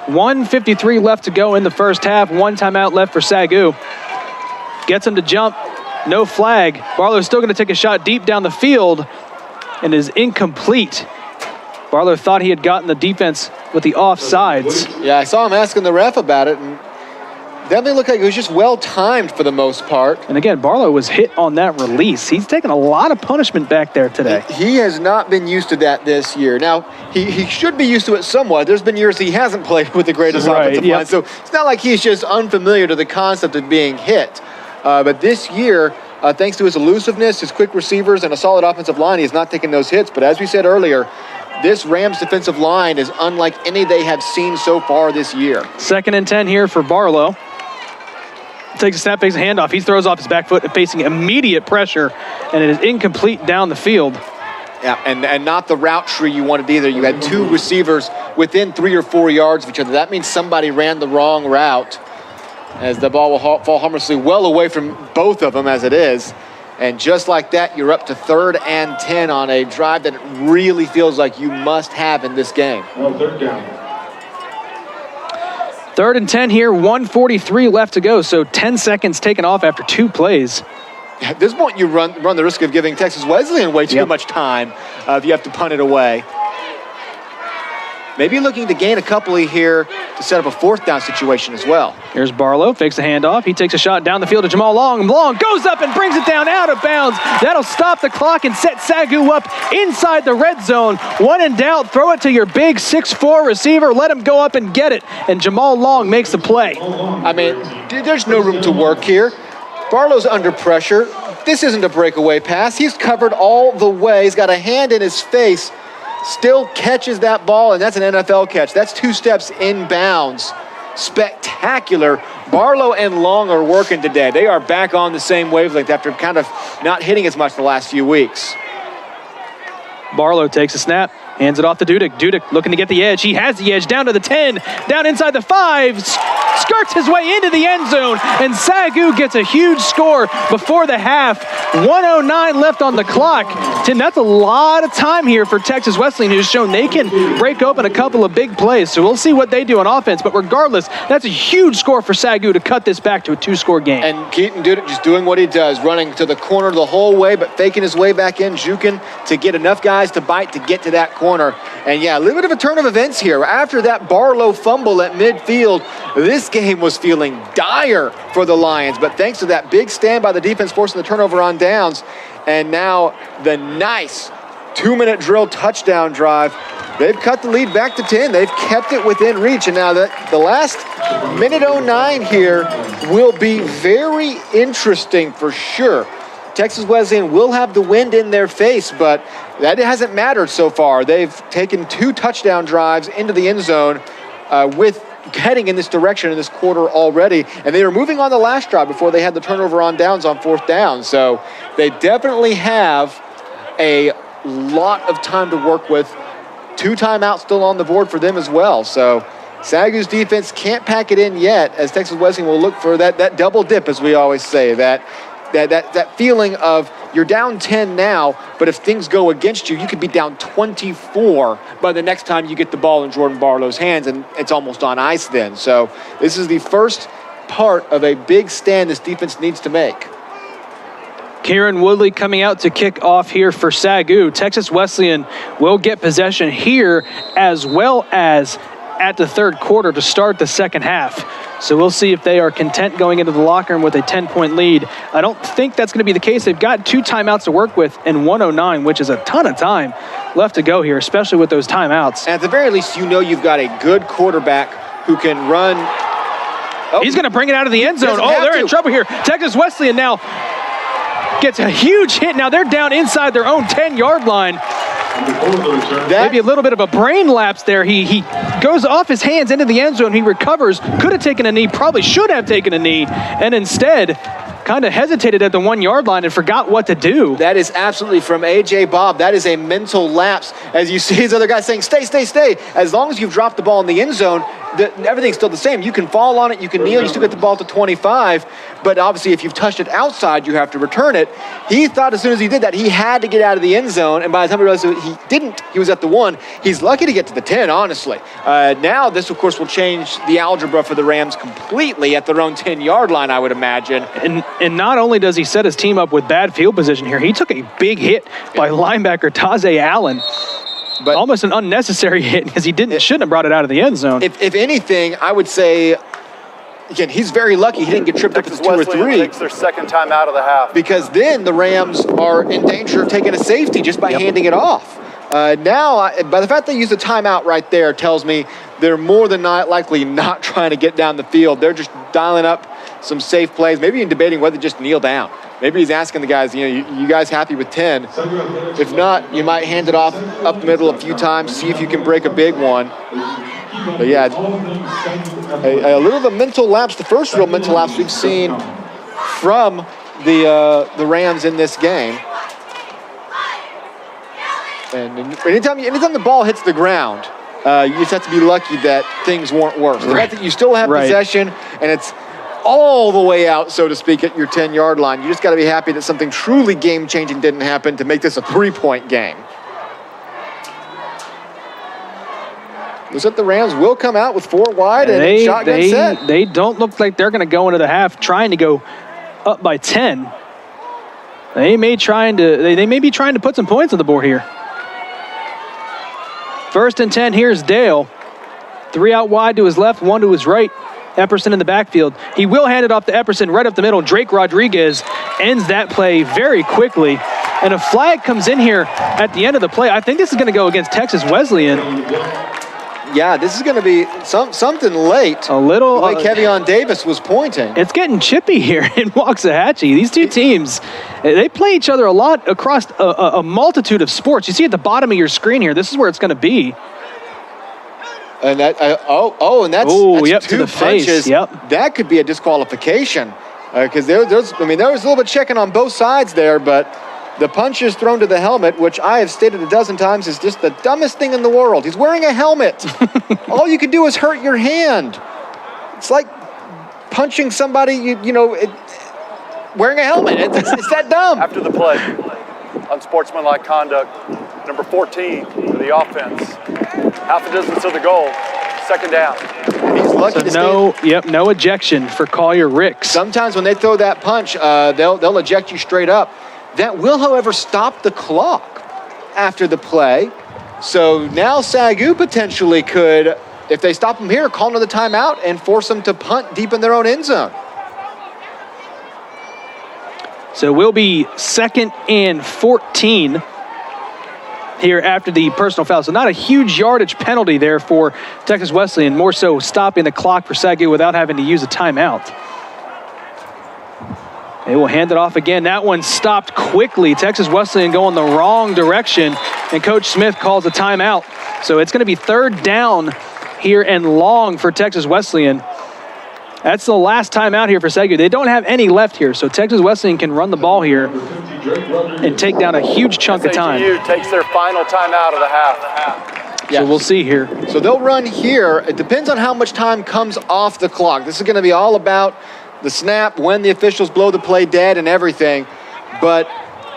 1:53 left to go in the first half. 1 timeout left for SAGU. Gets him to jump. No flag. Barlow is still going to take a shot deep down the field and is incomplete. Barlow thought he had gotten the defense with the offsides. Yeah, I saw him asking the ref about it, and definitely looked like it was just well-timed for the most part. And again, Barlow was hit on that release. He's taken a lot of punishment back there today. He has not been used to that this year. Now, he should be used to it somewhat. There's been years he hasn't played with the greatest offensive line, so it's not like he's just unfamiliar to the concept of being hit. But this year, thanks to his elusiveness, his quick receivers, and a solid offensive line, he has not taken those hits. But as we said earlier, this Rams defensive line is unlike any they have seen so far this year. 2nd and 10 here for Barlow. Takes a snap, takes a handoff. He throws off his back foot, facing immediate pressure, and it is incomplete down the field. Yeah, and not the route tree you wanted either. You had 2 receivers within 3 or 4 yards of each other. That means somebody ran the wrong route, as the ball will fall harmlessly well away from both of them as it is. And just like that, you're up to 3rd and 10 on a drive that it really feels like you must have in this game. 3rd down. 3rd and 10 here, 1:43 left to go, so 10 seconds taken off after 2 plays. At this point, you run the risk of giving Texas Wesleyan way too much time if you have to punt it away. Maybe looking to gain a couple here to set up a 4th down situation as well. Here's Barlow, fakes the handoff. He takes a shot down the field to Jamal Long. Long goes up and brings it down out of bounds. That'll stop the clock and set SAGU up inside the red zone. When in doubt, throw it to your big 6'4" receiver. Let him go up and get it. And Jamal Long makes the play. I mean, there's no room to work here. Barlow's under pressure. This isn't a breakaway pass. He's covered all the way. He's got a hand in his face. Still catches that ball, and that's an NFL catch. That's 2 steps inbounds. Spectacular. Barlow and Long are working today. They are back on the same wavelength after kind of not hitting as much the last few weeks. Barlow takes a snap, hands it off to Dudek. Dudek looking to get the edge. He has the edge down to the 10, down inside the 5, skirts his way into the end zone, and SAGU gets a huge score before the half. 1:09 left on the clock. Tim, that's a lot of time here for Texas Wesleyan, who's shown they can break open a couple of big plays. So we'll see what they do on offense. But regardless, that's a huge score for SAGU to cut this back to a 2-score game. And Keaton Dudek just doing what he does, running to the corner the whole way, but faking his way back in, juking to get enough guys to bite to get to that corner. And yeah, a little bit of a turn of events here. After that Barlow fumble at midfield, this game was feeling dire for the Lions. But thanks to that big stand by the defense forcing the turnover on downs, and now the nice 2-minute drill touchdown drive, they've cut the lead back to 10. They've kept it within reach. And now the last minute 09 here will be very interesting for sure. Texas Wesleyan will have the wind in their face, but that hasn't mattered so far. They've taken 2 touchdown drives into the end zone with heading in this direction in this quarter already, and they were moving on the last drive before they had the turnover on downs on 4th down. So they definitely have a lot of time to work with. 2 timeouts still on the board for them as well. So SAGU's defense can't pack it in yet, as Texas Wesleyan will look for that double dip, as we always say, that feeling of you're down 10 now, but if things go against you, you could be down 24 by the next time you get the ball in Jordan Barlow's hands, and it's almost on ice then. So this is the first part of a big stand this defense needs to make. Kieran Woodley coming out to kick off here for SAGU. Texas Wesleyan will get possession here as well as at the 3rd quarter to start the 2nd half. So we'll see if they are content going into the locker room with a 10-point lead. I don't think that's going to be the case. They've got 2 timeouts to work with in 1:09, which is a ton of time left to go here, especially with those timeouts. And at the very least, you know you've got a good quarterback who can run. Oh, he's going to bring it out of the end zone. Oh, they're in trouble here. Texas Wesleyan now gets a huge hit. Now they're down inside their own 10-yard line. Maybe a little bit of a brain lapse there. He goes off his hands into the end zone. He recovers. Could have taken a knee. Probably should have taken a knee. And instead, kind of hesitated at the 1-yard line and forgot what to do. That is absolutely from A.J. Bob. That is a mental lapse. As you see his other guy saying, stay, stay, stay. As long as you've dropped the ball in the end zone, everything's still the same. You can fall on it, you can kneel, you still get the ball to 25. But obviously, if you've touched it outside, you have to return it. He thought as soon as he did that, he had to get out of the end zone. And by the time he realized he didn't, he was at the 1. He's lucky to get to the 10, honestly. Now, this, of course, will change the algebra for the Rams completely at their own 10-yard line, I would imagine. And not only does he set his team up with bad field position here, he took a big hit by linebacker Taze Allen. But almost an unnecessary hit because he shouldn't have brought it out of the end zone. If anything, I would say again, he's very lucky he didn't get tripped up at 2 or 3. Takes their second time out of the half. Because then the Rams are in danger of taking a safety just by handing it off. Now, by the fact they use a timeout right there tells me they're more than not likely not trying to get down the field. They're just dialing up some safe plays, maybe even debating whether to just kneel down. Maybe he's asking the guys, you guys happy with 10? If not, you might hand it off up the middle a few times, see if you can break a big one. But yeah, a little of a mental lapse, the first real mental lapse we've seen from the Rams in this game. And anytime the ball hits the ground, you just have to be lucky that things weren't worse. The fact that you still have possession and it's all the way out, so to speak, at your 10-yard line, you just got to be happy that something truly game-changing didn't happen to make this a 3-point game. Looks like the Rams will come out with 4 wide and shotgun set. They don't look like they're going to go into the half trying to go up by 10. They may be trying to put some points on the board here. 1st and 10, here's Dale. 3 out wide to his left, 1 to his right. Epperson in the backfield. He will hand it off to Epperson right up the middle. Drake Rodriguez ends that play very quickly. And a flag comes in here at the end of the play. I think this is going to go against Texas Wesleyan. Yeah, this is going to be something late. A little. The way Kevion Davis was pointing. It's getting chippy here in Waxahachie. These two teams, they play each other a lot across a multitude of sports. You see at the bottom of your screen here, this is where it's going to be. And that, and that's 2 to the punches. Face. Yep. That could be a disqualification because there was a little bit checking on both sides there, but the punches thrown to the helmet, which I have stated a dozen times, is just the dumbest thing in the world. He's wearing a helmet. All you can do is hurt your hand. It's like punching somebody, wearing a helmet. It's that dumb. After the play, unsportsmanlike conduct, number 14 for the offense. Half the distance to the goal, 2nd down. He's lucky to stay. No ejection for Collier Ricks. Sometimes when they throw that punch, they'll eject you straight up. That will, however, stop the clock after the play. So now SAGU potentially could, if they stop them here, call another timeout and force them to punt deep in their own end zone. So we'll be 2nd and 14 here after the personal foul. So not a huge yardage penalty there for Texas Wesleyan, more so stopping the clock for SAGU without having to use a timeout. They will hand it off again. That one stopped quickly. Texas Wesleyan going the wrong direction, and Coach Smith calls a timeout. So it's going to be 3rd down here and long for Texas Wesleyan. That's the last timeout here for SAGU. They don't have any left here, so Texas Wesleyan can run the ball here and take down a huge chunk of time. SAGU takes their final timeout of the half. So we'll see here. So they'll run here. It depends on how much time comes off the clock. This is going to be all about the snap, when the officials blow the play dead and everything. But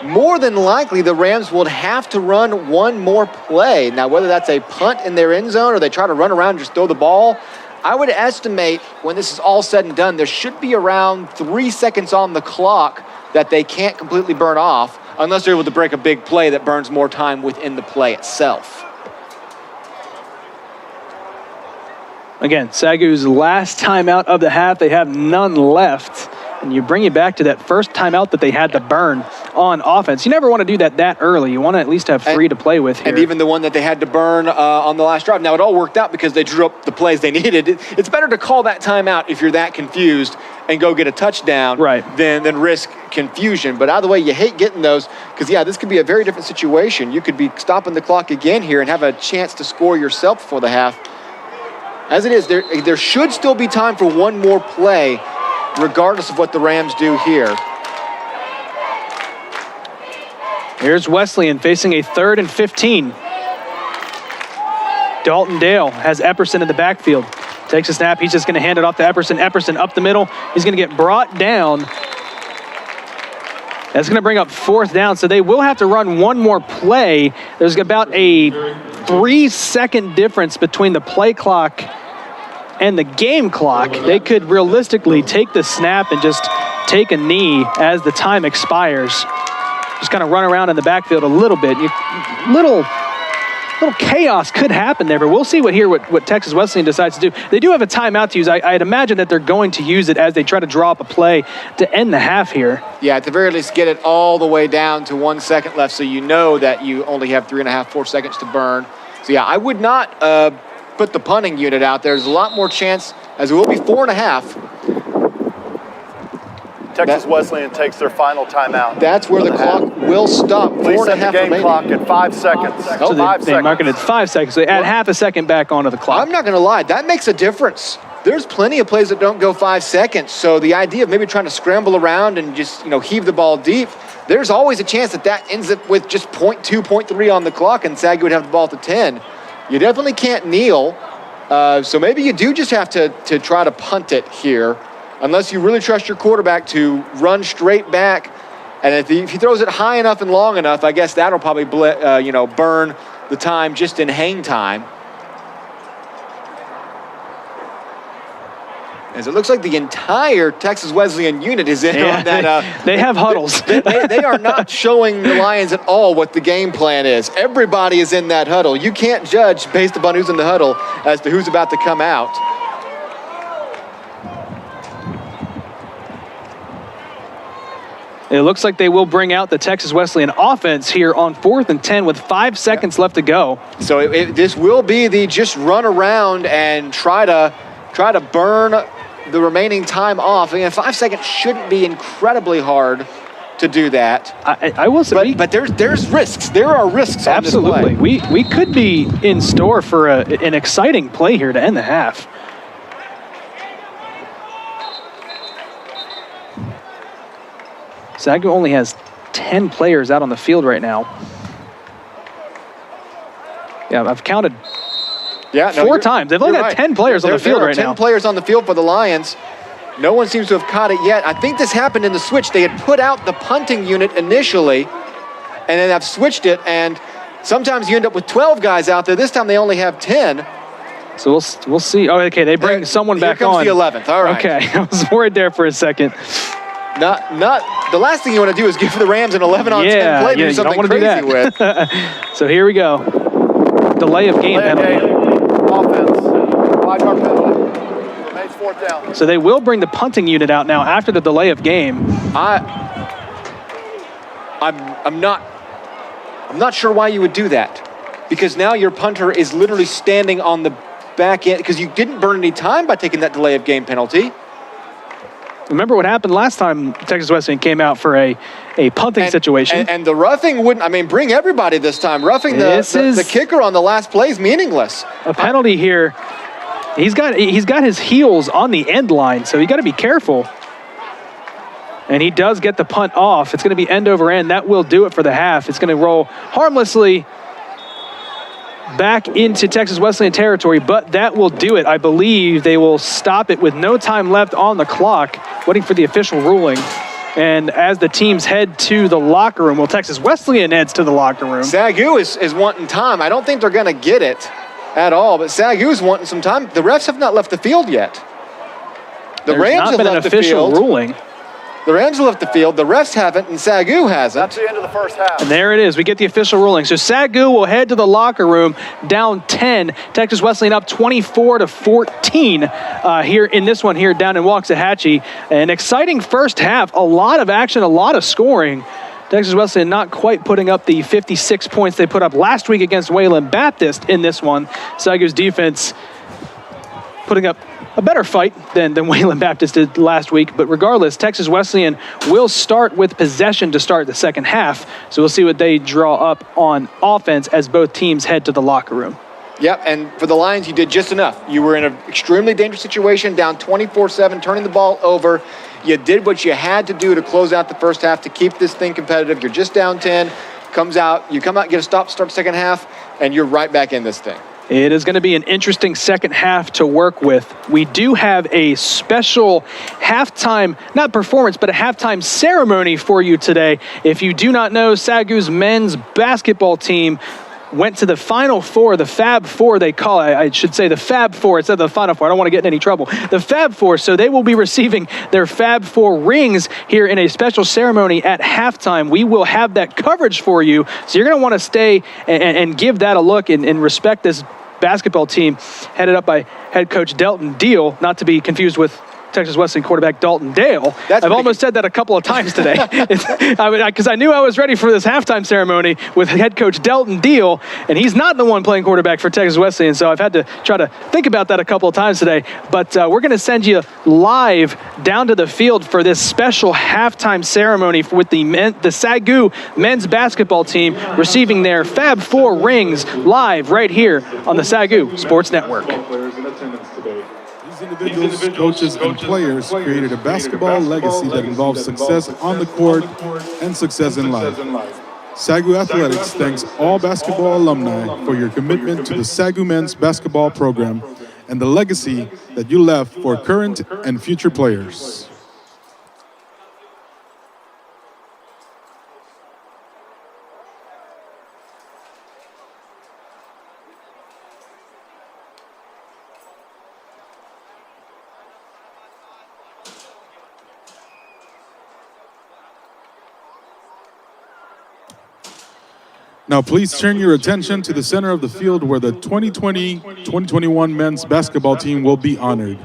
more than likely, the Rams would have to run one more play. Now, whether that's a punt in their end zone or they try to run around and just throw the ball, I would estimate when this is all said and done, there should be around 3 seconds on the clock that they can't completely burn off unless they're able to break a big play that burns more time within the play itself. Again, SAGU's last timeout of the half. They have none left. And you bring it back to that first timeout that they had to burn on offense. You never want to do that early. You want to at least have 3 to play with here. And even the one that they had to burn on the last drive. Now, it all worked out because they drew up the plays they needed. It's better to call that timeout if you're that confused and go get a touchdown than risk confusion. But either way, you hate getting those because, this could be a very different situation. You could be stopping the clock again here and have a chance to score yourself before the half. As it is, there should still be time for one more play, regardless of what the Rams do here. Here's Wesleyan facing a 3rd and 15. Dalton Dale has Epperson in the backfield. Takes a snap. He's just going to hand it off to Epperson. Epperson up the middle. He's going to get brought down. That's going to bring up 4th down. So they will have to run one more play. There's about a 3-second difference between the play clock and the game clock. They could realistically take the snap and just take a knee as the time expires. Just kind of run around in the backfield a little bit. little chaos could happen there, but we'll see what Texas Wesleyan decides to do. They do have a timeout to use. I'd imagine that they're going to use it as they try to draw up a play to end the half here. Yeah, at the very least, get it all the way down to 1 second left so you know that you only have 3.5, 4 seconds to burn. So, yeah, I would not put the punting unit out there. There's a lot more chance, as it will be 4.5. Texas Wesleyan takes their final timeout. That's where the clock will stop. Please set the game clock at 5 seconds. So they mark it at 5 seconds. So they add half a second back onto the clock. I'm not going to lie. That makes a difference. There's plenty of plays that don't go 5 seconds. So the idea of maybe trying to scramble around and just, heave the ball deep, there's always a chance that ends up with just 0.2, 0.3 on the clock, and SAGU would have the ball to 10. You definitely can't kneel. So maybe you do just have to try to punt it here, unless you really trust your quarterback to run straight back. And if he throws it high enough and long enough, I guess that'll probably burn the time just in hang time. As it looks like the entire Texas Wesleyan unit is in on that. They have huddles. They are not showing the Lions at all what the game plan is. Everybody is in that huddle. You can't judge based upon who's in the huddle as to who's about to come out. It looks like they will bring out the Texas Wesleyan offense here on 4th and 10 with 5 seconds left to go. So this will be the just run around and try to burn the remaining time off. 5 seconds shouldn't be incredibly hard to do that. I will say, but there's risks. There are risks. Absolutely, on this play. We could be in store for an exciting play here to end the half. SAGU only has 10 players out on the field right now. Yeah, I've counted 4 times. They've only got 10 players on the field right now. There are 10 players on the field for the Lions. No one seems to have caught it yet. I think this happened in the switch. They had put out the punting unit initially, and then have switched it, and sometimes you end up with 12 guys out there. This time they only have 10. So we'll see. Oh, okay, they bring someone back on. Here comes the 11th. All right. Okay, I was worried there for a second. Not the last thing you want to do is give the Rams an 11-on-10 play to do something crazy with. So here we go. Delay of game penalty. Offense. 5-yard penalty. Remains 4th down. So they will bring the punting unit out now after the delay of game. I'm not sure why you would do that, because now your punter is literally standing on the back end because you didn't burn any time by taking that delay of game penalty. Remember what happened last time Texas Wesleyan came out for a punting situation. And the roughing wouldn't, bring everybody this time. Roughing the kicker on the last play is meaningless. A penalty here. He's got his heels on the end line, so you got to be careful. And he does get the punt off. It's going to be end over end. That will do it for the half. It's going to roll harmlessly back into Texas Wesleyan territory, but that will do it. I believe they will stop it with no time left on the clock, waiting for the official ruling. And as the teams head to the locker room, Texas Wesleyan heads to the locker room. SAGU is wanting time. I don't think they're going to get it at all, but SAGU is wanting some time. The refs have not left the field yet. The Rams have left the field. There's not been an official ruling. The Rams have left the field. The refs haven't, and SAGU hasn't. That's the end of the first half. And there it is. We get the official ruling. So SAGU will head to the locker room down 10. Texas Wesleyan up 24-14 here in this one here down in Waxahachie. An exciting first half. A lot of action, a lot of scoring. Texas Wesleyan not quite putting up the 56 points they put up last week against Wayland Baptist in this one. SAGU's defense putting up a better fight than Wayland Baptist did last week. But regardless, Texas Wesleyan will start with possession to start the second half. So we'll see what they draw up on offense as both teams head to the locker room. Yep, and for the Lions, you did just enough. You were in an extremely dangerous situation, down 24-7, turning the ball over. You did what you had to do to close out the first half to keep this thing competitive. You're just down 10, you come out, get a stop, start second half, and you're right back in this thing. It is going to be an interesting second half to work with. We do have a special halftime, not performance, but a halftime ceremony for you today. If you do not know, SAGU's men's basketball team went to the Final Four, the Fab Four they call it. I should say the Fab Four instead of the Final Four. I don't want to get in any trouble. The Fab Four, so they will be receiving their Fab Four rings here in a special ceremony at halftime. We will have that coverage for you, so you're going to want to stay and give that a look and respect this basketball team headed up by head coach Delton Deal, not to be confused with Texas Wesleyan quarterback Dalton Dale. I've almost said that a couple of times today because I knew I was ready for this halftime ceremony with head coach Dalton Deal, and he's not the one playing quarterback for Texas Wesleyan, so I've had to try to think about that a couple of times today. But we're going to send you live down to the field for this special halftime ceremony with the SAGU men's basketball team receiving their Fab Four rings live right here on the SAGU Sports Network. Individuals, coaches, and players created a basketball legacy that involves success on the court and success in life. SAGU Athletics thanks all basketball alumni for your commitment to the SAGU men's basketball program and the legacy that you left for current and future players. Now please turn your attention to the center of the field where the 2020-2021 men's basketball team will be honored.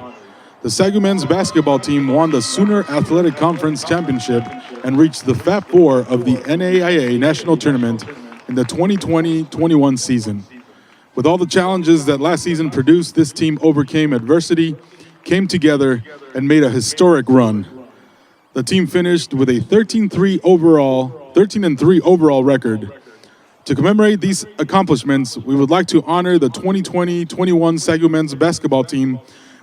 The SAGU men's basketball team won the Sooner Athletic Conference Championship and reached the Fab Four of the NAIA National Tournament in the 2020-21 season. With all the challenges that last season produced, this team overcame adversity, came together, and made a historic run. The team finished with a 13-3 overall record. To commemorate these accomplishments, we would like to honor the 2020-21 SAGU men's basketball team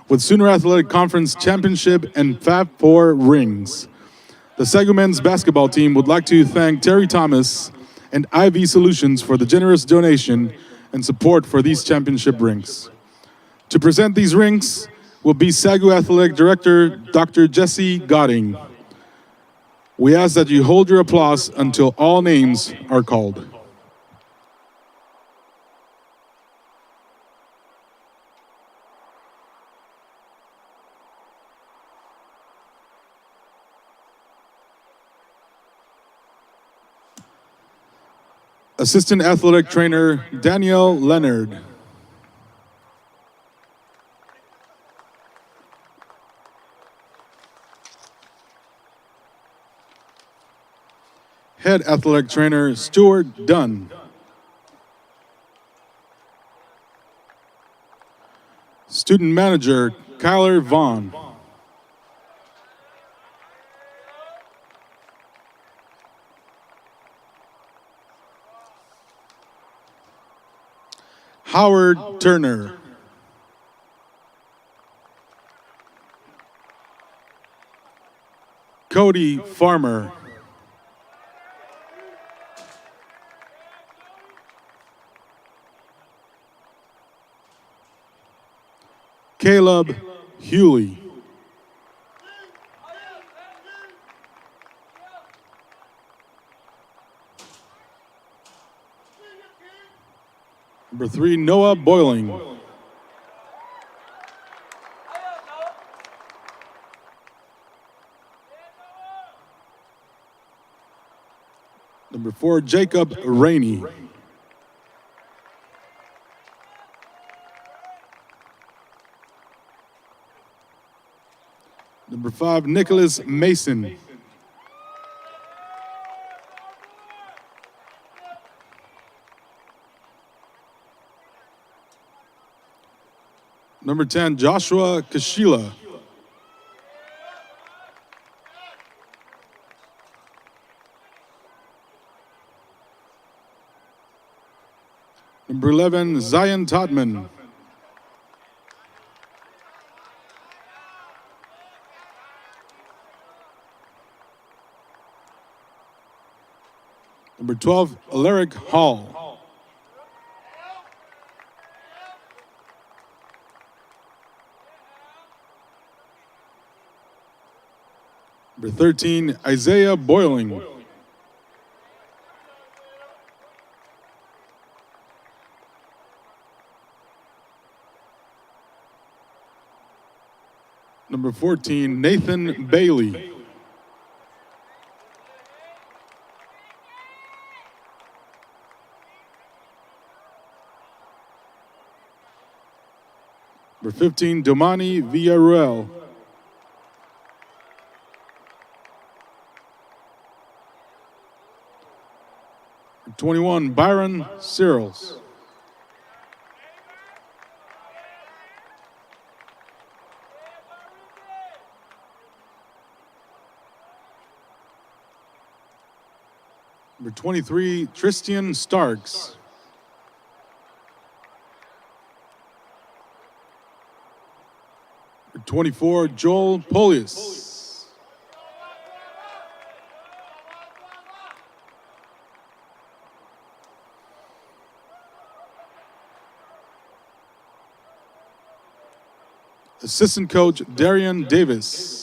with Sooner Athletic Conference Championship and Fab Four rings. The SAGU men's basketball team would like to thank Terry Thomas and IV Solutions for the generous donation and support for these championship rings. To present these rings will be SAGU Athletic Director Dr. Jesse Godding. We ask that you hold your applause until all names are called. Assistant Athletic Trainer Danielle Leonard. Head Athletic Trainer Stuart Dunn. Student Manager Kyler Vaughn. Howard Turner. Cody Farmer. Caleb Hewley. Number 3, Noah Boiling. Number 4, Jacob Rainey. Number 5, Nicholas Mason. Number 10, Joshua Kashila. Number 11, Zion Totman. Number 12, Alaric Hall. Number 13, Isaiah Boiling. Number 14, Nathan Bailey. Number 15, Domani Villarreal. Number 21, Byron Searles. Number 23, Tristan Starks. Number 24, Joel Polius. Assistant coach, Darian Davis.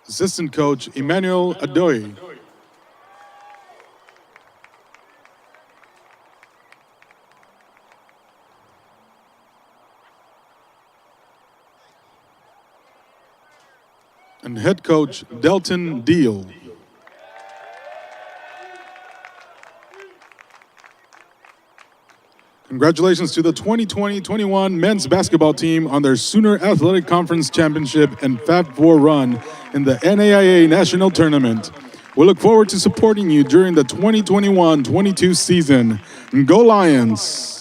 Assistant coach, Emmanuel Adoy. And head coach, Delton Deal. Congratulations to the 2020-21 men's basketball team on their Sooner Athletic Conference Championship and Fab 4 run in the NAIA National Tournament. We look forward to supporting you during the 2021-22 season. Go Lions!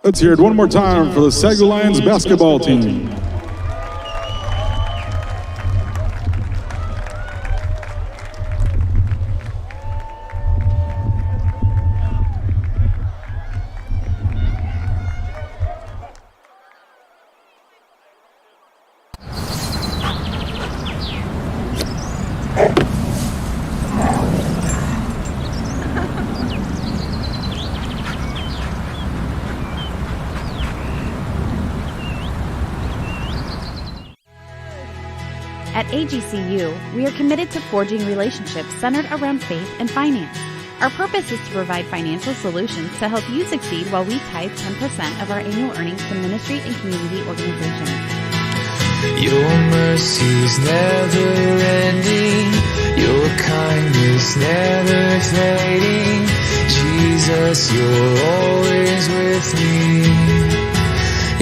Let's hear it one more time for the SAGU Lions basketball team. At AGCU, we are committed to forging relationships centered around faith and finance. Our purpose is to provide financial solutions to help you succeed while we tithe 10% of our annual earnings to ministry and community organizations. Your mercy's never ending, your kindness never fading. Jesus, you're always with me.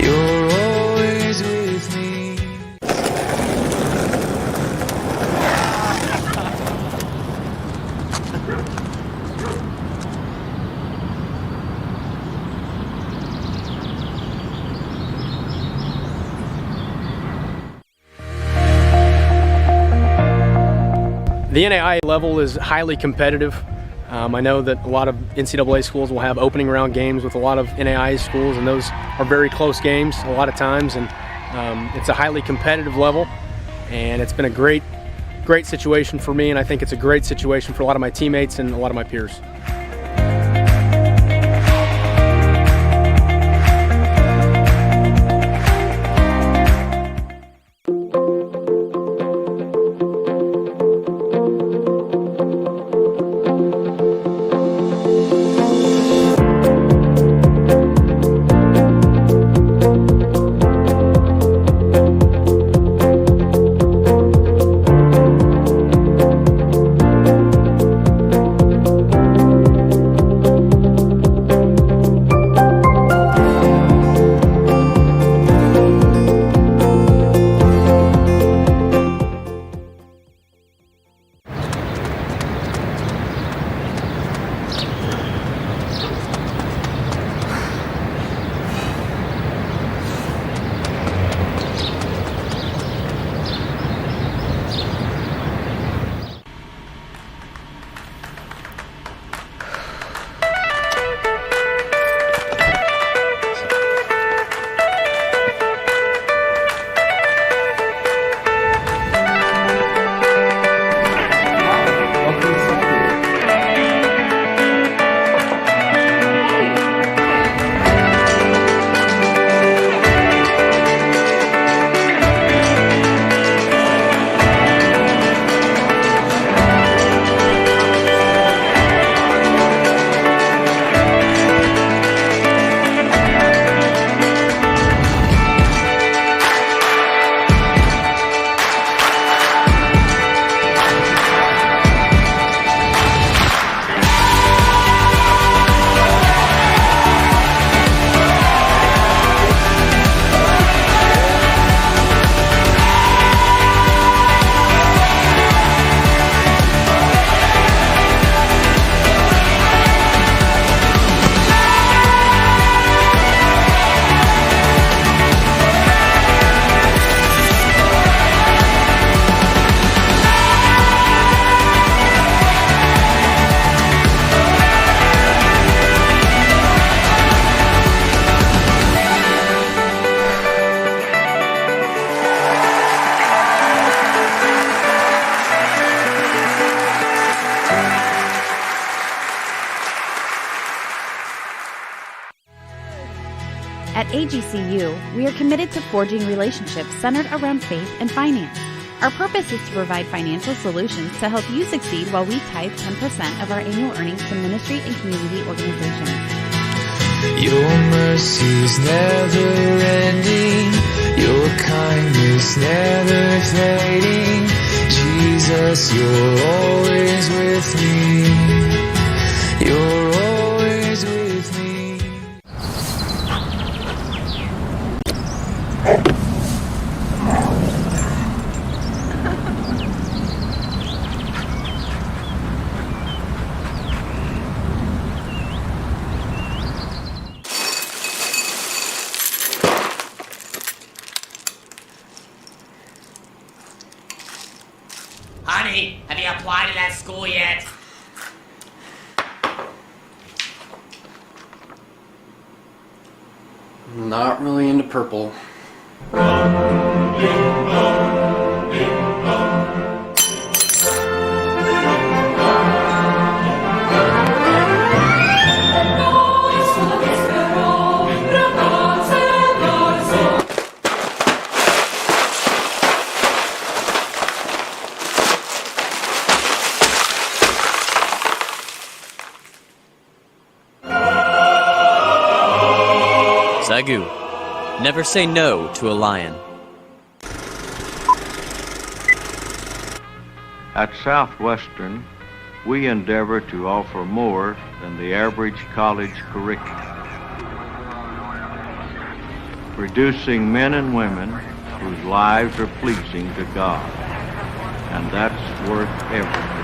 You're always with me. The NAIA level is highly competitive. I know that a lot of NCAA schools will have opening round games with a lot of NAIA schools, and those are very close games a lot of times, and it's a highly competitive level, and it's been a great situation for me, and I think it's a great situation for a lot of my teammates and a lot of my peers. AGCU, we are committed to forging relationships centered around faith and finance. Our purpose is to provide financial solutions to help you succeed while we tithe 10% of our annual earnings to ministry and community organizations. Your mercy's never ending, your kindness never fading. Jesus, you're always with me. You're always with me. Honey, have you applied to that school yet? Not really into purple. SAGU. Never say no to a lion. At Southwestern, we endeavor to offer more than the average college curriculum, producing men and women whose lives are pleasing to God, and that's worth everything.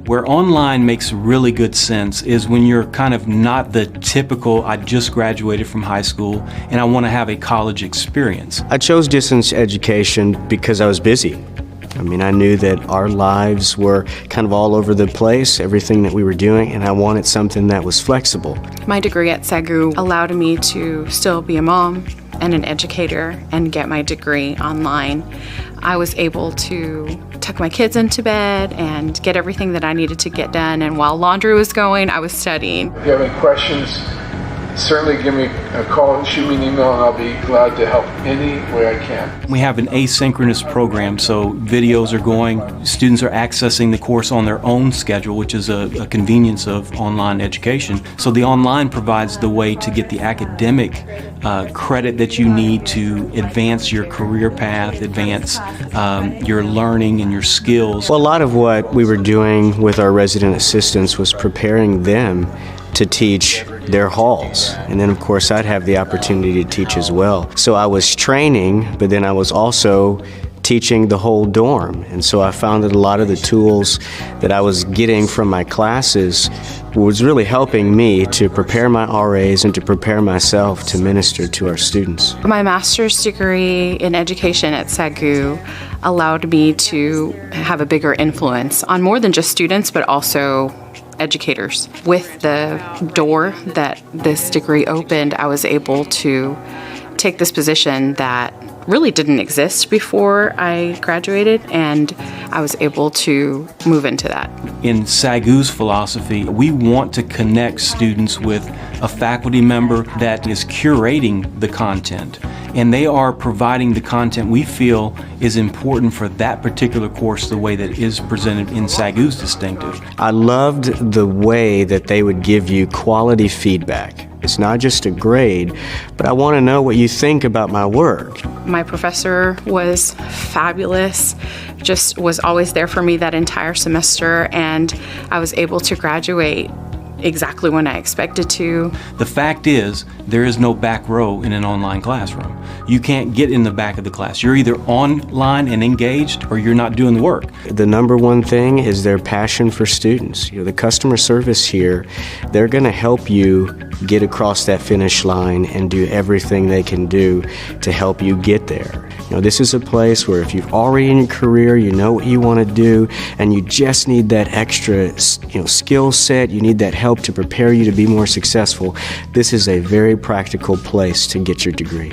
Where online makes really good sense is when you're kind of not the typical, I just graduated from high school and I want to have a college experience. I chose distance education because I was busy. I mean, I knew that our lives were kind of all over the place, everything that we were doing, and I wanted something that was flexible. My degree at SAGU allowed me to still be a mom and an educator and get my degree online. I was able to tuck my kids into bed and get everything that I needed to get done, and while laundry was going, I was studying. If you have any questions, certainly give me a call, shoot me an email, and I'll be glad to help any way I can. We have an asynchronous program, so videos are going, students are accessing the course on their own schedule, which is a convenience of online education. So the online provides the way to get the academic credit that you need to advance your career path, advance your learning and your skills. Well, a lot of what we were doing with our resident assistants was preparing them to teach their halls. And then, of course, I'd have the opportunity to teach as well. So I was training, but then I was also teaching the whole dorm. And so I found that a lot of the tools that I was getting from my classes was really helping me to prepare my RAs and to prepare myself to minister to our students. My master's degree in education at SAGU allowed me to have a bigger influence on more than just students, but also educators. With the door that this degree opened, I was able to take this position that really didn't exist before I graduated, and I was able to move into that. In SAGU's philosophy, we want to connect students with a faculty member that is curating the content, and they are providing the content we feel is important for that particular course the way that it is presented in SAGU's distinctive. I loved the way that they would give you quality feedback. It's not just a grade, but I want to know what you think about my work. My professor was fabulous, just was always there for me that entire semester, and I was able to graduate exactly when I expected to. The fact is, there is no back row in an online classroom. You can't get in the back of the class. You're either online and engaged or you're not doing the work. The number one thing is their passion for students. The customer service here, they're going to help you get across that finish line and do everything they can do to help you get there. This is a place where if you've already in your career, you know what you want to do, and you just need that extra skill set, you need that help to prepare you to be more successful, this is a very practical place to get your degree.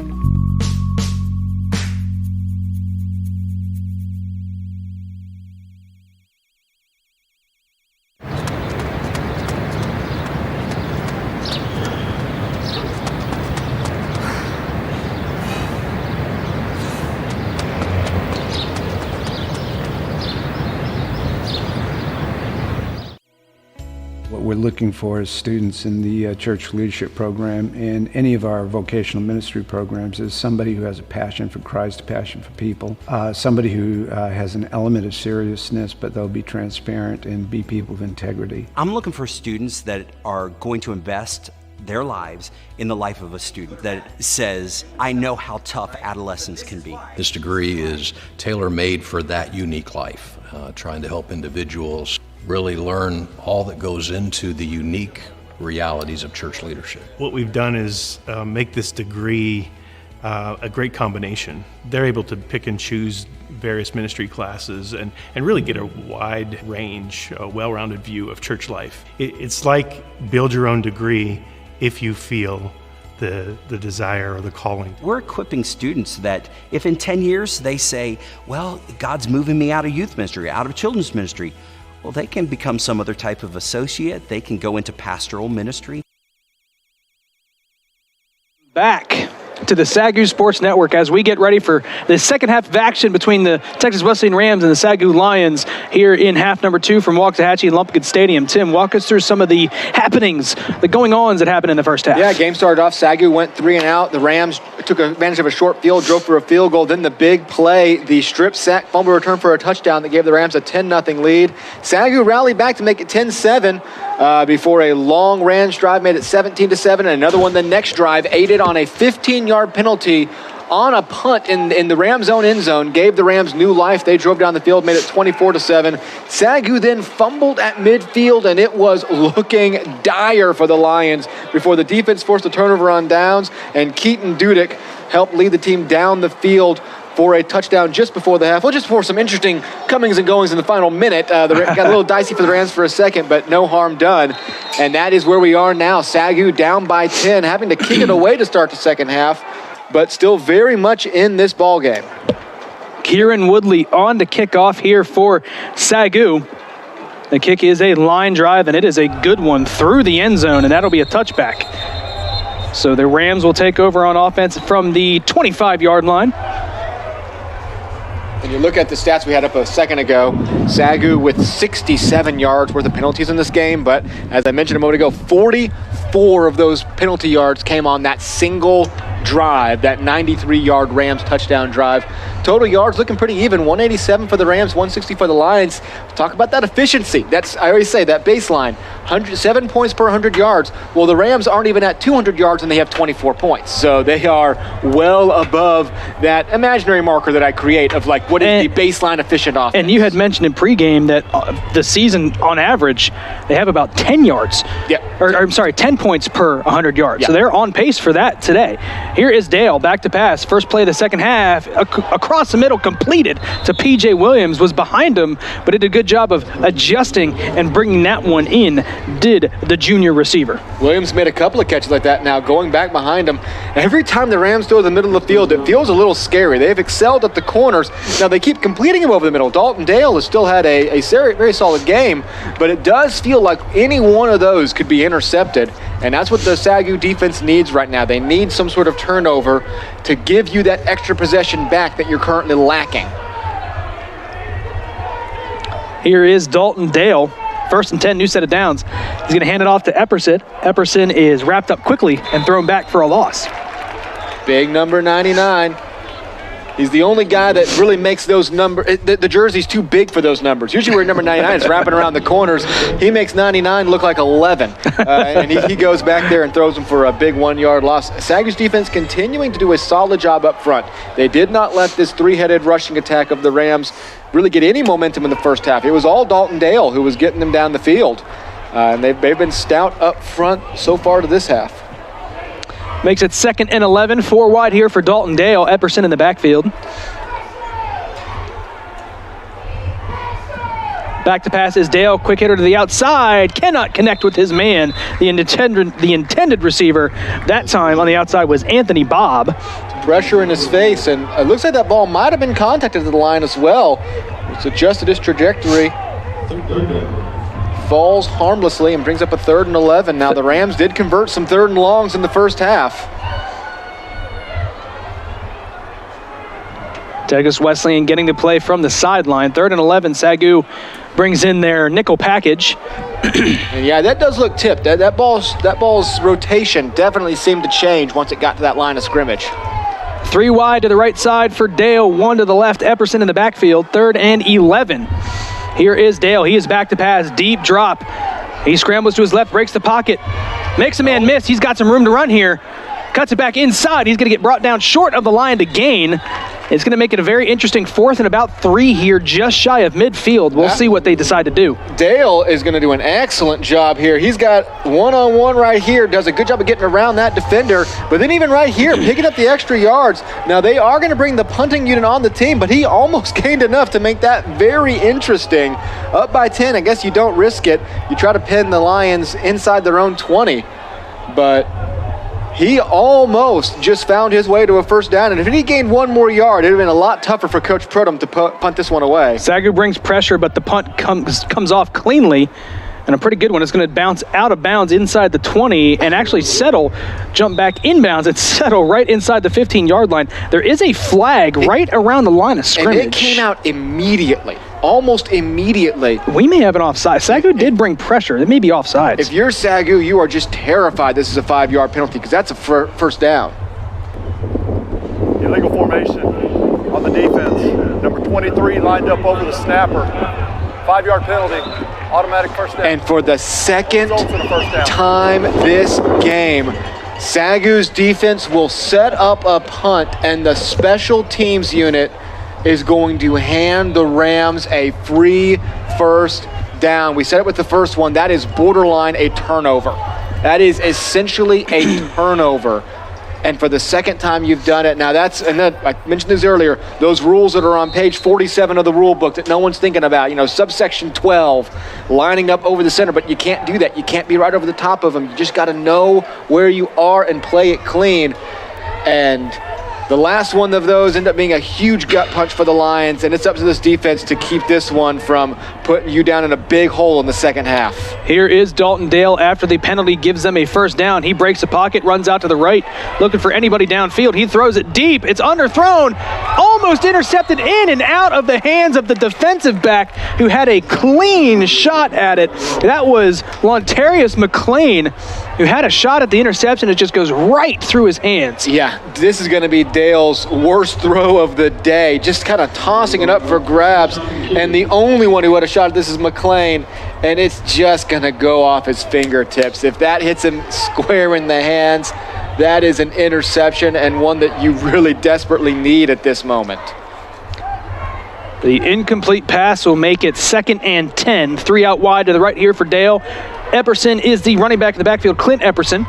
What we're looking for as students in the church leadership program and any of our vocational ministry programs is somebody who has a passion for Christ, a passion for people, somebody who has an element of seriousness, but they'll be transparent and be people of integrity. I'm looking for students that are going to invest their lives in the life of a student that says, I know how tough adolescence can be. This degree is tailor-made for that unique life, trying to help individuals really learn all that goes into the unique realities of church leadership. What we've done is make this degree a great combination. They're able to pick and choose various ministry classes and really get a wide range, a well-rounded view of church life. It's like build your own degree if you feel the desire or the calling. We're equipping students that if in 10 years they say, well, God's moving me out of youth ministry, out of children's ministry, well, they can become some other type of associate. They can go into pastoral ministry. Back to the SAGU Sports Network as we get ready for the second half of action between the Texas Wesleyan Rams and the SAGU Lions here in half number 2 from Waxahachie and Lumpkin Stadium. Tim, walk us through some of the happenings, the going-ons that happened in the first half. Yeah, game started off. SAGU went 3 and out. The Rams took advantage of a short field, drove for a field goal. Then the big play, the strip sack, fumble return for a touchdown that gave the Rams a 10-0 lead. SAGU rallied back to make it 10-7 before a long Rams drive made it 17-7. And another one the next drive aided on a 15-yard penalty on a punt in the Rams' own end zone, gave the Rams new life. They drove down the field, made it 24-7. SAGU then fumbled at midfield, and it was looking dire for the Lions before the defense forced a turnover on downs, and Keaton Dudek helped lead the team down the field for a touchdown just before the half. Well, just for some interesting comings and goings in the final minute. Got a little dicey for the Rams for a second, but no harm done. And that is where we are now. SAGU down by 10, having to kick it away to start the second half, but still very much in this ball game. Kieran Woodley on to kick off here for SAGU. The kick is a line drive, and it is a good one through the end zone, and that'll be a touchback. So the Rams will take over on offense from the 25-yard line. And you look at the stats we had up a second ago, SAGU with 67 yards worth of penalties in this game, but as I mentioned a moment ago, 44 of those penalty yards came on that single drive, that 93-yard Rams touchdown drive. Total yards looking pretty even, 187 for the Rams, 160 for the Lions. Talk about that efficiency. That's, I always say, that baseline, 7 points per 100 yards. Well, the Rams aren't even at 200 yards and they have 24 points. So they are well above that imaginary marker that I create of like what is the baseline efficient offense. And you had mentioned it in pregame that the season, on average, they have about 10 yards. Yeah. Or I'm sorry, 10 points per 100 yards. Yeah. So they're on pace for that today. Here is Dale, back to pass. First play of the second half, across the middle, completed to P.J. Williams, was behind him, but did a good job of adjusting and bringing that one in, did the junior receiver. Williams made a couple of catches like that now, going back behind him. Every time the Rams go to the middle of the field, it feels a little scary. They've excelled at the corners. Now, they keep completing him over the middle. Dalton Dale has still had a very, very solid game, but it does feel like any one of those could be intercepted, and that's what the SAGU defense needs right now. They need some sort of turnover to give you that extra possession back that you're currently lacking. Here is Dalton Dale. 1st and 10, new set of downs. He's going to hand it off to Epperson. Epperson is wrapped up quickly and thrown back for a loss. Big number 99. He's the only guy that really makes those numbers. The jersey's too big for those numbers. Usually where number 99 is wrapping around the corners, he makes 99 look like 11. And he goes back there and throws them for a big 1-yard loss. SAGU's defense continuing to do a solid job up front. They did not let this three-headed rushing attack of the Rams really get any momentum in the first half. It was all Dalton Dale who was getting them down the field. And they've been stout up front so far to this half. Makes it 2nd and 11, 4 wide here for Dalton Dale. Epperson in the backfield. Back to pass is Dale, quick hitter to the outside, cannot connect with his man, the intended receiver. That time on the outside was Anthony Bobb. Pressure in his face, and it looks like that ball might have been contacted to the line as well. It's adjusted his trajectory. Falls harmlessly and brings up a 3rd and 11. Now the Rams did convert some 3rd and longs in the first half. Texas Wesleyan getting the play from the sideline. 3rd and 11, SAGU brings in their nickel package. And yeah, that does look tipped. That ball's rotation definitely seemed to change once it got to that line of scrimmage. 3 wide to the right side for Dale, 1 to the left. Epperson in the backfield, 3rd and 11. Here is Dale. He is back to pass. Deep drop. He scrambles to his left, breaks the pocket, makes a man miss. He's got some room to run here. Cuts it back inside. He's going to get brought down short of the line to gain. It's going to make it a very interesting 4th and about 3 here, just shy of midfield. We'll see what they decide to do. Dale is going to do an excellent job here. He's got one-on-one right here, does a good job of getting around that defender, but then even right here, picking up the extra yards. Now, they are going to bring the punting unit on the team, but he almost gained enough to make that very interesting. Up by 10, I guess you don't risk it. You try to pin the Lions inside their own 20, but he almost just found his way to a 1st down, and if he gained 1 more yard, it would have been a lot tougher for Coach Pruitt to punt this one away. SAGU brings pressure, but the punt comes off cleanly, and a pretty good one. It's going to bounce out of bounds inside the 20 and actually jump back inbounds and settle right inside the 15-yard line. There is a flag right around the line of scrimmage. And it came out immediately. Almost immediately. We may have an offside. SAGU did bring pressure. It may be offsides. If you're SAGU, you are just terrified this is a 5-yard penalty because that's a 1st down. Illegal formation on the defense. Number 23 lined up over the snapper. 5-yard penalty, automatic 1st down. And for the 2nd time this game, SAGU's defense will set up a punt, and the special teams unit is going to hand the Rams a free 1st down. We said it with the first one. That is borderline a turnover. That is essentially a turnover. And for the 2nd time you've done it. Now I mentioned this earlier, those rules that are on page 47 of the rule book that no one's thinking about, subsection 12, lining up over the center, but you can't do that. You can't be right over the top of them. You just got to know where you are and play it clean. And the last one of those ended up being a huge gut punch for the Lions, and it's up to this defense to keep this one from putting you down in a big hole in the 2nd half. Here is Dalton Dale after the penalty gives them a 1st down. He breaks the pocket, runs out to the right, looking for anybody downfield. He throws it deep. It's underthrown, almost intercepted in and out of the hands of the defensive back who had a clean shot at it. That was Lontarius McLean, who had a shot at the interception. It just goes right through his hands. Yeah, this is going to be Dale's worst throw of the day, just kind of tossing it up for grabs, and the only one who had a shot at this is McLean, and it's just going to go off his fingertips. If that hits him square in the hands, that is an interception, and one that you really desperately need at this moment. The incomplete pass will make it 2nd and 10. 3 out wide to the right here for Dale. Epperson is the running back in the backfield, Clint Epperson.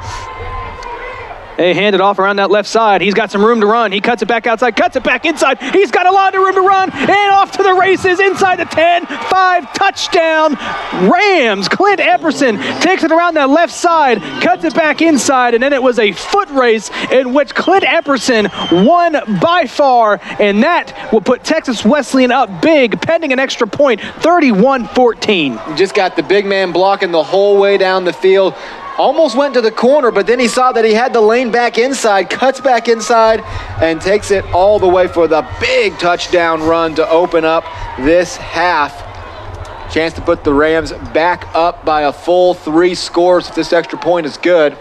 They hand it off around that left side. He's got some room to run. He cuts it back outside, cuts it back inside. He's got a lot of room to run, and off to the races inside the 10. 5, touchdown, Rams. Clint Epperson takes it around that left side, cuts it back inside, and then it was a foot race in which Clint Epperson won by far, and that will put Texas Wesleyan up big, pending an extra point, 31-14. Just got the big man blocking the whole way down the field. Almost went to the corner, but then he saw that he had the lane back inside, cuts back inside, and takes it all the way for the big touchdown run to open up this half. Chance to put the Rams back up by a full 3 scores if this extra point is good.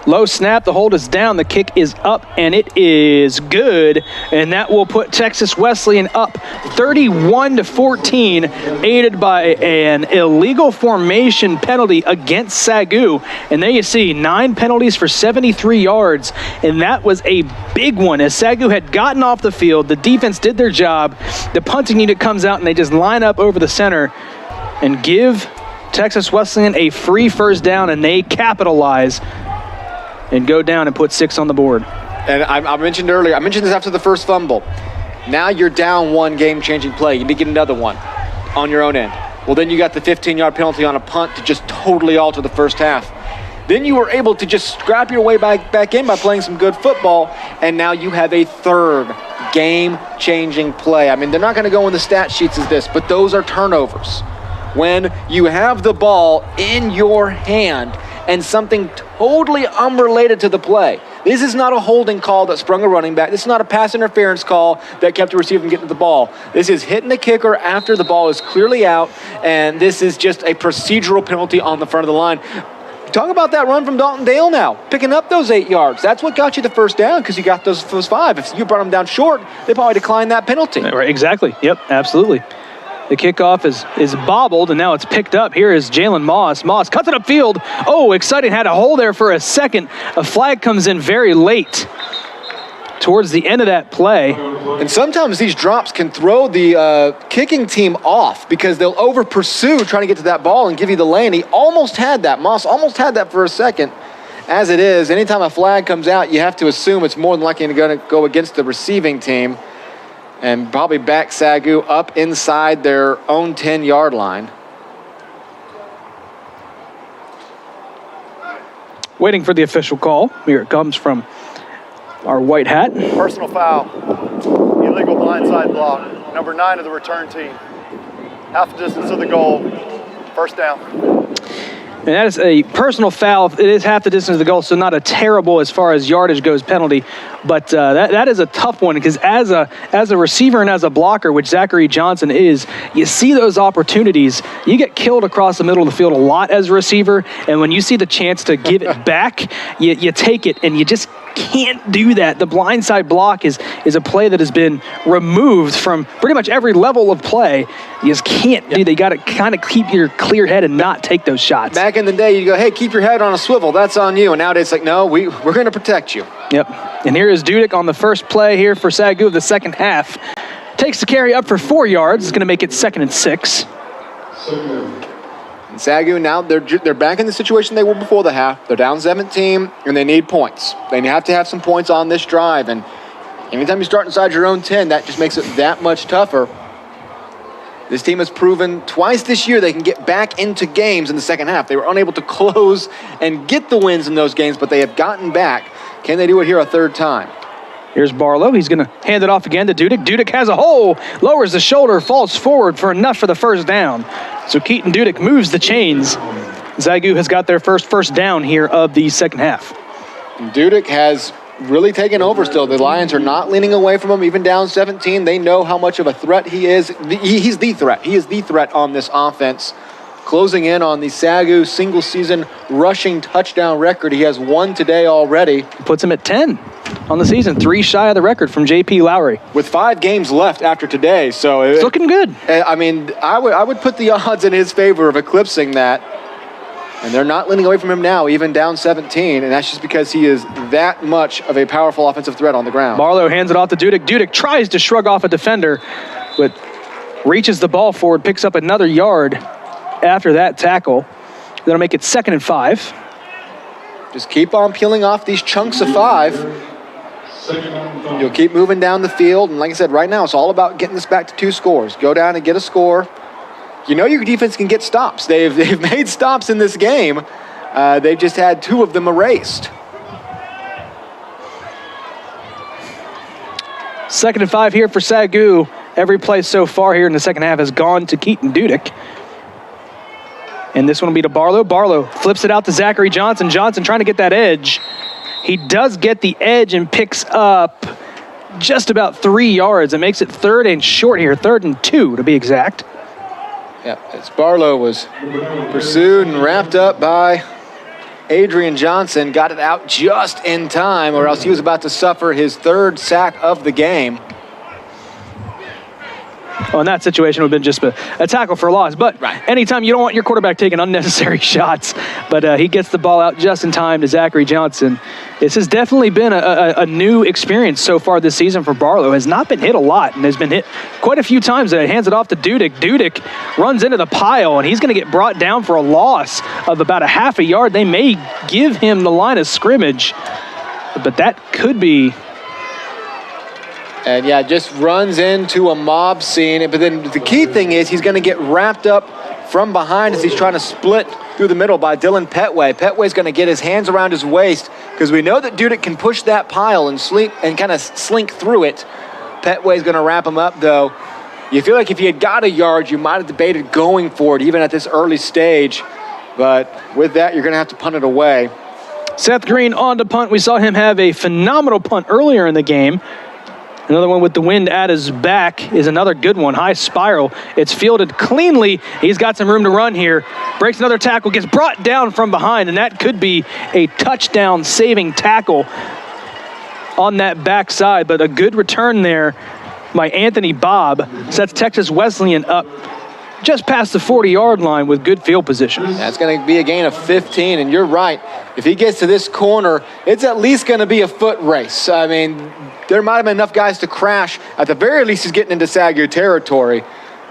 Low snap, the hold is down, the kick is up, and it is good. And that will put Texas Wesleyan up 31-14, aided by an illegal formation penalty against SAGU. And there you see 9 penalties for 73 yards, and that was a big one. As SAGU had gotten off the field, the defense did their job, the punting unit comes out, and they just line up over the center and give Texas Wesleyan a free first down, and they capitalize and go down and put 6 on the board. And I mentioned earlier, I mentioned this after the first fumble. Now you're down 1 game-changing play. You need to get another one on your own end. Well, then you got the 15-yard penalty on a punt to just totally alter the first half. Then you were able to just scrap your way back in by playing some good football, and now you have a 3rd game-changing play. I mean, they're not going to go in the stat sheets as this, but those are turnovers. When you have the ball in your hand and something totally unrelated to the play. This is not a holding call that sprung a running back. This is not a pass interference call that kept the receiver from getting to the ball. This is hitting the kicker after the ball is clearly out, and this is just a procedural penalty on the front of the line. Talk about that run from Dalton Dale now, picking up those 8 yards. That's what got you the first down, because you got those 5. If you brought them down short, they probably declined that penalty. Right, exactly. Yep, absolutely. The kickoff is bobbled, and now it's picked up. Here is Jalen Moss. Moss cuts it upfield. Oh, exciting. Had a hole there for a second. A flag comes in very late towards the end of that play. And sometimes these drops can throw the kicking team off because they'll over-pursue trying to get to that ball and give you the lane. He almost had that. Moss almost had that for a second. As it is, anytime a flag comes out, you have to assume it's more than likely going to go against the receiving team, and probably back SAGU up inside their own 10-yard line. Waiting for the official call. Here it comes from our white hat. Personal foul, illegal blindside block, number 9 of the return team. Half the distance of the goal, first down. And that is a personal foul. It is half the distance of the goal, so not a terrible as far as yardage goes penalty. But that is a tough one, because as a receiver and as a blocker, which Zachary Johnson is, you see those opportunities. You get killed across the middle of the field a lot as a receiver, and when you see the chance to give it back, you take it, and you just can't do that. The blindside block is a play that has been removed from pretty much every level of play. You just can't do that. You got to kind of keep your clear head and not take those shots. Back in the day, you go, hey, keep your head on a swivel. That's on you. And nowadays, it's like, no, we're going to protect you. Yep. And here is Dudek on the first play here for SAGU of the second half. Takes the carry up for 4 yards. It's going to make it 2nd and 6. And SAGU now, they're back in the situation they were before the half. They're down 17, and they need points. They have to have some points on this drive. And anytime you start inside your own 10, that just makes it that much tougher. This team has proven twice this year they can get back into games in the second half. They were unable to close and get the wins in those games, but they have gotten back. Can they do it here a 3rd time? Here's Barlow. He's going to hand it off again to Dudek. Dudek has a hole, lowers the shoulder, falls forward for enough for the first down. So Keaton Dudek moves the chains. SAGU has got their first down here of the second half. Dudek has really taken over still. The Lions are not leaning away from him, even down 17. They know how much of a threat he is. He's the threat. He is the threat on this offense. Closing in on the SAGU single-season rushing touchdown record. He has 1 today already. Puts him at 10 on the season, 3 shy of the record from J.P. Lowry. With 5 games left after today, so it's looking good. I mean, I would put the odds in his favor of eclipsing that. And they're not leaning away from him now, even down 17, and that's just because he is that much of a powerful offensive threat on the ground. Barlow hands it off to Dudek. Dudek tries to shrug off a defender, but reaches the ball forward, picks up another yard after that tackle. That'll make it 2nd and 5. Just keep on peeling off these chunks of 5. You'll keep moving down the field, and like I said, right now it's all about getting this back to 2 scores. Go down and get a score. You know your defense can get stops. They've made stops in this game. They've just had 2 of them erased. 2nd and 5 here for SAGU. Every play so far here in the second half has gone to Keaton Dudek. And this one will be to Barlow. Barlow flips it out to Zachary Johnson. Johnson trying to get that edge. He does get the edge and picks up just about 3 yards. It makes it 3rd and short here, 3rd and 2 to be exact. Yeah, as Barlow was pursued and wrapped up by Adrian Johnson, got it out just in time, or else he was about to suffer his 3rd sack of the game. Well, in that situation, it would have been just a tackle for a loss. But anytime you don't want your quarterback taking unnecessary shots, but he gets the ball out just in time to Zachary Johnson. This has definitely been a new experience so far this season for Barlow. Has not been hit a lot and has been hit quite a few times. Hands it off to Dudek. Dudek runs into the pile, and he's going to get brought down for a loss of about a half a yard. They may give him the line of scrimmage, but that could be... And yeah, just runs into a mob scene. But then the key thing is he's going to get wrapped up from behind as he's trying to split through the middle by Dylan Petway. Petway's going to get his hands around his waist because we know that Dudek can push that pile and kind of slink through it. Petway's going to wrap him up, though. You feel like if he had got a yard, you might have debated going for it even at this early stage. But with that, you're going to have to punt it away. Seth Green on to punt. We saw him have a phenomenal punt earlier in the game. Another one with the wind at his back is another good one. High spiral. It's fielded cleanly. He's got some room to run here. Breaks another tackle, gets brought down from behind, and that could be a touchdown saving tackle on that backside. But a good return there by Anthony Bobb sets Texas Wesleyan up just past the 40-yard line with good field position. That's going to be a gain of 15, and you're right. If he gets to this corner, it's at least going to be a foot race. I mean, there might have been enough guys to crash. At the very least, he's getting into SAGU territory.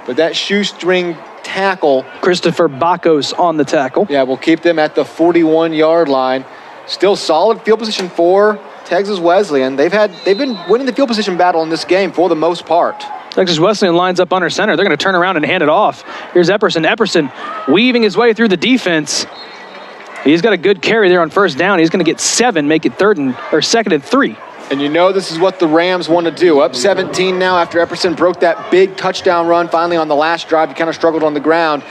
But that shoestring tackle. Christopher Bakos on the tackle. Yeah, we'll keep them at the 41-yard line. Still solid field position for Texas Wesleyan. They've been winning the field position battle in this game for the most part. Texas Wesleyan lines up under center. They're going to turn around and hand it off. Here's Epperson. Epperson weaving his way through the defense. He's got a good carry there on first down. He's going to get 7, make it 2nd and 3. And you know this is what the Rams want to do. Up 17 now after Epperson broke that big touchdown run finally on the last drive. He kind of struggled on the ground.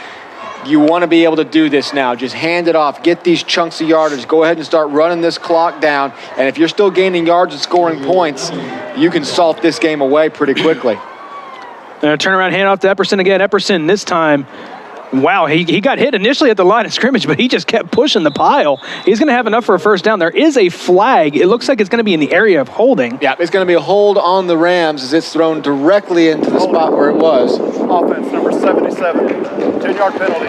You want to be able to do this now. Just hand it off. Get these chunks of yardage. Go ahead and start running this clock down. And if you're still gaining yards and scoring points, you can salt this game away pretty quickly. Turn around, hand off to Epperson again. Epperson this time, wow, he got hit initially at the line of scrimmage, but he just kept pushing the pile. He's going to have enough for a first down. There is a flag. It looks like it's going to be in the area of holding. Yeah, it's going to be a hold on the Rams as it's thrown directly into the spot where it was. Offense number 77, 10-yard penalty,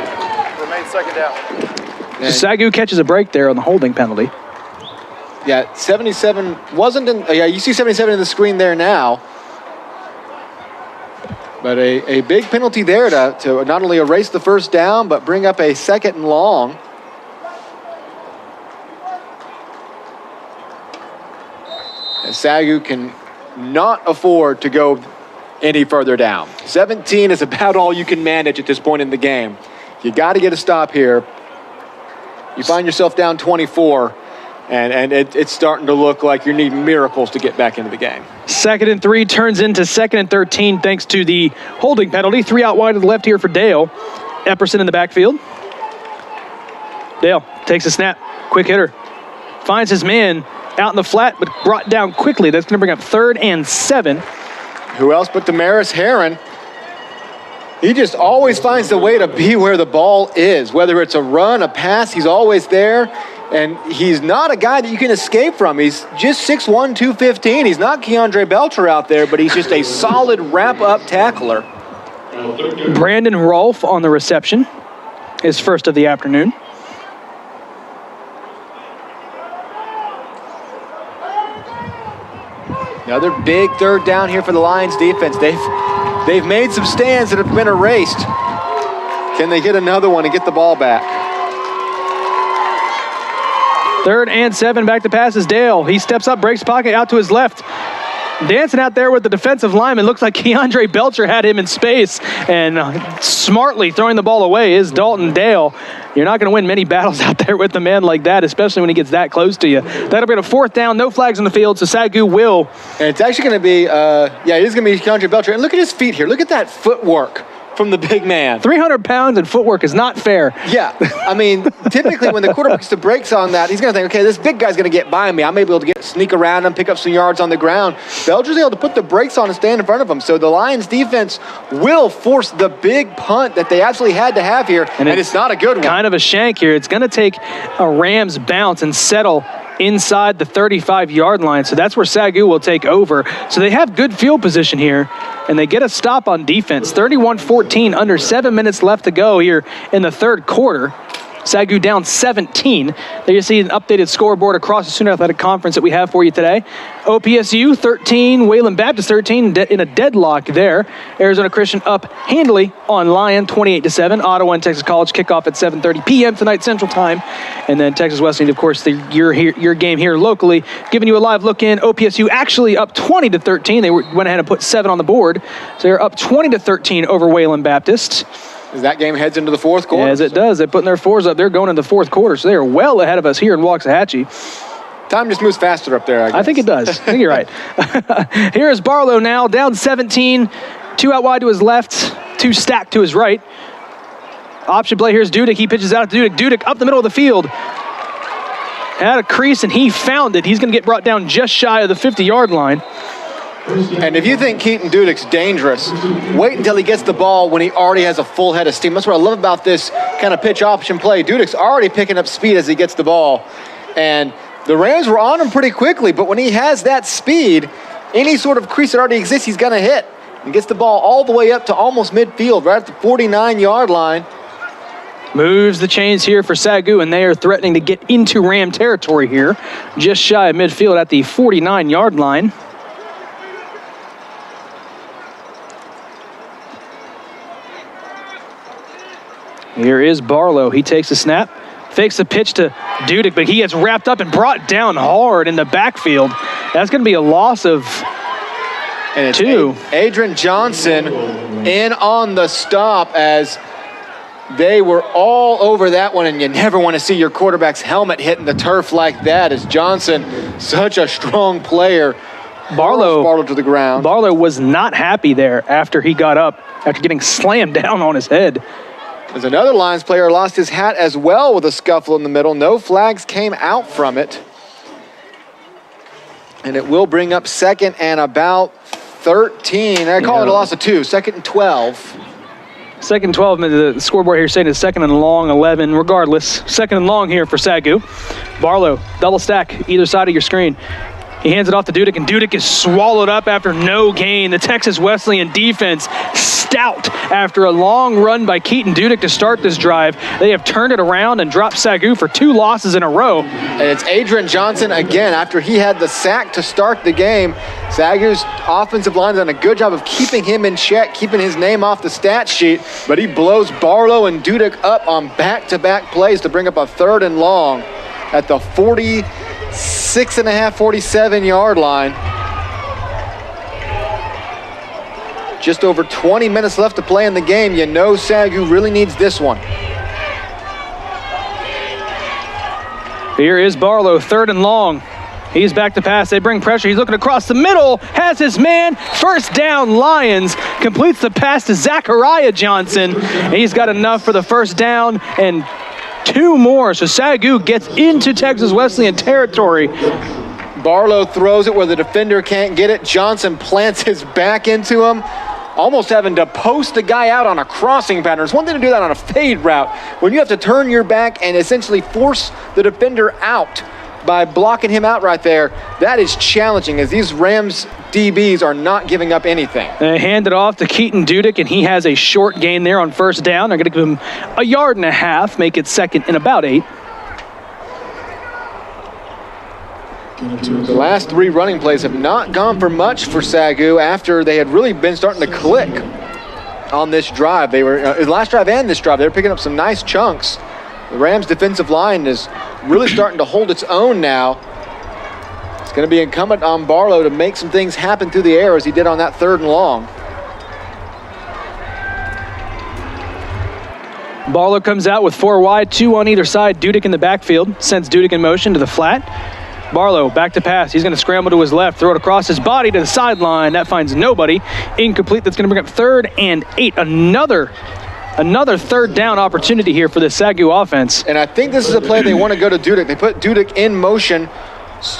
remains second down. So SAGU catches a break there on the holding penalty. Yeah, 77 wasn't in, yeah, you see 77 in the screen there now. But a big penalty there to not only erase the first down, but bring up a 2nd and long. And SAGU can not afford to go any further down. 17 is about all you can manage at this point in the game. You got to get a stop here. You find yourself down 24, and it's starting to look like you're needing miracles to get back into the game. 2nd and 3 turns into 2nd and 13 thanks to the holding penalty. 3 out wide to the left here for Dale. Epperson in the backfield. Dale takes a snap. Quick hitter. Finds his man out in the flat, but brought down quickly. That's going to bring up 3rd and 7. Who else but Damaris Heron? He just always finds a way to be where the ball is. Whether it's a run, a pass, he's always there. And he's not a guy that you can escape from. He's just 6'1", 215. He's not Keandre Belcher out there, but he's just a solid wrap-up tackler. Brandon Rolfe on the reception, his first of the afternoon. Another big third down here for the Lions defense. They've made some stands that have been erased. Can they get another one and get the ball back? 3rd and 7, back to pass is Dale. He steps up, breaks pocket out to his left. Dancing out there with the defensive lineman. Looks like Keandre Belcher had him in space, and smartly throwing the ball away is Dalton Dale. You're not going to win many battles out there with a man like that, especially when he gets that close to you. That'll be a 4th down, no flags on the field, so SAGU will. And it's actually going to be, it is going to be Keandre Belcher. And look at his feet here. Look at that footwork from the big man. 300 pounds and footwork is not fair. Yeah, I mean, typically when the quarterback gets the brakes on that, he's going to think, okay, this big guy's going to get by me. I'm able to sneak around and pick up some yards on the ground. Belcher's able to put the brakes on and stand in front of him. So the Lions defense will force the big punt that they absolutely had to have here, and it's not a good one. Kind of a shank here. It's going to take a Rams bounce and settle inside the 35-yard line. So that's where SAGU will take over. So they have good field position here, and they get a stop on defense. 31-14, under 7 minutes left to go here in the 3rd quarter. SAGU down 17. There you see an updated scoreboard across the Sooner Athletic Conference that we have for you today. OPSU 13, Wayland Baptist 13 in a deadlock there. Arizona Christian up handily on Lyon 28-7. Ottawa and Texas College kickoff at 7:30 p.m. tonight Central Time. And then Texas Wesleyan, of course, your game here locally, giving you a live look in. OPSU actually up 20-13. They went ahead and put 7 on the board. So they're up 20-13 over Wayland Baptist. As that game heads into the 4th quarter. As it does. They're putting their 4s up. They're going into the 4th quarter, so they are well ahead of us here in Waxahachie. Time just moves faster up there, I guess. I think it does. I think you're right. Here is Barlow now, down 17. 2 out wide to his left, 2 stacked to his right. Option play, here's Dudek. He pitches out to Dudek. Dudek up the middle of the field. Had a crease, and he found it. He's going to get brought down just shy of the 50-yard line. And if you think Keaton Dudek's dangerous, wait until he gets the ball when he already has a full head of steam. That's what I love about this kind of pitch option play. Dudek's already picking up speed as he gets the ball. And the Rams were on him pretty quickly, but when he has that speed, any sort of crease that already exists, he's going to hit. He gets the ball all the way up to almost midfield, right at the 49-yard line. Moves the chains here for SAGU, and they are threatening to get into Ram territory here, just shy of midfield at the 49-yard line. Here is Barlow. He takes a snap, fakes a pitch to Dudek, but he gets wrapped up and brought down hard in the backfield. That's going to be a loss of 2. Adrian Johnson in on the stop as they were all over that one, and you never want to see your quarterback's helmet hitting the turf like that, as Johnson, such a strong player, Barlow to the ground. Barlow was not happy there after he got up, after getting slammed down on his head. As another Lions player lost his hat as well with a scuffle in the middle. No flags came out from it. And it will bring up 2nd and about 13. I call it a loss of 2. 2nd and 12. 2nd and 12. The scoreboard here saying it's 2nd and long, 11. Regardless, 2nd and long here for SAGU. Barlow, double stack either side of your screen. He hands it off to Dudek, and Dudek is swallowed up after no gain. The Texas Wesleyan defense stout after a long run by Keaton Dudek to start this drive. They have turned it around and dropped SAGU for 2 losses in a row. And it's Adrian Johnson again after he had the sack to start the game. SAGU's offensive line done a good job of keeping him in check, keeping his name off the stat sheet, but he blows Barlow and Dudek up on back-to-back plays to bring up a 3rd and long at the 47-yard line. Just over 20 minutes left to play in the game. You know SAGU really needs this one. Here is Barlow, 3rd and long. He's back to pass. They bring pressure. He's looking across the middle. Has his man. 1st down, Lions. Completes the pass to Zachariah Johnson. He's got enough for the 1st down and 2 more. So SAGU gets into Texas Wesleyan territory. Barlow throws it where the defender can't get it. Johnson plants his back into him, almost having to post the guy out on a crossing pattern. It's one thing to do that on a fade route. When you have to turn your back and essentially force the defender out by blocking him out right there, that is challenging, as these Rams DBs are not giving up anything. They hand it off to Keaton Dudek, and he has a short gain there on 1st down. They're going to give him a 1.5 yards, make it 2nd and about 8. The last 3 running plays have not gone for much for SAGU after they had really been starting to click on this drive. They were, last drive and this drive, they were picking up some nice chunks. The Rams defensive line is really starting to hold its own now. It's going to be incumbent on Barlow to make some things happen through the air as he did on that 3rd and long. Barlow comes out with 4 wide, 2 on either side. Dudek in the backfield, sends Dudek in motion to the flat. Barlow back to pass. He's going to scramble to his left, throw it across his body to the sideline. That finds nobody. Incomplete. That's going to bring up 3rd and 8. Another 3rd down opportunity here for the SAGU offense. And I think this is a play they want to go to Dudek. They put Dudek in motion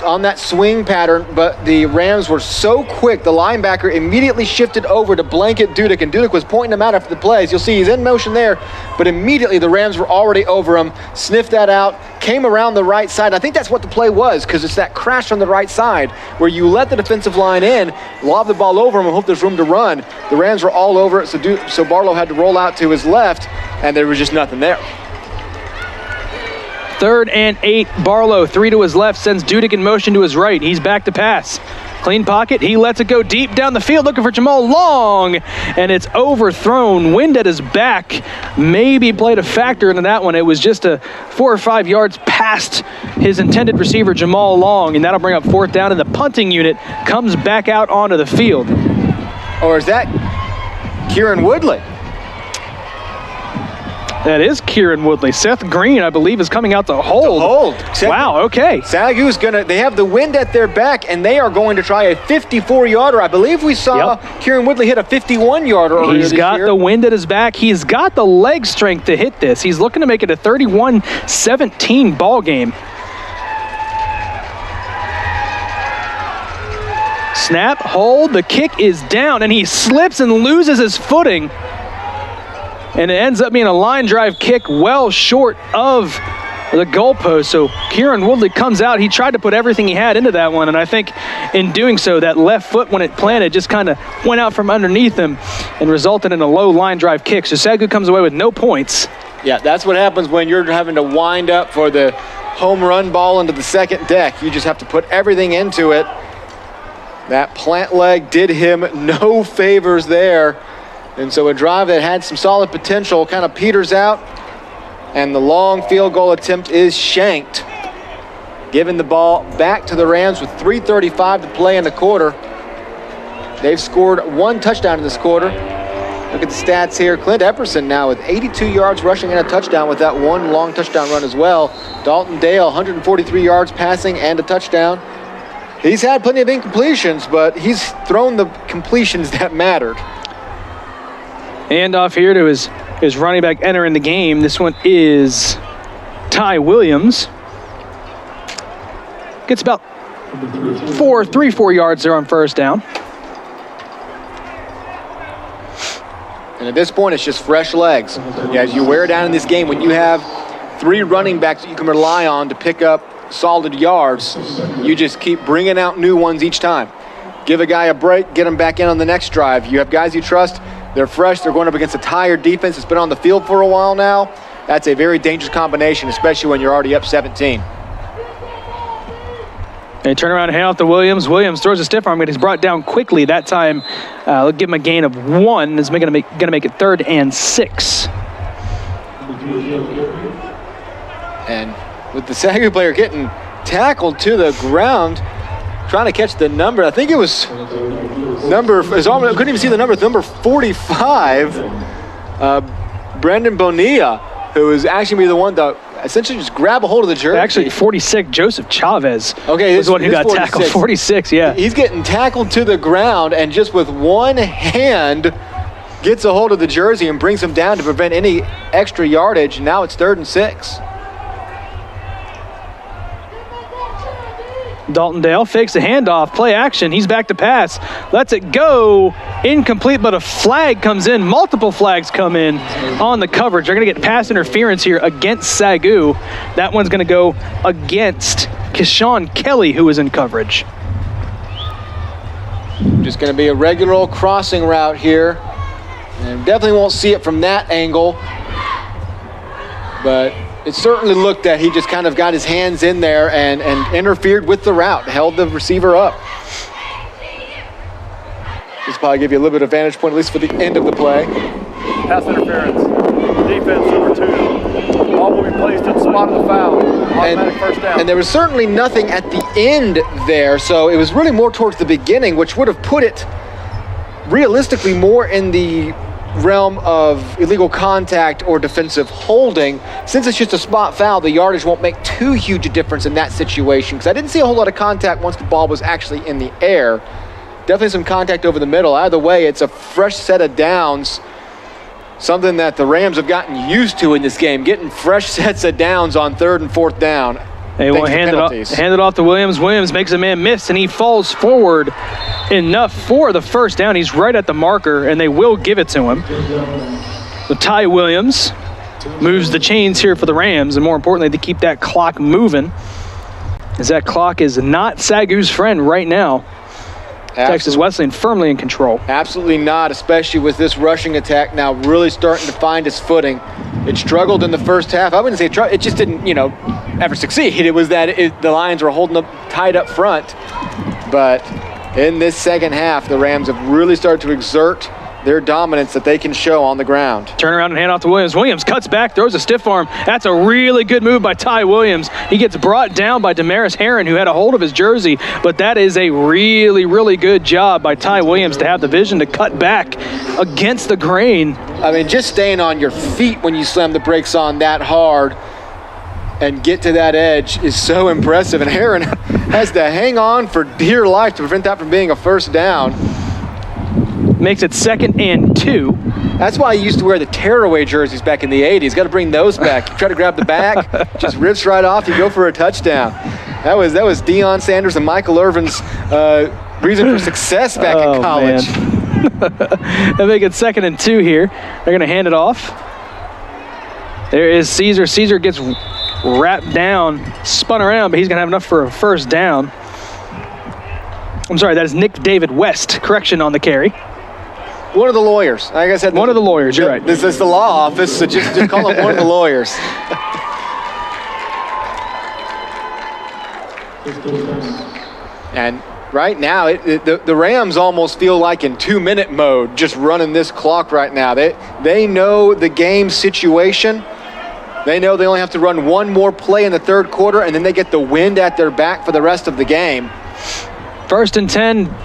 on that swing pattern, but the Rams were so quick, the linebacker immediately shifted over to blanket Dudek, and Dudek was pointing him out after the plays. You'll see he's in motion there, but immediately the Rams were already over him, sniffed that out, came around the right side. I think that's what the play was, because it's that crash on the right side where you let the defensive line in, lob the ball over him and hope there's room to run. The Rams were all over it, so Barlow had to roll out to his left, and there was just nothing there. 3rd and 8, Barlow, 3 to his left, sends Dudek in motion to his right. He's back to pass. Clean pocket, he lets it go deep down the field, looking for Jamal Long, and it's overthrown. Wind at his back maybe played a factor into that one. It was just 4 or 5 yards past his intended receiver, Jamal Long, and that'll bring up 4th down, and the punting unit comes back out onto the field. Or is that Kieran Woodley? That is Kieran Woodley. Seth Green, I believe, is coming out to hold. Wow, okay. SAGU's they have the wind at their back, and they are going to try a 54-yarder. I believe we saw Kieran Woodley hit a 51-yarder earlier this year. He's got the wind at his back. He's got the leg strength to hit this. He's looking to make it a 31-17 ball game. Snap, hold, the kick is down, and he slips and loses his footing. And it ends up being a line drive kick well short of the goalpost. So Kieran Woodley comes out. He tried to put everything he had into that one, and I think in doing so, that left foot, when it planted, just kind of went out from underneath him and resulted in a low line drive kick. So SAGU comes away with no points. Yeah, that's what happens when you're having to wind up for the home run ball into the second deck. You just have to put everything into it. That plant leg did him no favors there. And so a drive that had some solid potential kind of peters out, and the long field goal attempt is shanked, giving the ball back to the Rams with 3:35 to play in the quarter. They've scored 1 touchdown in this quarter. Look at the stats here. Clint Epperson now with 82 yards rushing and a touchdown with that 1 long touchdown run as well. Dalton Dale, 143 yards passing and a touchdown. He's had plenty of incompletions, but he's thrown the completions that mattered. Hand off here to his running back entering the game. This one is Ty Williams. Gets about 4 yards there on 1st down. And at this point, it's just fresh legs. As you wear down in this game, when you have 3 running backs that you can rely on to pick up solid yards, you just keep bringing out new ones each time. Give a guy a break, get him back in on the next drive. You have guys you trust. They're fresh. They're going up against a tired defense that's been on the field for a while now. That's a very dangerous combination, especially when you're already up 17. They turn around and hand off to Williams. Williams throws a stiff arm, but he's brought down quickly. That time, they'll give him a gain of 1. It's going to make it 3rd and 6. And with the SAGU player getting tackled to the ground, trying to catch the number. I think it was his arm, I couldn't even see the number. It's number 45, Brendan Bonilla, who is actually the one to essentially just grab a hold of the jersey. Actually, 46, Joseph Chavez was the one who got 46. tackled. 46, yeah. He's getting tackled to the ground and just with one hand gets a hold of the jersey and brings him down to prevent any extra yardage. Now it's 3rd and 6. Dalton Dale fakes the handoff, play action, he's back to pass, lets it go, incomplete, but a flag comes in, multiple flags come in on the coverage. They're gonna get pass interference here against SAGU. That one's gonna go against Keshawn Kelly, who is in coverage. Just gonna be a regular old crossing route here. And definitely won't see it from that angle, but it certainly looked that he just kind of got his hands in there and interfered with the route, held the receiver up. This will probably give you a little bit of vantage point, at least for the end of the play. Pass interference. Defense number 2. Ball will be placed in the spot of the foul. Automatic first down. And there was certainly nothing at the end there, so it was really more towards the beginning, which would have put it realistically more in the realm of illegal contact or defensive holding. Since it's just a spot foul, the yardage won't make too huge a difference in that situation, because I didn't see a whole lot of contact once the ball was actually in the air. Definitely some contact over the middle. Either way, it's a fresh set of downs, something that the Rams have gotten used to in this game, getting fresh sets of downs on 3rd and 4th down. They will hand it off to Williams. Williams makes a man miss, and he falls forward enough for the first down. He's right at the marker, and they will give it to him. So Ty Williams moves the chains here for the Rams, and more importantly, to keep that clock moving, as that clock is not SAGU's friend right now. Texas Wesleyan firmly in control. Absolutely not, especially with this rushing attack now really starting to find its footing. It struggled in the first half. I wouldn't say it just didn't, ever succeed. It was that the Lions were holding up tight up front. But in this second half, the Rams have really started to exert their dominance that they can show on the ground. Turn around and hand off to Williams. Williams cuts back, throws a stiff arm. That's a really good move by Ty Williams. He gets brought down by Damaris Herron, who had a hold of his jersey, but that is a really, really good job by Ty Williams to have the vision to cut back against the grain. I mean, just staying on your feet when you slam the brakes on that hard and get to that edge is so impressive. And Herron has to hang on for dear life to prevent that from being a first down. Makes it 2nd and 2. That's why he used to wear the tearaway jerseys back in the 80s. Got to bring those back. You try to grab the back, just rips right off. You go for a touchdown. That was Deion Sanders and Michael Irvin's reason for success back in college. They make it 2nd and 2 here. They're going to hand it off. There is Caesar. Caesar gets wrapped down, spun around, but he's going to have enough for a first down. I'm sorry, that is Nick David West. Correction on the carry. One of the lawyers. Like I said, one of the lawyers, you're right. This is the law office, so just call him one of the lawyers. And right now, the Rams almost feel like in 2-minute mode, just running this clock right now. They know the game situation. They know they only have to run one more play in the 3rd quarter, and then they get the wind at their back for the rest of the game. 1st and 10.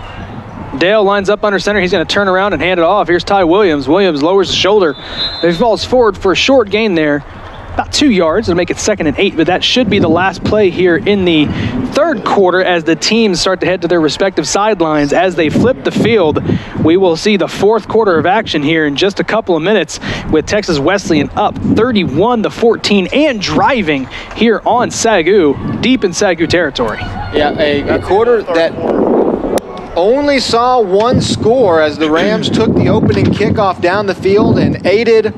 Dale lines up under center. He's going to turn around and hand it off. Here's Ty Williams. Williams lowers the shoulder. He falls forward for a short gain there. About 2 yards. It'll make it 2nd and 8, but that should be the last play here in the 3rd quarter as the teams start to head to their respective sidelines. As they flip the field, we will see the 4th quarter of action here in just a couple of minutes, with Texas Wesleyan up 31-14 and driving here on SAGU, deep in SAGU territory. Yeah, a quarter that only saw one score as the Rams took the opening kickoff down the field, and aided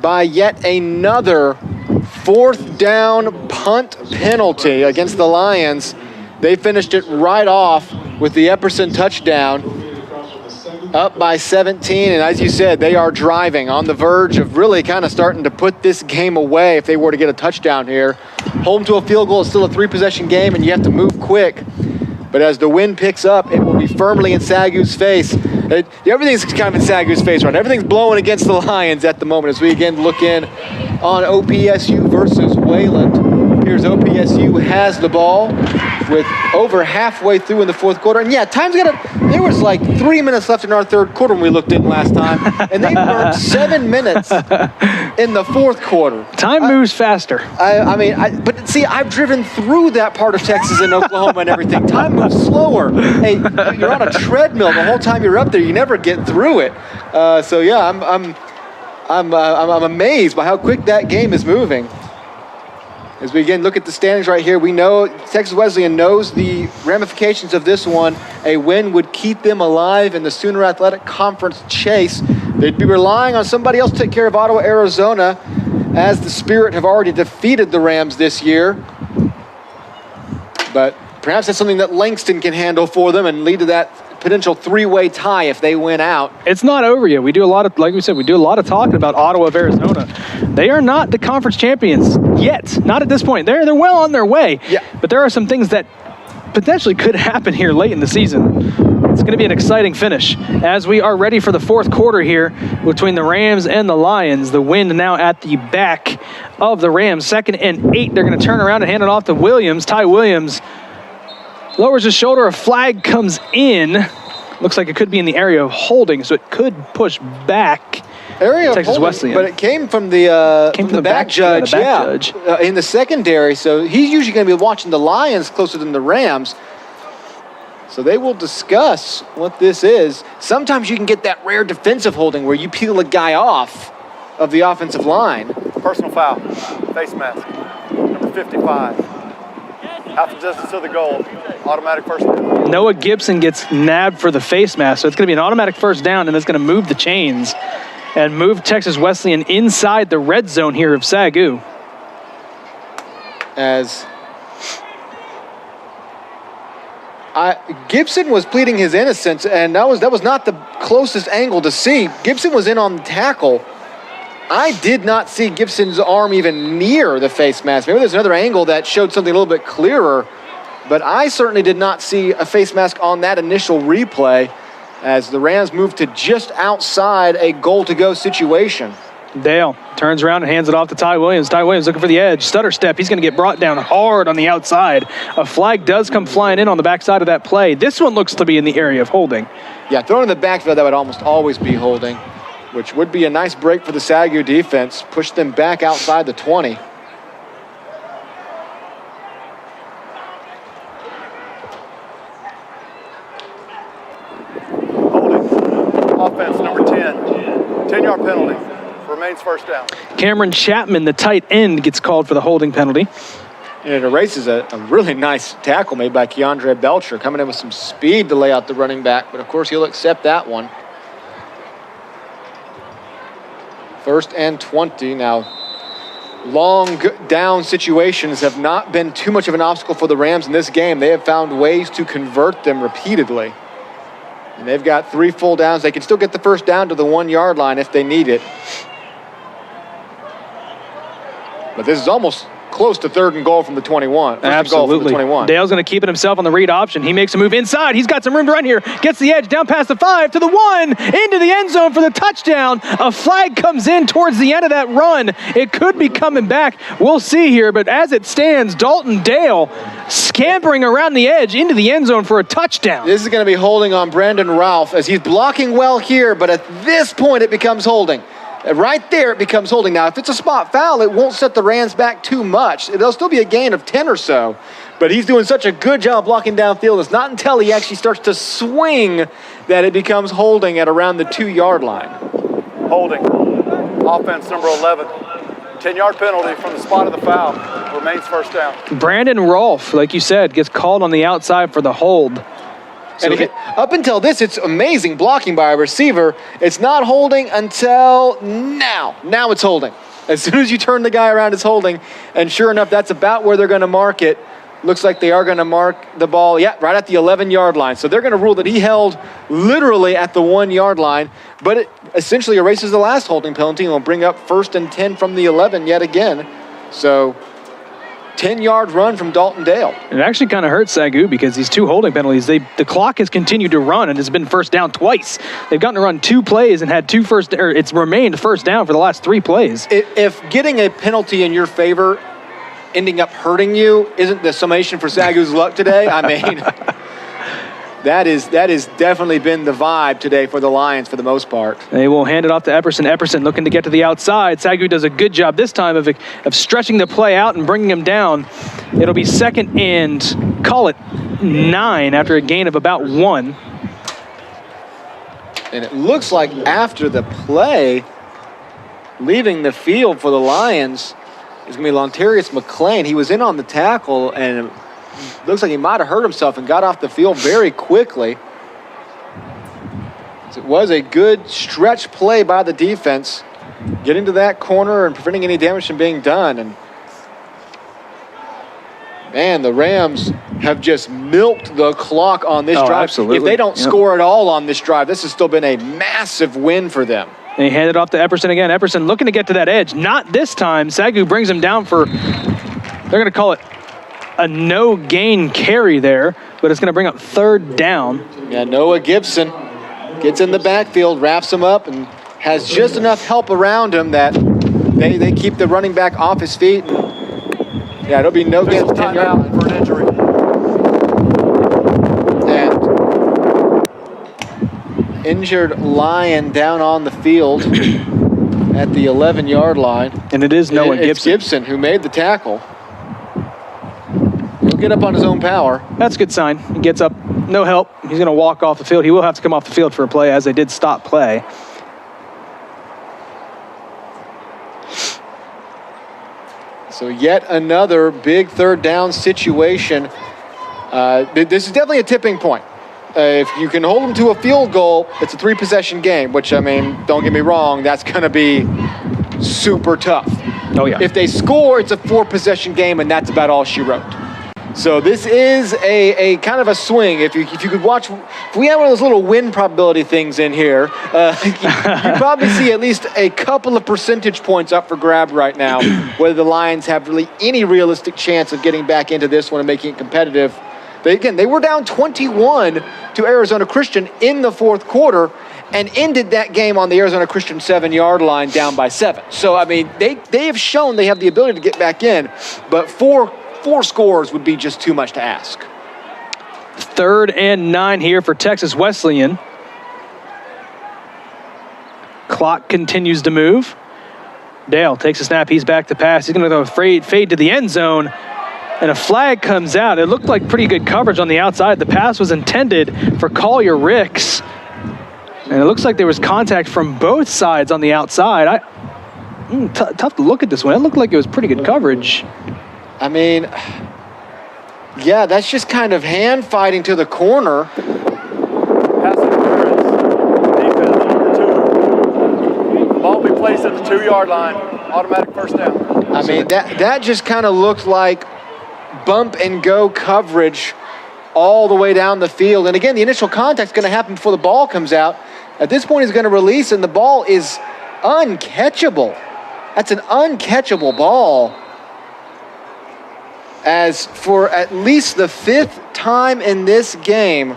by yet another 4th down punt penalty against the Lions. They finished it right off with the Epperson touchdown, up by 17. And as you said, they are driving on the verge of really kind of starting to put this game away if they were to get a touchdown here. Hold them to a field goal. It's still a 3-possession game, and you have to move quick. But as the wind picks up, it will be firmly in SAGU's face. Everything's kind of in SAGU's face right now. Everything's blowing against the Lions at the moment as we again look in on OPSU versus Wayland. Here's OPSU has the ball with over halfway through in the 4th quarter. And yeah, there was like 3 minutes left in our 3rd quarter when we looked in last time. And they burned 7 minutes in the 4th quarter. Time moves faster. But see, I've driven through that part of Texas and Oklahoma and everything. Time moves slower. Hey, you're on a treadmill the whole time you're up there. You never get through it. So yeah, I'm amazed by how quick that game is moving. As we again look at the standings right here, we know Texas Wesleyan knows the ramifications of this one. A win would keep them alive in the Sooner Athletic Conference chase. They'd be relying on somebody else to take care of Ottawa, Arizona, as the Spirit have already defeated the Rams this year. But perhaps that's something that Langston can handle for them and lead to that potential three-way tie if they win out. It's not over yet. We do a lot of, like we said, we do a lot of talking about Ottawa of Arizona. They are not the conference champions yet. Not at this point. They're well on their way. Yeah. But there are some things that potentially could happen here late in the season. It's going to be an exciting finish as we are ready for the fourth quarter here between the Rams and the Lions. The wind now at the back of the Rams. 2nd and 8. They're going to turn around and hand it off to Williams. Ty Williams lowers his shoulder. A flag comes in. Looks like it could be in the area of holding, so it could push back. Area of Texas holding, Wesleyan. but it came from the back judge, in the secondary. So he's usually going to be watching the Lions closer than the Rams. So they will discuss what this is. Sometimes you can get that rare defensive holding where you peel a guy off of the offensive line. Personal foul, face mask, number 55. Half the distance to the goal, automatic first down. Noah Gibson gets nabbed for the face mask, so it's going to be an automatic first down, and it's going to move the chains and move Texas Wesleyan inside the red zone here of SAGU. As Gibson was pleading his innocence, and that was not the closest angle to see. Gibson was in on the tackle. I did not see Gibson's arm even near the face mask. Maybe there's another angle that showed something a little bit clearer, but I certainly did not see a face mask on that initial replay as the Rams moved to just outside a goal-to-go situation. Dale turns around and hands it off to Ty Williams. Ty Williams looking for the edge. Stutter step. He's going to get brought down hard on the outside. A flag does come flying in on the backside of that play. This one looks to be in the area of holding. Yeah, thrown in the backfield, that would almost always be holding, which would be a nice break for the SAGU defense. Push them back outside the 20. Holding. Offense, number 10. 10-yard penalty. Remains first down. Cameron Chapman, the tight end, gets called for the holding penalty. And it erases a really nice tackle made by Keandre Belcher, coming in with some speed to lay out the running back, but of course he'll accept that one. 1st and 20 now. Long down situations have not been too much of an obstacle for the Rams in this game. They have found ways to convert them repeatedly. And they've got 3 full downs. They can still get the first down to the 1-yard line if they need it. But this is almost close to 3rd and goal from the 21. Absolutely. From the 21. Dale's going to keep it himself on the read option. He makes a move inside. He's got some room to run here. Gets the edge down past the 5 to the 1 into the end zone for the touchdown. A flag comes in towards the end of that run. It could be coming back. We'll see here. But as it stands, Dalton Dale scampering around the edge into the end zone for a touchdown. This is going to be holding on Brandon Ralph as he's blocking well here, but at this point it becomes holding. Right there, it becomes holding. Now, if it's a spot foul, it won't set the Rams back too much. It'll still be a gain of 10 or so. But he's doing such a good job blocking downfield. It's not until he actually starts to swing that it becomes holding at around the 2-yard line. Holding. Offense, number 11. 10-yard penalty from the spot of the foul. Remains first down. Brandon Rolfe, like you said, gets called on the outside for the hold. So and up until this, it's amazing blocking by a receiver. It's not holding until now. Now it's holding. As soon as you turn the guy around, it's holding. And sure enough, that's about where they're going to mark it. Looks like they are going to mark the ball, right at the 11-yard line. So they're going to rule that he held literally at the 1-yard line. But it essentially erases the last holding penalty and will bring up 1st and 10 from the 11 yet again. So 10-yard run from Dalton Dale. It actually kind of hurts SAGU because these 2 holding penalties, the clock has continued to run and has been first down twice. They've gotten to run 2 plays and had it's remained first down for the last 3 plays. If getting a penalty in your favor ending up hurting you isn't the summation for SAGU's luck today, I mean, that is definitely been the vibe today for the Lions for the most part. They will hand it off to Epperson. Epperson looking to get to the outside. SAGU does a good job this time of stretching the play out and bringing him down. It'll be 2nd and call it 9 after a gain of about 1. And it looks like after the play, leaving the field for the Lions is going to be Lontarius McClain. He was in on the tackle and looks like he might have hurt himself and got off the field very quickly. It was a good stretch play by the defense, getting to that corner and preventing any damage from being done. And Man, the Rams have just milked the clock on this drive. Absolutely. If they don't score at all on this drive, this has still been a massive win for them. And he handed off to Epperson again. Epperson looking to get to that edge. Not this time. SAGU brings him down for, they're going to call it a no-gain carry there, but it's going to bring up 3rd down. Yeah, Noah Gibson gets in the backfield, wraps him up, and has just enough help around him that they keep the running back off his feet. Yeah, it'll be no gain. Timeout for an injury. And injured Lion down on the field at the 11-yard line. And it is Noah Gibson. It's Gibson who made the tackle. He'll get up on his own power. That's a good sign. He gets up, no help. He's going to walk off the field. He will have to come off the field for a play, as they did stop play. So yet another big 3rd down situation. This is definitely a tipping point. If you can hold them to a field goal, it's a 3-possession game, which, I mean, don't get me wrong, that's going to be super tough. Oh, yeah. If they score, it's a 4-possession game, and that's about all she wrote. So this is a kind of a swing. If you could watch, if we have one of those little win probability things in here, you probably see at least a couple of percentage points up for grab right now, whether the Lions have really any realistic chance of getting back into this one and making it competitive. They were down 21 to Arizona Christian in the 4th quarter and ended that game on the Arizona Christian 7-yard line down by 7. So, I mean, they have shown they have the ability to get back in, but four scores would be just too much to ask. 3rd and 9 here for Texas Wesleyan. Clock continues to move. Dale takes a snap. He's back to pass. He's going to go fade to the end zone. And a flag comes out. It looked like pretty good coverage on the outside. The pass was intended for Collier Ricks. And it looks like there was contact from both sides on the outside. Tough to look at this one. It looked like it was pretty good coverage. I mean, yeah, that's just kind of hand fighting to the corner. Pass interference. Defense number 2. Ball will be placed at the 2-yard line. Automatic 1st down. I mean, that just kind of looked like bump and go coverage all the way down the field. And again, the initial contact is going to happen before the ball comes out. At this point, he's going to release, and the ball is uncatchable. That's an uncatchable ball. As for at least the 5th time in this game,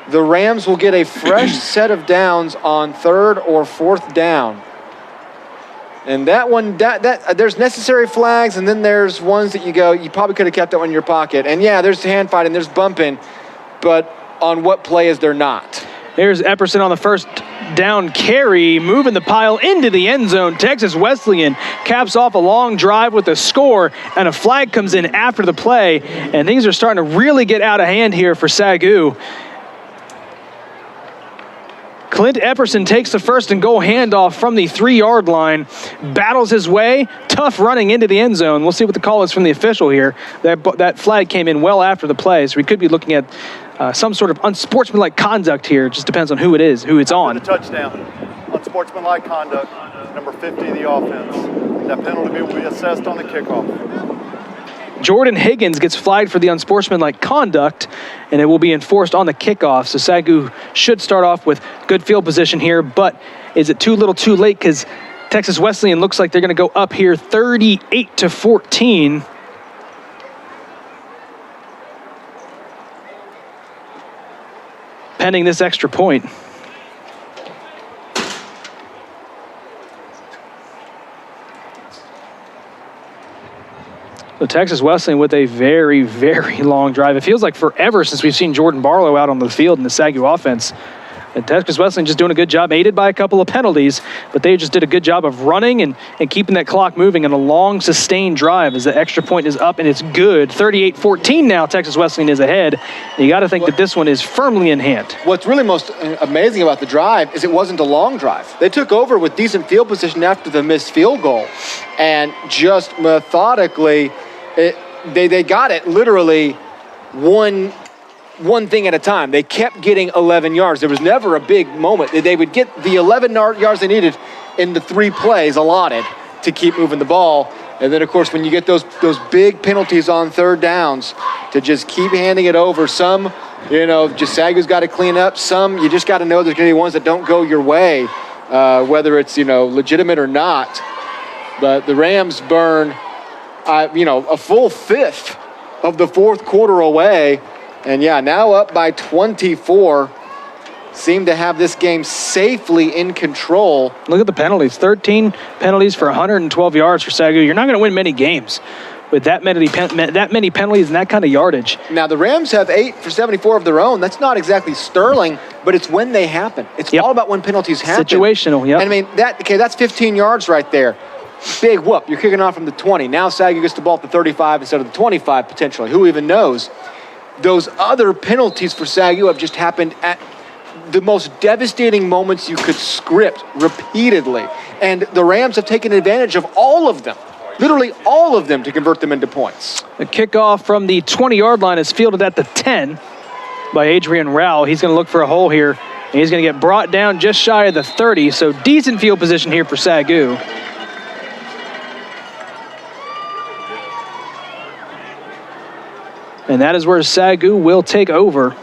the Rams will get a fresh set of downs on 3rd or 4th down. And that one, there's necessary flags, and then there's ones that you go, you probably could have kept that one in your pocket. And yeah, there's hand fighting, there's bumping, but on what play is there not? There's Epperson on the 1st down carry, moving the pile into the end zone. Texas Wesleyan caps off a long drive with a score, and a flag comes in after the play, and things are starting to really get out of hand here for SAGU. Clint Epperson takes the 1st and goal handoff from the 3-yard line, battles his way, tough running into the end zone. We'll see what the call is from the official here. That flag came in well after the play, so we could be looking at some sort of unsportsmanlike conduct here. It just depends on who it is, who it's on. The touchdown. Unsportsmanlike conduct, number 50 of the offense. That penalty will be assessed on the kickoff. Jordan Higgins gets flagged for the unsportsmanlike conduct, and it will be enforced on the kickoff. So SAGU should start off with good field position here, but is it too little too late? Because Texas Wesleyan looks like they're going to go up here 38-14. Pending this extra point. So Texas Wesleyan with a very, very long drive. It feels like forever since we've seen Jordan Barlow out on the field in the SAGU offense. And Texas Wesleyan just doing a good job, aided by a couple of penalties, but they just did a good job of running and keeping that clock moving in a long, sustained drive as the extra point is up and it's good. 38-14 now, Texas Wesleyan is ahead. And you got to think that this one is firmly in hand. What's really most amazing about the drive is it wasn't a long drive. They took over with decent field position after the missed field goal, and just methodically, they got it literally one thing at a time. They kept getting 11 yards. There was never a big moment. They would get the 11 yards they needed in the 3 plays allotted to keep moving the ball. And then, of course, when you get those big penalties on third downs, to just keep handing it over. Some, just SAGU's got to clean up. Some, you just got to know there's going to be ones that don't go your way, whether it's, legitimate or not. But the Rams burn, a full fifth of the fourth quarter away. And, now up by 24. Seem to have this game safely in control. Look at the penalties. 13 penalties for 112 yards for SAGU. You're not going to win many games with that many penalties and that kind of yardage. Now, the Rams have 8 for 74 of their own. That's not exactly sterling, but it's when they happen. It's all about when penalties happen. Situational, yep. And, that's 15 yards right there. Big whoop. You're kicking off from the 20. Now SAGU gets the ball at the 35 instead of the 25, potentially. Who even knows? Those other penalties for SAGU have just happened at the most devastating moments you could script repeatedly. And the Rams have taken advantage of all of them, literally all of them, to convert them into points. The kickoff from the 20-yard line is fielded at the 10 by Adrian Rowell. He's going to look for a hole here, and he's going to get brought down just shy of the 30, so decent field position here for SAGU. And that is where SAGU will take over.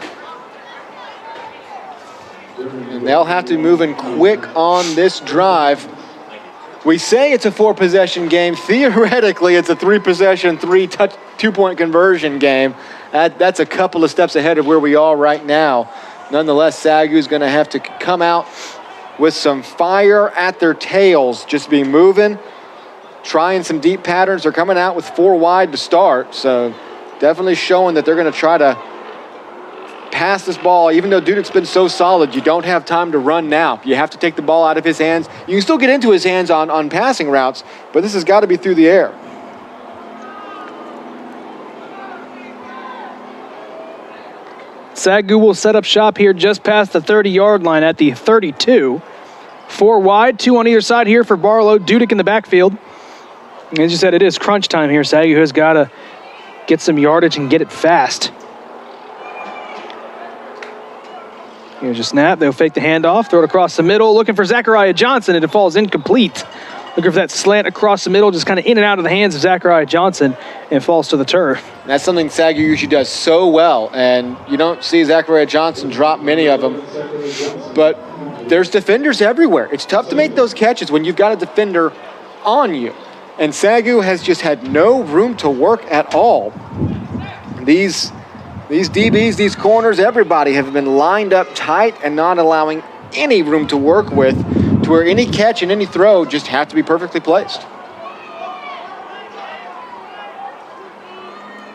And they'll have to move in quick on this drive. We say it's a 4-possession game. Theoretically, it's a 3-possession, 2-point conversion game. That's a couple of steps ahead of where we are right now. Nonetheless, SAGU is going to have to come out with some fire at their tails, just be moving, trying some deep patterns. They're coming out with 4 wide to start, so definitely showing that they're going to try to pass this ball. Even though Dudek's been so solid, you don't have time to run now. You have to take the ball out of his hands. You can still get into his hands on passing routes, but this has got to be through the air. SAGU will set up shop here just past the 30-yard line at the 32. 4 wide, 2 on either side here for Barlow. Dudek in the backfield. As you said, it is crunch time here. SAGU has got to get some yardage and get it fast. Here's a snap. They'll fake the handoff, throw it across the middle, looking for Zachariah Johnson, and it falls incomplete. Looking for that slant across the middle, just kind of in and out of the hands of Zachariah Johnson, and falls to the turf. That's something SAGU usually does so well, and you don't see Zachariah Johnson drop many of them. But there's defenders everywhere. It's tough to make those catches when you've got a defender on you. And SAGU has just had no room to work at all. These DBs, these corners, everybody have been lined up tight and not allowing any room to work with, to where any catch and any throw just have to be perfectly placed.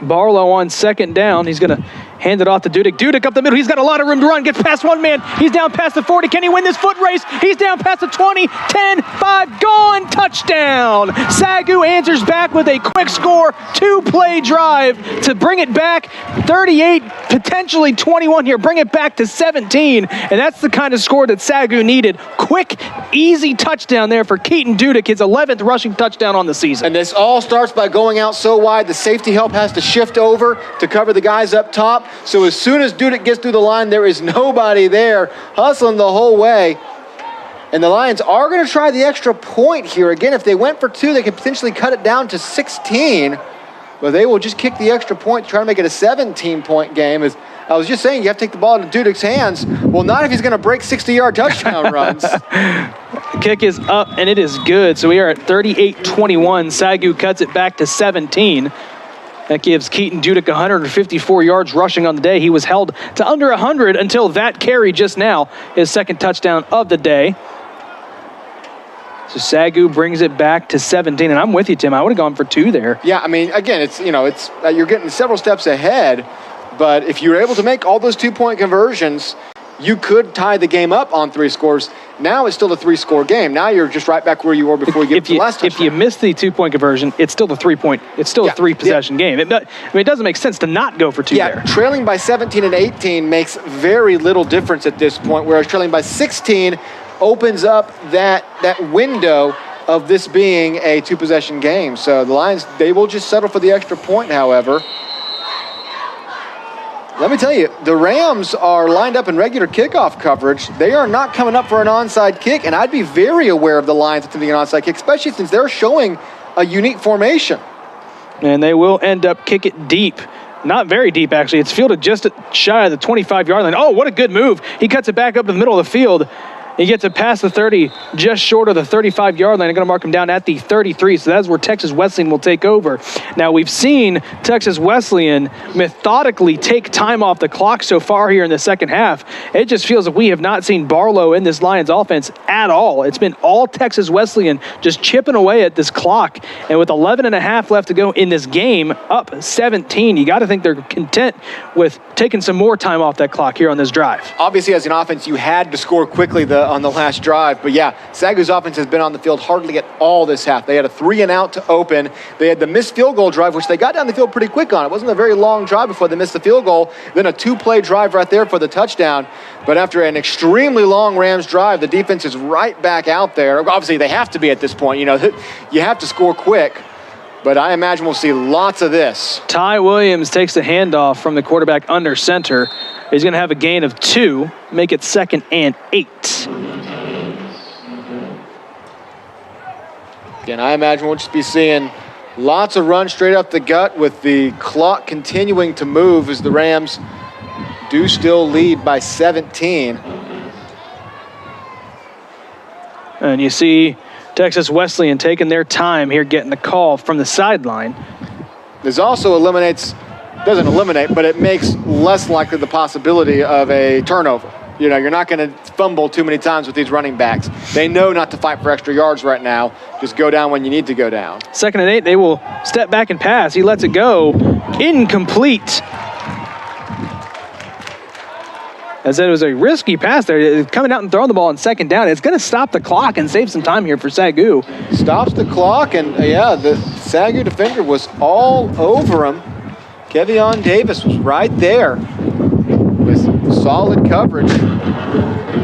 Barlow on second down. He's going to hand it off to Dudek. Dudek up the middle. He's got a lot of room to run. Gets past one man. He's down past the 40. Can he win this foot race? He's down past the 20. 10, 5, gone. Touchdown. SAGU answers back with a quick score. 2-play drive to bring it back. 38, potentially 21 here. Bring it back to 17. And that's the kind of score that SAGU needed. Quick, easy touchdown there for Keaton Dudek, his 11th rushing touchdown on the season. And this all starts by going out so wide, the safety help has to shift over to cover the guys up top. So as soon as Dudek gets through the line, there is nobody there, hustling the whole way. And the Lions are going to try the extra point here. Again, if they went for 2, they could potentially cut it down to 16. But they will just kick the extra point to try to make it a 17-point game. As I was just saying, you have to take the ball into Dudek's hands. Well, not if he's going to break 60-yard touchdown runs. Kick is up, and it is good. So we are at 38-21. SAGU cuts it back to 17. That gives Keaton Dudek 154 yards rushing on the day. He was held to under 100 until that carry just now, his second touchdown of the day. So SAGU brings it back to 17, and I'm with you, Tim. I would have gone for 2 there. Yeah, I mean, again, it's you're getting several steps ahead, but if you're able to make all those 2-point conversions, you could tie the game up on 3 scores. Now it's still a 3-score game. Now you're just right back where you were before you get to the last touchdown. If you miss the 2-point conversion, it's still a 3-point. It's still a 3-possession game. It doesn't make sense to not go for 2 there. Trailing by 17 and 18 makes very little difference at this point, whereas trailing by 16 opens up that window of this being a 2-possession game. So the Lions, they will just settle for the extra point, however. Let me tell you, the Rams are lined up in regular kickoff coverage. They are not coming up for an onside kick, and I'd be very aware of the Lions attempting an onside kick, especially since they're showing a unique formation. And they will end up kick it deep. Not very deep, actually. It's fielded just shy of the 25-yard line. Oh, what a good move. He cuts it back up to the middle of the field. He gets it past the 30, just short of the 35-yard line. They're going to mark him down at the 33, so that's where Texas Wesleyan will take over. Now, we've seen Texas Wesleyan methodically take time off the clock so far here in the second half. It just feels like we have not seen Barlow in this Lions offense at all. It's been all Texas Wesleyan just chipping away at this clock. And with 11 and a half left to go in this game, up 17, you got to think they're content with taking some more time off that clock here on this drive. Obviously, as an offense, you had to score quickly on the last drive. But yeah, SAGU's offense has been on the field hardly at all this half. They had a 3-and-out to open. They had the missed field goal drive, which they got down the field pretty quick on. It wasn't a very long drive before they missed the field goal. Then a 2-play drive right there for the touchdown. But after an extremely long Rams drive, the defense is right back out there. Obviously, they have to be at this point. You know, you have to score quick. But I imagine we'll see lots of this. Ty Williams takes the handoff from the quarterback under center. He's going to have a gain of 2, make it 2nd and 8. Again, I imagine we'll just be seeing lots of runs straight up the gut with the clock continuing to move as the Rams do still lead by 17. And you see Texas Wesleyan taking their time here getting the call from the sideline. This also doesn't eliminate, but it makes less likely the possibility of a turnover. You know, you're not going to fumble too many times with these running backs. They know not to fight for extra yards right now. Just go down when you need to go down. 2nd and 8, they will step back and pass. He lets it go. Incomplete. As it was a risky pass there, coming out and throwing the ball on 2nd down. It's going to stop the clock and save some time here for SAGU. Stops the clock, and yeah, the SAGU defender was all over him. Kevion Davis was right there with solid coverage.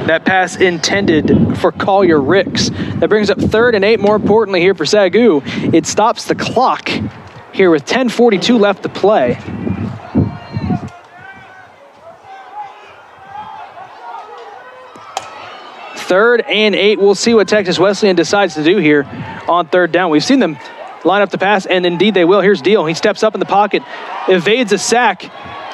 That pass intended for Collier Ricks. That brings up 3rd and 8, more importantly here for SAGU. It stops the clock here with 10:42 left to play. Third and 8. We'll see what Texas Wesleyan decides to do here on 3rd down. We've seen them line up the pass, and indeed they will. Here's Deal. He steps up in the pocket, evades a sack.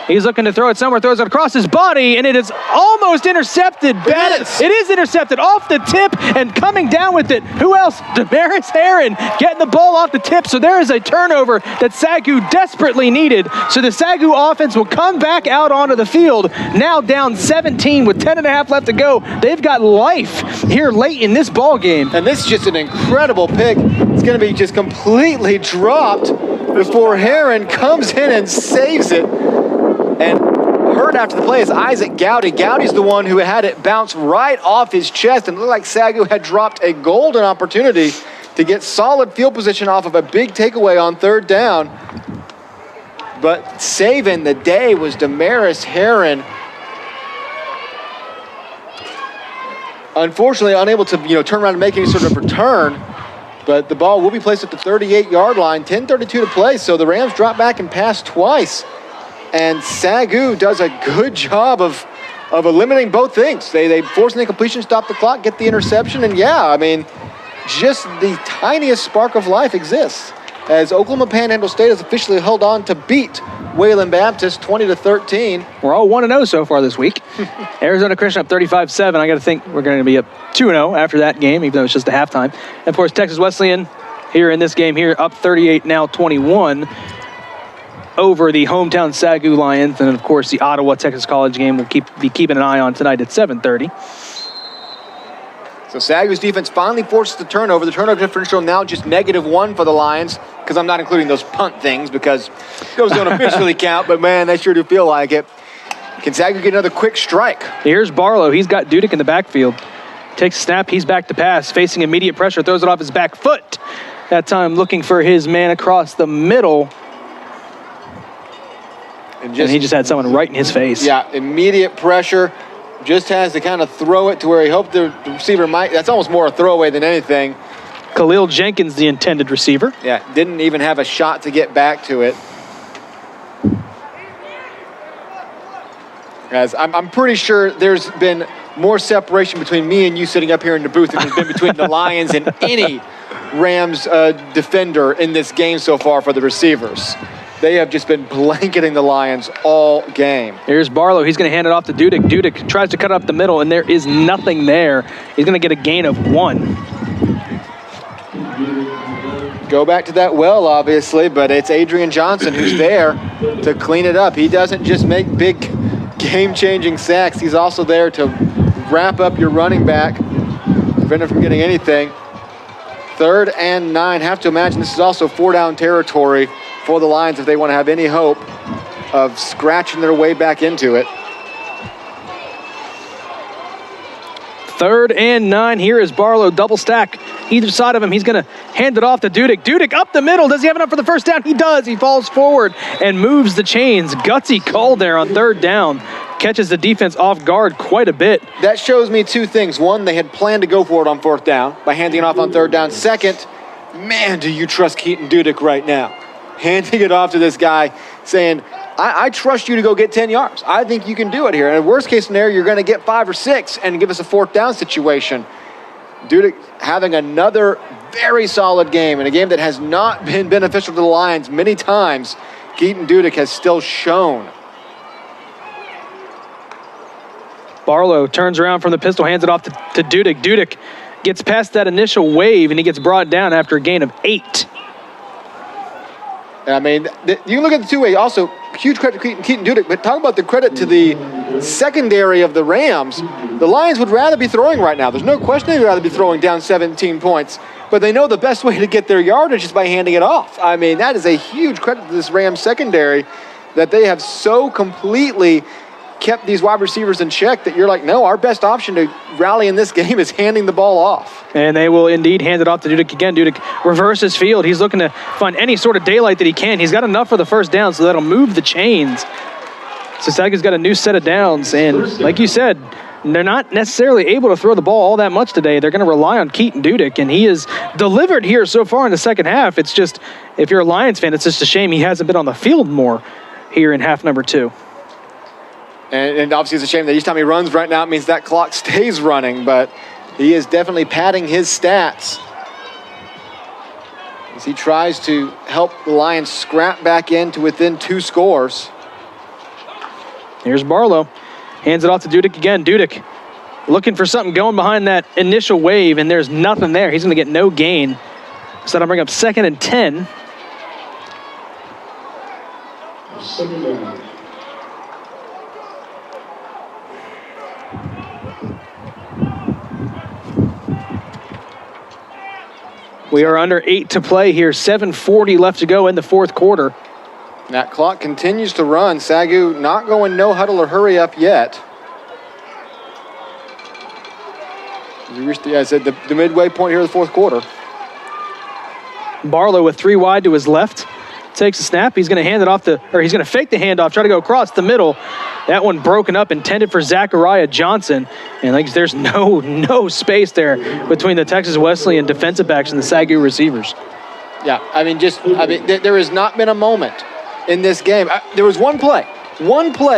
He's looking to throw it somewhere, throws it across his body, and it is almost intercepted. It is intercepted off the tip and coming down with it. Who else? Damaris Heron getting the ball off the tip. So there is a turnover that SAGU desperately needed. So the SAGU offense will come back out onto the field, now down 17 with 10 and a half left to go. They've got life here late in this ball game. And this is just an incredible pick. It's going to be just completely dropped before Heron comes in and saves it. And heard after the play is Isaac Gowdy. Gowdy's the one who had it bounce right off his chest, and it looked like SAGU had dropped a golden opportunity to get solid field position off of a big takeaway on 3rd down. But saving the day was Damaris Heron. Unfortunately, unable to turn around and make any sort of return. But the ball will be placed at the 38-yard line. 10:32 to play, so the Rams drop back and pass twice. And SAGU does a good job of eliminating both things. They force an incompletion, stop the clock, get the interception, and yeah, I mean, just the tiniest spark of life exists as Oklahoma Panhandle State has officially held on to beat Wayland Baptist 20-13. We're all 1-0 so far this week. Arizona Christian up 35-7. I got to think we're going to be up 2-0 after that game, even though it's just a halftime. And of course, Texas Wesleyan here in this game here up 38, now 21. Over the hometown SAGU Lions, and of course the Ottawa Texas College game we'll be keeping an eye on tonight at 7:30. So SAGU's defense finally forces the turnover. The turnover differential now just -1 for the Lions, because I'm not including those punt things because those don't officially count, but man, they sure do feel like it. Can SAGU get another quick strike? Here's Barlow. He's got Dudek in the backfield. Takes a snap, he's back to pass, facing immediate pressure, throws it off his back foot. That time looking for his man across the middle. And he just had someone right in his face. Yeah, immediate pressure. Just has to kind of throw it to where he hoped the receiver might. That's almost more a throwaway than anything. Khalil Jenkins, the intended receiver. Yeah, didn't even have a shot to get back to it. As I'm pretty sure there's been more separation between me and you sitting up here in the booth than there's been between the Lions and any Rams defender in this game so far for the receivers. They have just been blanketing the Lions all game. Here's Barlow. He's going to hand it off to Dudek. Dudek tries to cut up the middle, and there is nothing there. He's going to get a gain of 1. Go back to that well, obviously, but it's Adrian Johnson who's there to clean it up. He doesn't just make big game-changing sacks. He's also there to wrap up your running back, prevent him from getting anything. 3rd and 9. Have to imagine this is also 4-down territory for the Lions if they want to have any hope of scratching their way back into it. 3rd and 9. Here is Barlow, double stack either side of him. He's going to hand it off to Dudek. Dudek up the middle. Does he have enough for the first down? He does. He falls forward and moves the chains. Gutsy call there on 3rd down. Catches the defense off guard quite a bit. That shows me 2 things. One, they had planned to go for it on 4th down by handing it off on 3rd down. Second, man, do you trust Keaton Dudek right now? Handing it off to this guy saying, I trust you to go get 10 yards. I think you can do it here. And in worst case scenario, you're going to get 5 or 6 and give us a 4th down situation. Dudek having another very solid game, in a game that has not been beneficial to the Lions many times. Keaton Dudek has still shown. Barlow turns around from the pistol, hands it off to Dudek. Dudek gets past that initial wave, and he gets brought down after a gain of 8. I mean, you can look at the 2-way. Also, huge credit to Keaton Dudek, but talk about the credit to the secondary of the Rams. The Lions would rather be throwing right now. There's no question they'd rather be throwing down 17 points, but they know the best way to get their yardage is by handing it off. I mean, that is a huge credit to this Rams secondary that they have so completely kept these wide receivers in check that you're like, no, our best option to rally in this game is handing the ball off. And they will indeed hand it off to Dudek again. Dudek reverses field. He's looking to find any sort of daylight that he can. He's got enough for the first down, so that'll move the chains. So SAGU's got a new set of downs, and like you said, they're not necessarily able to throw the ball all that much today. They're going to rely on Keaton Dudek, and he has delivered here so far in the second half. It's just, if you're a Lions fan, it's just a shame he hasn't been on the field more here in half number 2. And obviously it's a shame that each time he runs right now, it means that clock stays running, but he is definitely padding his stats as he tries to help the Lions scrap back into within 2 scores. Here's Barlow. Hands it off to Dudek again. Dudek looking for something going behind that initial wave, and there's nothing there. He's going to get no gain. So that'll bring up 2nd and 10. We are under 8 to play here. 7:40 left to go in the 4th quarter. That clock continues to run. SAGU not going no huddle or hurry up yet. We reached the midway point here of the 4th quarter. Barlow with 3 wide to his left. Takes a snap. He's going to hand it off he's going to fake the handoff, try to go across the middle. That one broken up, intended for Zachariah Johnson. And there's no space there between the Texas Wesleyan defensive backs and the SAGU receivers. Yeah, there has not been a moment in this game. There was one play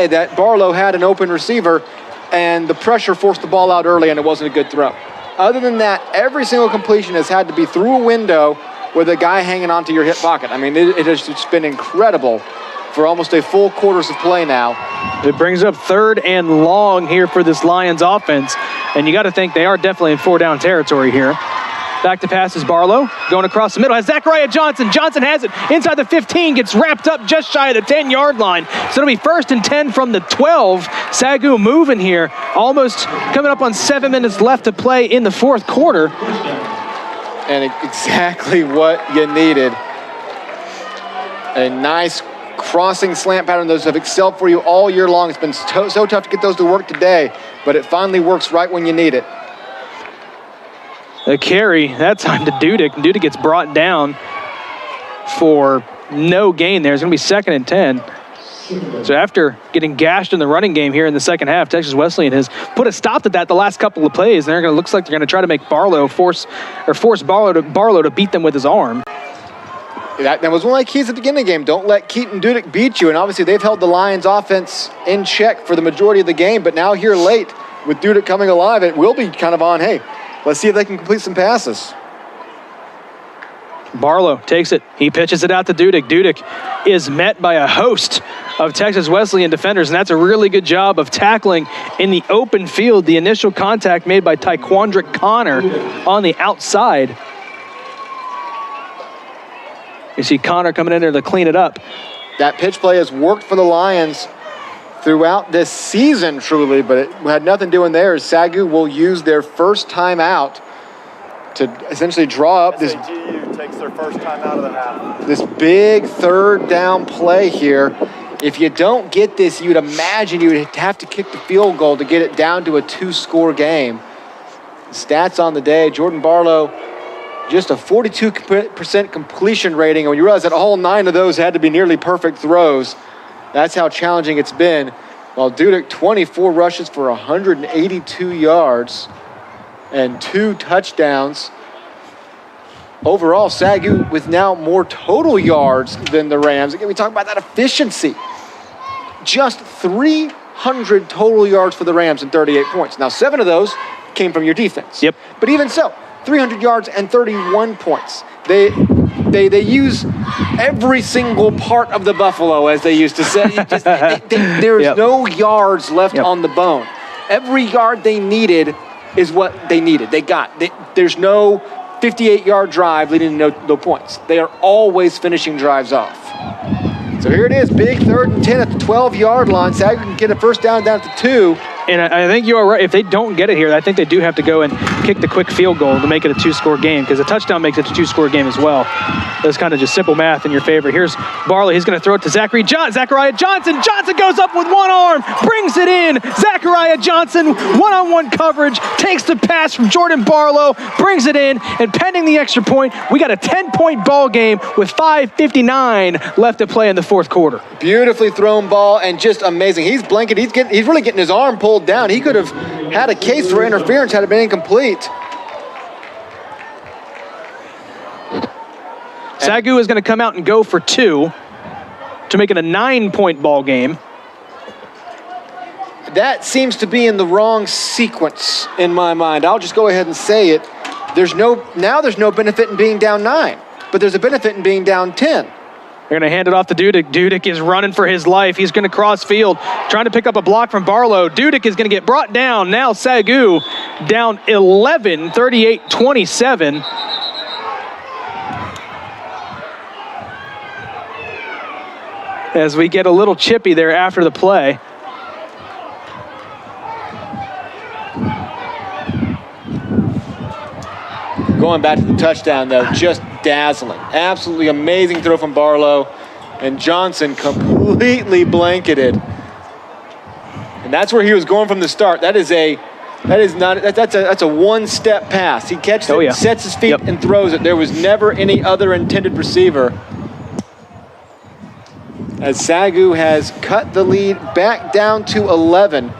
that Barlow had an open receiver, and the pressure forced the ball out early, and it wasn't a good throw. Other than that, every single completion has had to be through a window with a guy hanging onto your hip pocket. I mean, it has just been incredible for almost a full quarters of play now. It brings up 3rd and long here for this Lions offense, and you got to think they are definitely in 4-down territory here. Back to pass is Barlow, going across the middle, has Zachariah Johnson. Johnson has it inside the 15, gets wrapped up just shy of the 10-yard line. So it'll be 1st and 10 from the 12. SAGU moving here, almost coming up on 7 minutes left to play in the 4th quarter. And exactly what you needed. A nice crossing slant pattern. Those have excelled for you all year long. It's been so tough to get those to work today, but it finally works right when you need it. A carry, that time to Dudek. Dudek gets brought down for no gain there. It's going to be 2nd and 10. So after getting gashed in the running game here in the second half, Texas Wesleyan has put a stop to that the last couple of plays. And looks like they're going to try to make Barlow force Barlow to beat them with his arm. That was one of the keys at the beginning of the game. Don't let Keaton Dudek beat you. And obviously they've held the Lions offense in check for the majority of the game. But now here late with Dudek coming alive, it will be kind of on, hey, let's see if they can complete some passes. Barlow takes it. He pitches it out to Dudek. Dudek is met by a host of Texas Wesleyan defenders, and that's a really good job of tackling in the open field. The initial contact made by Taekwondrick Connor on the outside. You see Connor coming in there to clean it up. That pitch play has worked for the Lions throughout this season, truly, but it had nothing doing there. SAGU will use their first timeout to essentially draw up this. SAGU takes their first time out of the half. This big third down play here. If you don't get this, you'd imagine you would have to kick the field goal to get it down to a 2-score game. Stats on the day, Jordan Barlow, just a 42% completion rating. And when you realize that all 9 of those had to be nearly perfect throws, that's how challenging it's been. While Dudek, 24 rushes for 182 yards and 2 touchdowns. Overall, SAGU with now more total yards than the Rams. Again, we talk about that efficiency. Just 300 total yards for the Rams and 38 points. Now, 7 of those came from your defense. Yep. But even so, 300 yards and 31 points. They use every single part of the buffalo, as they used to say. There's no yards left on the bone. Every yard they needed is what they needed. There's no 58-yard drive leading to no points. They are always finishing drives off. So here it is, big 3rd and 10 at the 12-yard line. SAGU can get a first down to 2. And I think you are right. If they don't get it here, I think they do have to go and kick the quick field goal to make it a 2-score game, because a touchdown makes it a 2-score game as well. That's kind of just simple math in your favor. Here's Barley. He's going to throw it to Zachariah Johnson. Johnson goes up with one arm, brings it in. Zachariah Johnson, one-on-one coverage, takes the pass from Jordan Barlow, brings it in, and pending the extra point, we got a 10-point ball game with 5:59 left to play in the fourth quarter. Beautifully thrown ball and just amazing. He's blanket. He's really getting his arm pulled down. He could have had a case for interference had it been incomplete. SAGU is going to come out and go for 2 to make it a 9-point ball game. That seems to be in the wrong sequence in my mind. I'll just go ahead and say it. There's no benefit in being down 9, but there's a benefit in being down 10. They're going to hand it off to Dudek. Dudek is running for his life. He's going to cross field, trying to pick up a block from Barlow. Dudek is going to get brought down. Now SAGU down 11, 38-27. As we get a little chippy there after the play. Going back to the touchdown, though, just dazzling. Absolutely amazing throw from Barlow. And Johnson completely blanketed. And that's where he was going from the start. That's a one-step pass. He catches it, sets his feet, and throws it. There was never any other intended receiver. As SAGU has cut the lead back down to 11.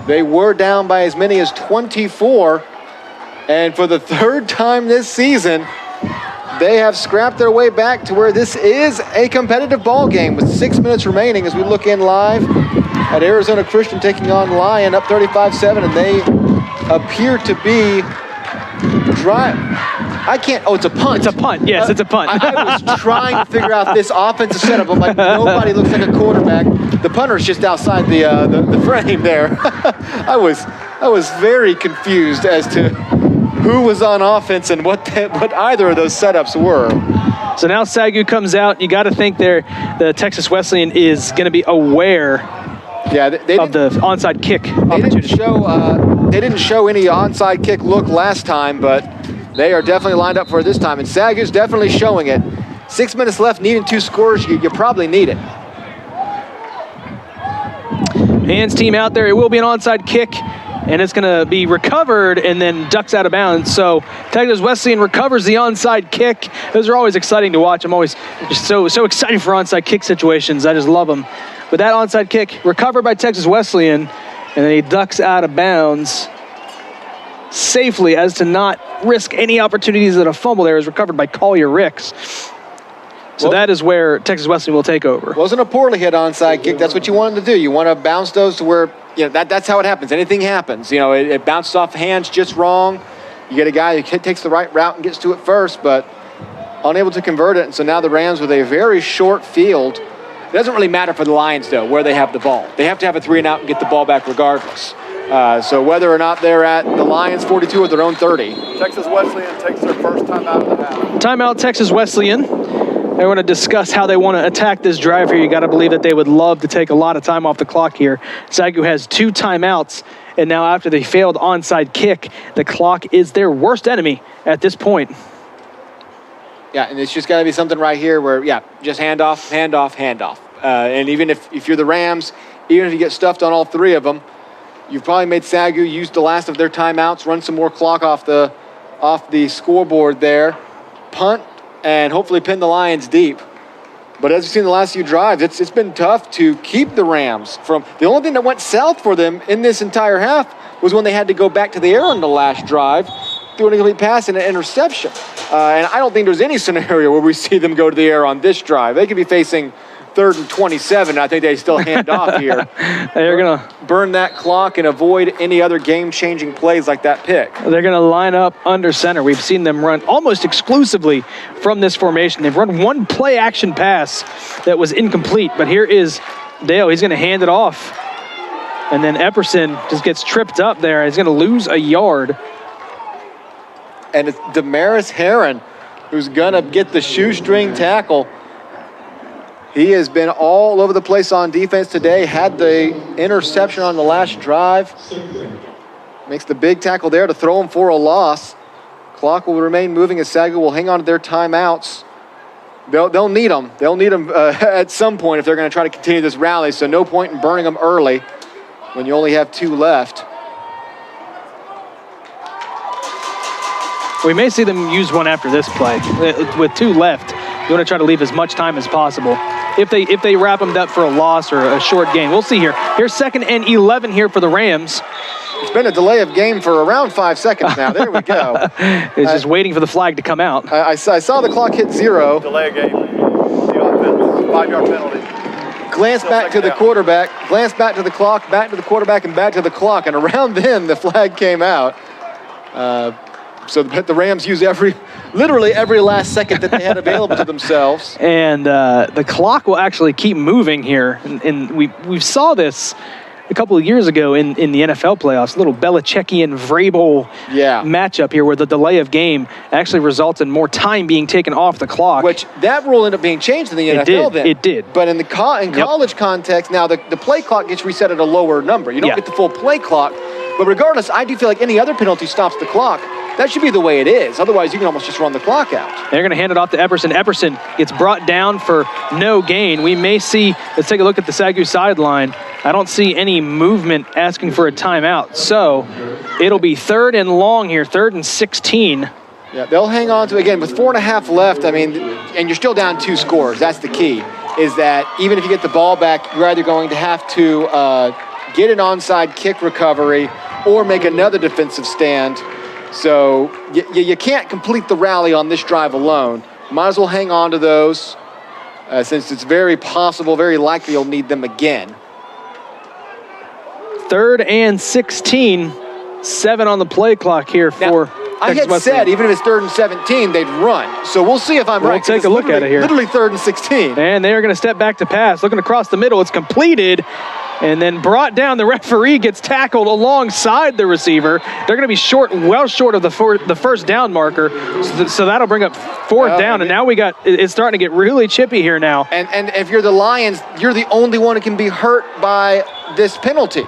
They were down by as many as 24. And for the 3rd time this season, they have scrapped their way back to where this is a competitive ball game with 6 minutes remaining as we look in live at Arizona Christian taking on Lyon up 35-7, and they appear to be it's a punt. It's a punt, yes, it's a punt. I was trying to figure out this offensive setup. I'm like, nobody looks like a quarterback. The punter's just outside the frame there. I was very confused as to who was on offense and what either of those setups were. So now SAGU comes out. You got to think the Texas Wesleyan is going to be aware of the onside kick opportunity. They didn't show any onside kick look last time, but they are definitely lined up for it this time. And SAGU's definitely showing it. 6 minutes left, needing 2 scores. You probably need it. Hands team out there. It will be an onside kick, and it's going to be recovered and then ducks out of bounds. So Texas Wesleyan recovers the onside kick. Those are always exciting to watch. I'm always just so excited for onside kick situations. I just love them. But that onside kick recovered by Texas Wesleyan, and then he ducks out of bounds safely as to not risk any opportunities that a fumble there is recovered by Collier Ricks. So that is where Texas Wesleyan will take over. Wasn't a poorly hit onside kick. That's what you wanted to do. You want to bounce those to where, that's how it happens. Anything happens. It bounces off hands just wrong. You get a guy who takes the right route and gets to it first, but unable to convert it. And so now the Rams with a very short field. It doesn't really matter for the Lions, though, where they have the ball. They have to have a 3-and-out and get the ball back regardless. So whether or not they're at the Lions 42 or their own 30. Texas Wesleyan takes their first timeout of the half. Timeout, Texas Wesleyan. They want to discuss how they want to attack this drive here. You got to believe that they would love to take a lot of time off the clock here. SAGU has 2 timeouts, and now after the failed onside kick, the clock is their worst enemy at this point. Yeah, and it's just got to be something right here where, just handoff, handoff, handoff. And even if you're the Rams, even if you get stuffed on all 3 of them, you've probably made SAGU use the last of their timeouts, run some more clock off the scoreboard there, punt, and hopefully pin the Lions deep. But as you've seen the last few drives, it's been tough to keep the Rams from. The only thing that went south for them in this entire half was when they had to go back to the air on the last drive, through an incomplete pass and an interception. And I don't think there's any scenario where we see them go to the air on this drive. They could be facing 3rd and 27. I think they still hand off here. They're going to burn that clock and avoid any other game-changing plays like that pick. They're going to line up under center. We've seen them run almost exclusively from this formation. They've run one play-action pass that was incomplete, but here is Dale. He's going to hand it off. And then Epperson just gets tripped up there. He's going to lose a yard. And it's Damaris Heron who's going to get the shoestring tackle. He has been all over the place on defense today, had the interception on the last drive. Makes the big tackle there to throw him for a loss. Clock will remain moving as SAGU will hang on to their timeouts. They'll need them. They'll need them at some point if they're going to try to continue this rally, so no point in burning them early when you only have 2 left. We may see them use one after this play. With 2 left, you want to try to leave as much time as possible. If they wrap them up for a loss or a short gain. We'll see here. Here's 2nd and 11 here for the Rams. It's been a delay of game for around 5 seconds now. There we go. It's just waiting for the flag to come out. I saw the clock hit 0. Delay of game. The offense. 5-yard penalty. Glance back to the quarterback. Glance back to the clock. Back to the quarterback and back to the clock. And around then, the flag came out. So the Rams use literally every last second that they had available to themselves. And the clock will actually keep moving here. And we saw this a couple of years ago in the NFL playoffs, a little Belichickian Vrabel matchup here where the delay of game actually results in more time being taken off the clock. Which that rule ended up being changed in the NFL then. It did. But in college context, now the play clock gets reset at a lower number. You don't get the full play clock. But regardless, I do feel like any other penalty stops the clock. That should be the way it is. Otherwise, you can almost just run the clock out. They're going to hand it off to Epperson. Epperson gets brought down for no gain. We may see, let's take a look at the SAGU sideline. I don't see any movement asking for a timeout. So it'll be 3rd and long here, 3rd and 16. Yeah, they'll hang on to, again, with 4.5 left, I mean, and you're still down 2 scores. That's the key, is that even if you get the ball back, you're either going to have to get an onside kick recovery or make another defensive stand. So you can't complete the rally on this drive alone. Might as well hang on to those since it's very possible, very likely you'll need them again. 3rd and 16, 7 on the play clock here for I had said even if it's 3rd and 17, they'd run. So we'll see if I'm right. We'll take a look at it here. Literally 3rd and 16. And they are going to step back to pass. Looking across the middle, it's completed. And then brought down, the referee gets tackled alongside the receiver. They're going to be well short of the first down marker. So that'll bring up 4th down. And now it's starting to get really chippy here now. And if you're the Lions, you're the only one who can be hurt by this penalty.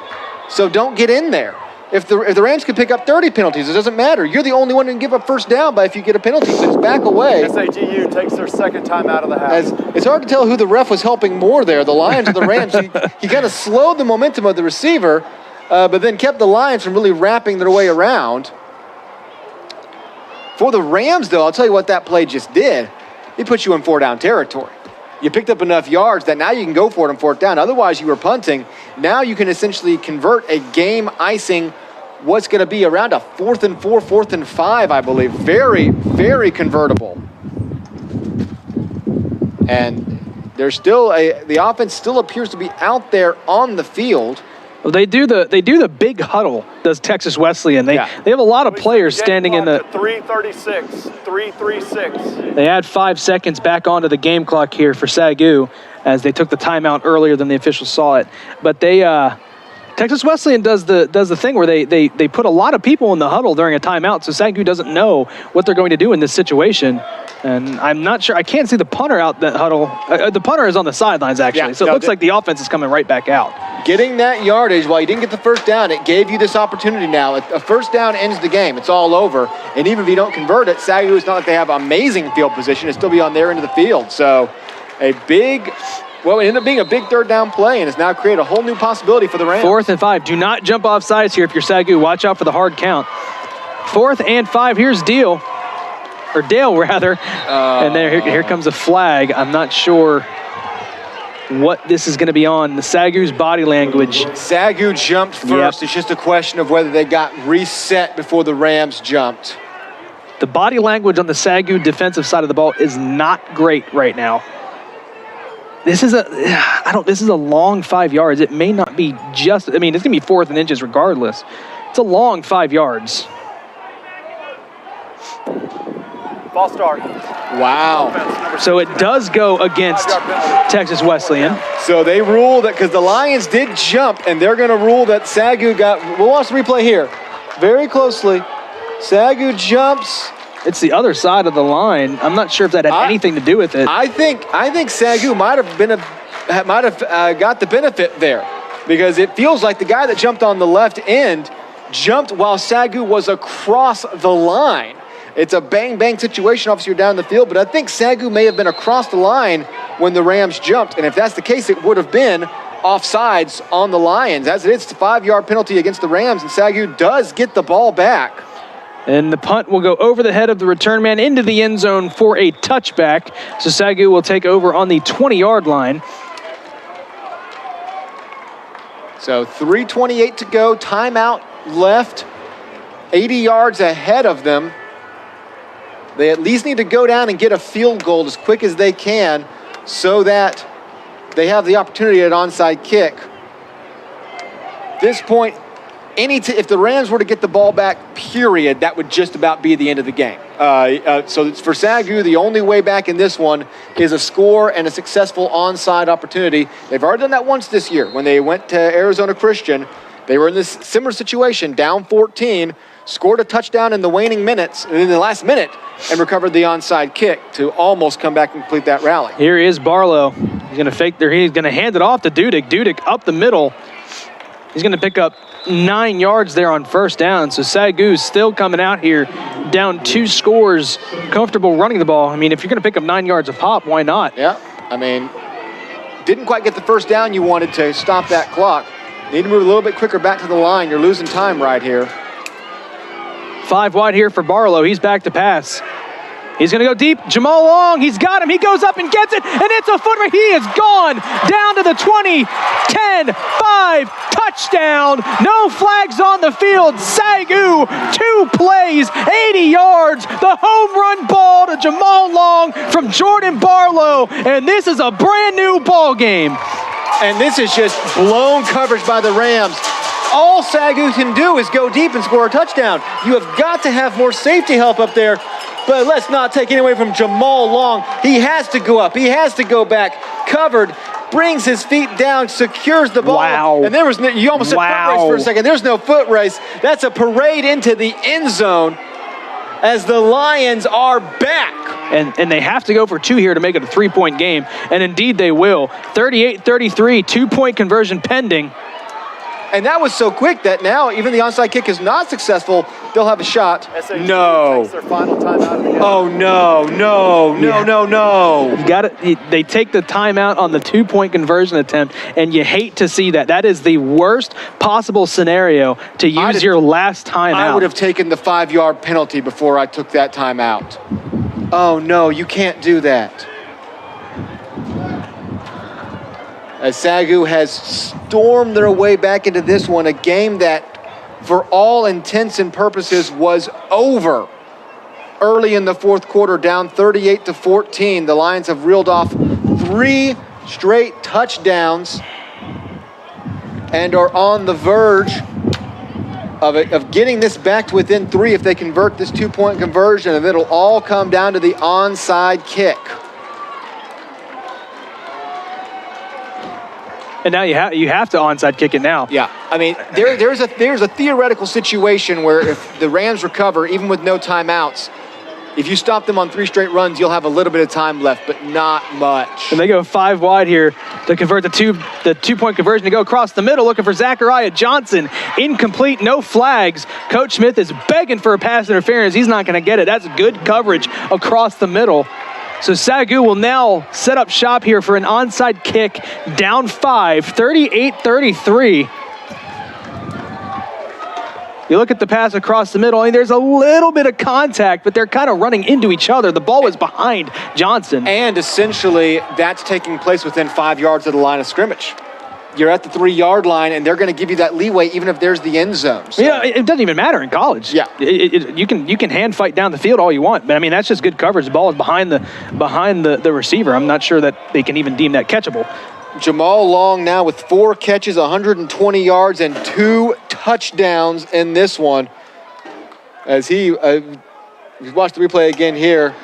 So don't get in there. If the Rams could pick up 30 penalties, it doesn't matter. You're the only one who can give up first down by if you get a penalty. So just back away. SAGU takes their 2nd time out of the half. It's hard to tell who the ref was helping more there, the Lions or the Rams. He kind of slowed the momentum of the receiver, but then kept the Lions from really wrapping their way around. For the Rams, though, I'll tell you what that play just did. It put you in 4-down territory. You picked up enough yards that now you can go for it on 4th down. Otherwise, you were punting. Now you can essentially convert a game-icing, what's going to be around a 4th and 4, 4th and 5, I believe. Very, very convertible. And there's still the offense still appears to be out there on the field. Well, they do the big huddle, does Texas Wesleyan. They have a lot of players standing in the 3:36. They add 5 seconds back onto the game clock here for SAGU as they took the timeout earlier than the officials saw it. But Texas Wesleyan does the thing where they put a lot of people in the huddle during a timeout, so SAGU doesn't know what they're going to do in this situation. And I'm not sure. I can't see the punter out that huddle. The punter is on the sidelines, actually. So it looks like the offense is coming right back out. Getting that yardage while you didn't get the first down, it gave you this opportunity now. A first down ends the game. It's all over. And even if you don't convert it, SAGU, it's not like they have amazing field position. It'll still be on their end of the field. So it ended up being a big third down play, and it's now created a whole new possibility for the Rams. 4th and 5. Do not jump off sides here if you're SAGU. Watch out for the hard count. 4th and 5. Here's Dale, rather. And here comes a flag. I'm not sure what this is going to be on. The SAGU's body language. SAGU jumped first. Yep. It's just a question of whether they got reset before the Rams jumped. The body language on the SAGU defensive side of the ball is not great right now. This is a long 5 yards. It may not be just, it's going to be 4th and inches regardless. It's a long 5 yards. False start. Wow. So it does go against Texas Wesleyan. So they rule that because the Lions did jump, and they're going to rule that SAGU we'll watch the replay here very closely. SAGU jumps. It's the other side of the line. I'm not sure if that had anything to do with it. I think SAGU might have got the benefit there, because it feels like the guy that jumped on the left end jumped while SAGU was across the line. It's a bang-bang situation. Obviously, you're down the field, but I think SAGU may have been across the line when the Rams jumped, and if that's the case, it would have been offsides on the Lions. As it is, it's a 5-yard penalty against the Rams, and SAGU does get the ball back. And the punt will go over the head of the return man into the end zone for a touchback. So SAGU will take over on the 20-yard line. So 3:28 to go, timeout left, 80 yards ahead of them. They at least need to go down and get a field goal as quick as they can so that they have the opportunity at an onside kick. At this point, if the Rams were to get the ball back, period, that would just about be the end of the game. So for SAGU, the only way back in this one is a score and a successful onside opportunity. They've already done that once this year. When they went to Arizona Christian, they were in this similar situation, down 14, scored a touchdown in the waning minutes, and in the last minute, and recovered the onside kick to almost come back and complete that rally. Here is Barlow. He's going to fake there. He's going to hand it off to Dudick. Dudick up the middle. He's going to pick up 9 yards there on first down. So SAGU's still coming out here down 2 scores, comfortable running the ball. If you're going to pick up 9 yards a pop, why not? Yeah, didn't quite get the first down you wanted to stop that clock. Need to move a little bit quicker back to the line. You're losing time right here. 5 wide here for Barlow. He's back to pass. He's going to go deep. Jamal Long, he's got him. He goes up and gets it, and it's a foot. He is gone down to the 20, 10, 5, touchdown. No flags on the field. SAGU, 2 plays, 80 yards. The home run ball to Jamal Long from Jordan Barlow, and this is a brand new ball game. And this is just blown coverage by the Rams. All SAGU can do is go deep and score a touchdown. You have got to have more safety help up there. But let's not take it away from Jamal Long. He has to go up. He has to go back. Covered, brings his feet down, secures the ball. Wow. And there was no, you almost said foot race for a second. There's no foot race. That's a parade into the end zone as the Lions are back. And they have to go for 2 here to make it a 3-point game. And indeed they will. 38-33, 2-point conversion pending. And that was so quick that now, even the onside kick is not successful, they'll have a shot. No. Takes their final timeout of the game. Oh, no. You got it. They take the timeout on the 2-point conversion attempt, and you hate to see that. That is the worst possible scenario to use your last timeout. I would have taken the 5-yard penalty before I took that timeout. Oh, no, you can't do that. As SAGU has stormed their way back into this one, a game that, for all intents and purposes, was over early in the fourth quarter, down 38-14. The Lions have reeled off 3 straight touchdowns. and are on the verge of getting this back to within 3 if they convert this 2-point conversion, and it'll all come down to the onside kick. And now you have to onside kick it now. Yeah, I mean, there's a theoretical situation where if the Rams recover, even with no timeouts, if you stop them on 3 straight runs, you'll have a little bit of time left, but not much. And they go 5 wide here to convert the 2-point conversion to go across the middle, looking for Zachariah Johnson. Incomplete, no flags. Coach Smith is begging for a pass interference. He's not going to get it. That's good coverage across the middle. So SAGU will now set up shop here for an onside kick, down 5, 38-33. You look at the pass across the middle, and there's a little bit of contact, but they're kind of running into each other. The ball was behind Johnson. And essentially, that's taking place within 5 yards of the line of scrimmage. You're at the 3-yard line, and they're going to give you that leeway even if there's the end zone. So. Yeah, it doesn't even matter in college. Yeah. You can hand fight down the field all you want, but I mean, that's just good coverage. The ball is behind the receiver. I'm not sure that they can even deem that catchable. Jamal Long now with 4 catches, 120 yards, and 2 touchdowns in this one. As he, you watch the replay again here.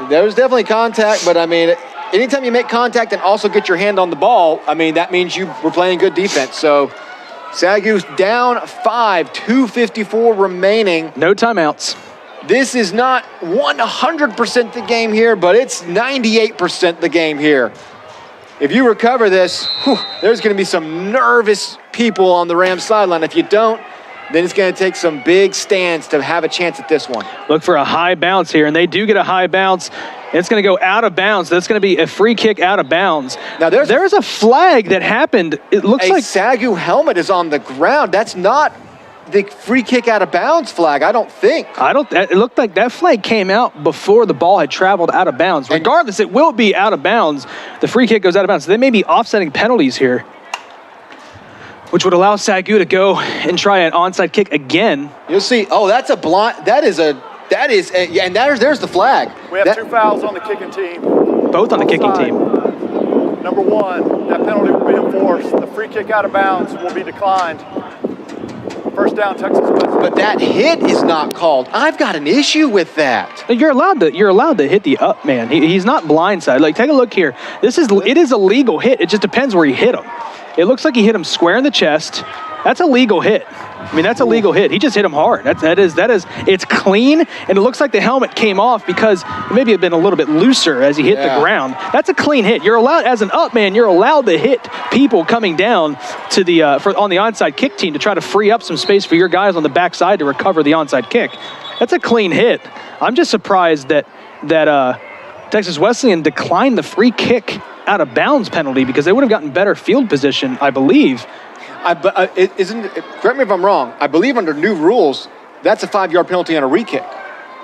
There was definitely contact, but I mean, anytime you make contact and also get your hand on the ball, I mean, that means you were playing good defense. So SAGU's down 5, 2:54 remaining. No timeouts. This is not 100% the game here, but it's 98% the game here. If you recover this, there's going to be some nervous people on the Rams sideline. If you don't, then it's going to take some big stands to have a chance at this one. Look for a high bounce here, and they do get a high bounce. It's going to go out of bounds. That's going to be a free kick out of bounds. Now there's a flag that happened. It looks like SAGU helmet is on the ground. That's not the free kick out of bounds flag, I don't think. It looked like that flag came out before the ball had traveled out of bounds. Regardless, it will be out of bounds. The free kick goes out of bounds. So they may be offsetting penalties here, which would allow SAGU to go and try an onside kick again. You'll see. Oh, that's a blind. There's the flag. We have 2 fouls on the kicking team. Both on the kicking team. Number 1, that penalty will be enforced. The free kick out of bounds will be declined. First down, Texas Wesleyan. But that hit is not called. I've got an issue with that. You're allowed to hit the up man. He's not blindside. Like, take a look here. It is a legal hit. It just depends where you hit him. It looks like he hit him square in the chest. That's a legal hit. I mean, that's a legal hit. He just hit him hard. That is. It's clean, and it looks like the helmet came off because maybe it had been a little bit looser as he hit the ground. That's a clean hit. You're allowed, as an up man, you're allowed to hit people coming down to the on the onside kick team to try to free up some space for your guys on the backside to recover the onside kick. That's a clean hit. I'm just surprised that Texas Wesleyan declined the free kick out of bounds penalty because they would have gotten better field position, I believe. Correct me if I'm wrong. I believe under new rules, that's a 5-yard penalty on a re-kick.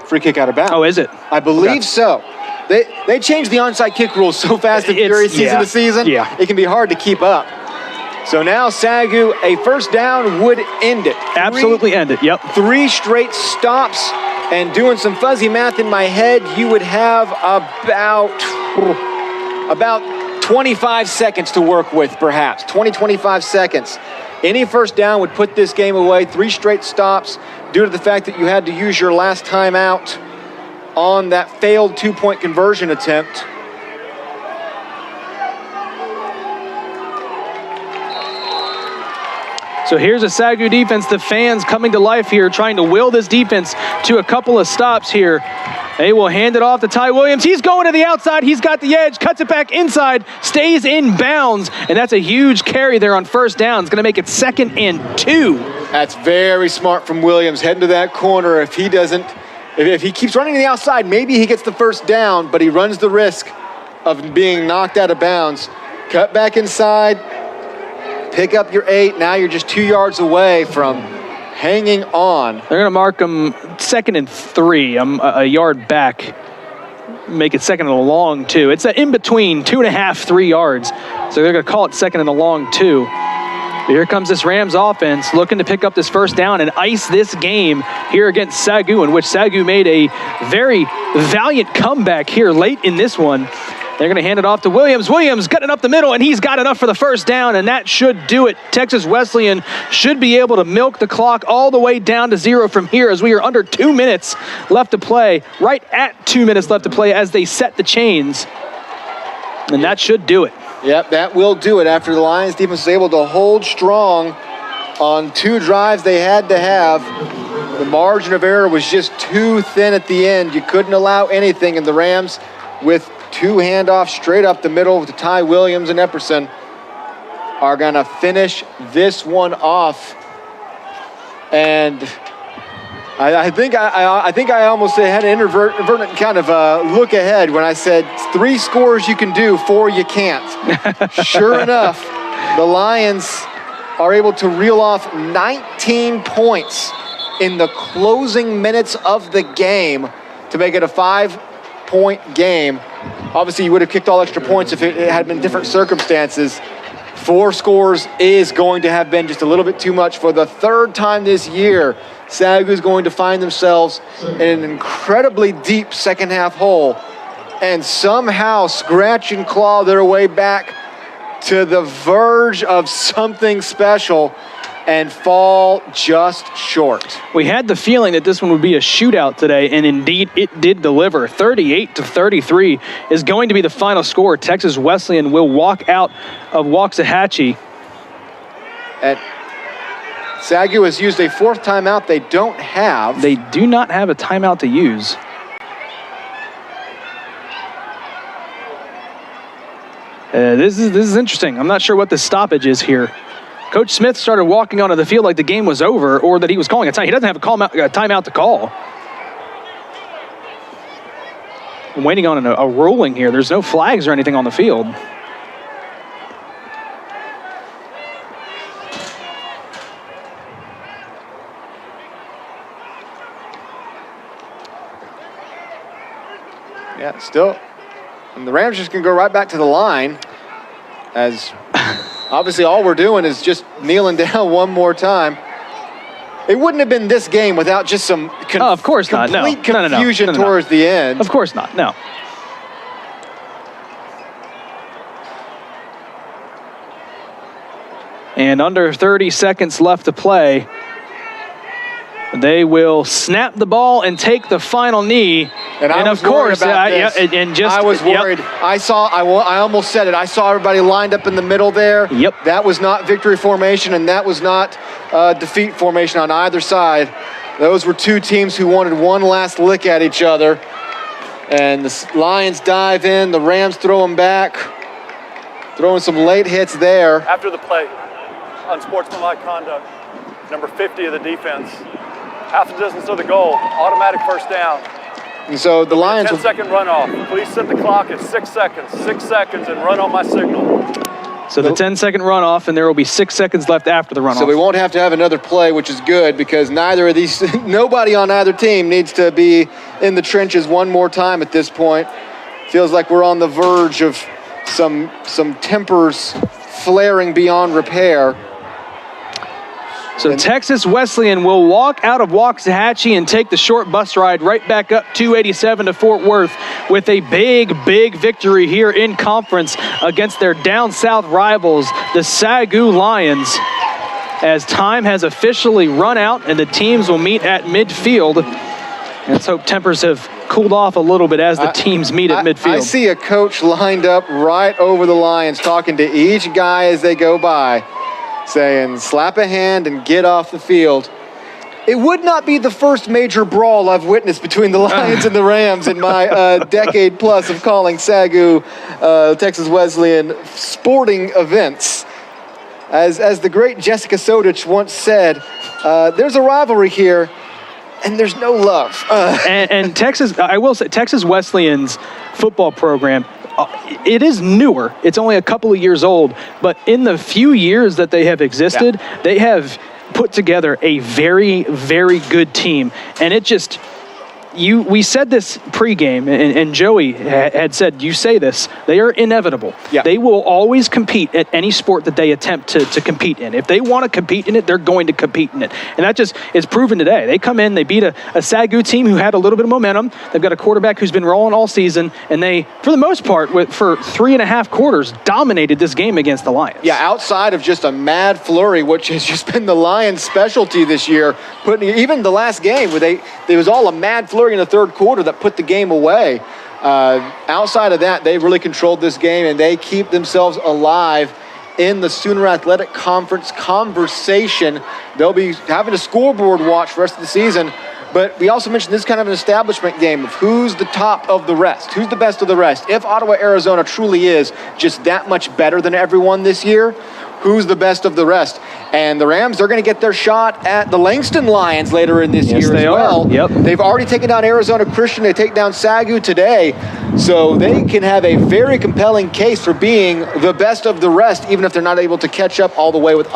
Free kick out of bounds. Oh, is it? I believe so. They changed the onside kick rules so fast and furious season to season. Yeah. It can be hard to keep up. So now SAGU, a first down would end it. Absolutely end it, yep. 3 straight stops, and doing some fuzzy math in my head, you would have about 25 seconds to work with, perhaps. 25 seconds. Any first down would put this game away. 3 straight stops due to the fact that you had to use your last timeout on that failed 2-point conversion attempt. So here's a SAGU defense. The fans coming to life here, trying to will this defense to a couple of stops here. They will hand it off to Ty Williams. He's going to the outside. He's got the edge, cuts it back inside, stays in bounds, and that's a huge carry there on first down. It's going to make it 2nd and 2. That's very smart from Williams, heading to that corner. If he keeps running to the outside, maybe he gets the first down, but he runs the risk of being knocked out of bounds. Cut back inside, pick up your 8. Now you're just 2 yards away from hanging on. They're going to mark him 2nd and 3, a yard back. Make it 2nd and a long 2. It's in between 2.5, 3 yards. So they're going to call it 2nd and a long 2. But here comes this Rams offense looking to pick up this first down and ice this game here against SAGU, in which SAGU made a very valiant comeback here late in this one. They're going to hand it off to Williams. Williams cutting up the middle, and he's got enough for the first down, and that should do it. Texas Wesleyan should be able to milk the clock all the way down to 0 from here as we are under 2 minutes left to play, right at 2 minutes left to play as they set the chains. And that should do it. Yep, that will do it after the Lions defense was able to hold strong on 2 drives they had to have. The margin of error was just too thin at the end. You couldn't allow anything, and the Rams with 2 handoffs straight up the middle to Ty Williams and Epperson are going to finish this one off. And I think I almost had an inadvertent kind of look ahead when I said 3 scores you can do, 4 you can't. Sure enough, the Lions are able to reel off 19 points in the closing minutes of the game to make it a 5-point game. Obviously, you would have kicked all extra points if it had been different circumstances. 4 scores is going to have been just a little bit too much. For the 3rd time this year, SAGU is going to find themselves in an incredibly deep second-half hole and somehow scratch and claw their way back to the verge of something special and fall just short. We had the feeling that this one would be a shootout today, and indeed it did deliver. 38-33 is going to be the final score. Texas Wesleyan will walk out of Waxahachie. And SAGU has used a 4th timeout they don't have. They do not have a timeout to use. This is interesting. I'm not sure what the stoppage is here. Coach Smith started walking onto the field like the game was over or that he was calling a time. He doesn't have a timeout to call. I'm waiting on a ruling here. There's no flags or anything on the field. Yeah, still. And the Rams just can go right back to the line as obviously all we're doing is just kneeling down one more time. It wouldn't have been this game without just some of course not. No. Complete confusion towards the end. Of course not. No. And under 30 seconds left to play. They will snap the ball and take the final knee. And I was of course, I was worried. Yep. I almost said it. I saw everybody lined up in the middle there. Yep. That was not victory formation, and that was not defeat formation on either side. Those were 2 teams who wanted one last lick at each other. And the Lions dive in. The Rams throw them back. Throwing some late hits there. After the play, unsportsmanlike conduct, number 50 of the defense. Half the distance to the goal, automatic first down. And so the Lions... 10-second runoff. Please set the clock at 6 seconds. 6 seconds and run on my signal. So the 10-second runoff, and there will be 6 seconds left after the runoff. So we won't have to have another play, which is good because neither of these... nobody on either team needs to be in the trenches one more time at this point. Feels like we're on the verge of some tempers flaring beyond repair. So Texas Wesleyan will walk out of Waxahachie and take the short bus ride right back up 287 to Fort Worth with a big victory here in conference against their down south rivals, the SAGU Lions, as time has officially run out and the teams will meet at midfield. And let's hope tempers have cooled off a little bit as the teams meet at midfield. I see a coach lined up right over the Lions talking to each guy as they go by, saying, slap a hand and get off the field. It would not be the first major brawl I've witnessed between the Lions and the Rams in my decade plus of calling SAGU Texas Wesleyan sporting events. As the great Jessica Sodich once said, there's a rivalry here and there's no love. And Texas, I will say, Texas Wesleyan's football program, it is newer. It's only a couple of years old, but in the few years that they have existed, they have put together a very good team. And we said this pregame, and Joey had said, you say this, they are inevitable. Yeah. They will always compete at any sport that they attempt to compete in. If they want to compete in it, they're going to compete in it. And that just is proven today. They come in, they beat a SAGU team who had a little bit of momentum. They've got a quarterback who's been rolling all season, and they, for the most part, for 3.5 quarters, dominated this game against the Lions. Yeah, outside of just a mad flurry, which has just been the Lions' specialty this year, even the last game where there was all a mad flurry in the third quarter that put the game away. Outside of that, they've really controlled this game, and they keep themselves alive in the Sooner Athletic Conference conversation. They'll be having a scoreboard watch for the rest of the season. But we also mentioned this is kind of an establishment game of who's the top of the rest, who's the best of the rest. If Ottawa, Arizona truly is just that much better than everyone this year, who's the best of the rest? And the Rams, they're going to get their shot at the Langston Lions later in this year as well. Yep. They've already taken down Arizona Christian. They take down SAGU today. So they can have a very compelling case for being the best of the rest, even if they're not able to catch up all the way with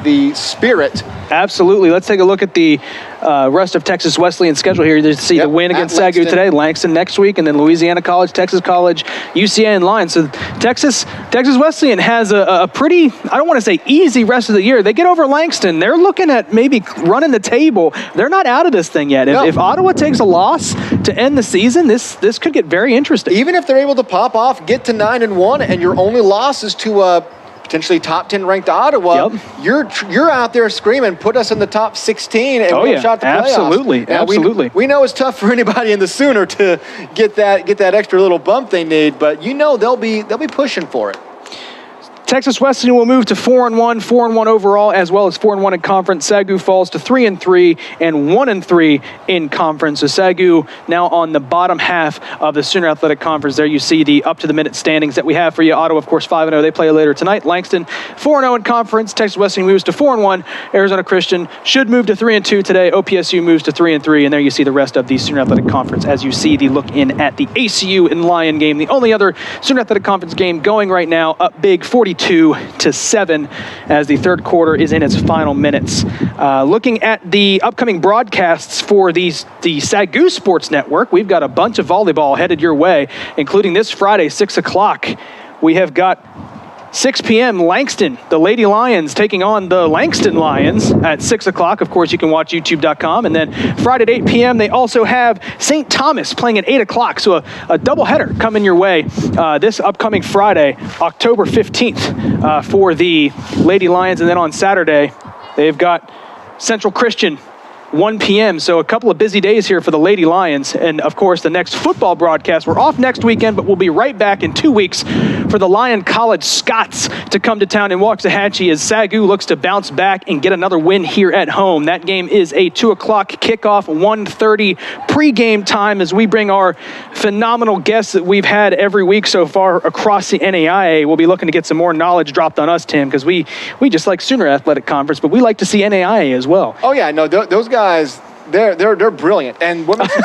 the Spirit. Absolutely. Let's take a look at the rest of Texas Wesleyan's schedule here. You see the win against SAGU today, Langston next week, and then Louisiana College, Texas College, UCA, and Lions. So Texas Wesleyan has a pretty, I don't want to say easy rest of the year. They get over Langston. They're looking at maybe running the table. They're not out of this thing yet. If Ottawa takes a loss to end the season, this could get very interesting. Even if they're able to pop off, get to 9-1, and your only loss is to potentially top 10 ranked Ottawa, you're out there screaming, put us in the top 16 and we'll shot the playoffs. Absolutely. We know it's tough for anybody in the Sooner to get that extra little bump they need, but they'll be pushing for it. Texas Wesleyan will move to 4-1 overall, as well as 4-1 in conference. SAGU falls to 3-3 and 1-3 in conference. So SAGU now on the bottom half of the Sooner Athletic Conference. There you see the up-to-the-minute standings that we have for you. Ottawa, of course, 5-0. They play later tonight. Langston, 4-0 in conference. Texas Wesleyan moves to 4-1. Arizona Christian should move to 3-2 today. OPSU moves to 3-3. And there you see the rest of the Sooner Athletic Conference as you see the look in at the ACU and Lion game. The only other Sooner Athletic Conference game going right now, up big, 42-7 as the third quarter is in its final minutes. Looking at the upcoming broadcasts for the SAGU Sports Network, we've got a bunch of volleyball headed your way, including this Friday, 6 o'clock. We have got 6 p.m. Langston, the Lady Lions taking on the Langston Lions at 6 o'clock. Of course, you can watch youtube.com. And then Friday at 8 p.m., they also have St. Thomas playing at 8 o'clock. So a doubleheader coming your way this upcoming Friday, October 15th for the Lady Lions. And then on Saturday, they've got Central Christian 1 p.m. So a couple of busy days here for the Lady Lions. And, of course, the next football broadcast. We're off next weekend, but we'll be right back in 2 weeks for the Lion College Scots to come to town in Waxahachie as SAGU looks to bounce back and get another win here at home. That game is a 2 o'clock kickoff, 1:30 pregame time as we bring our phenomenal guests that we've had every week so far across the NAIA. We'll be looking to get some more knowledge dropped on us, Tim, because we just like Sooner Athletic Conference, but we like to see NAIA as well. Oh, yeah, no, those guys, they're brilliant. And what makes them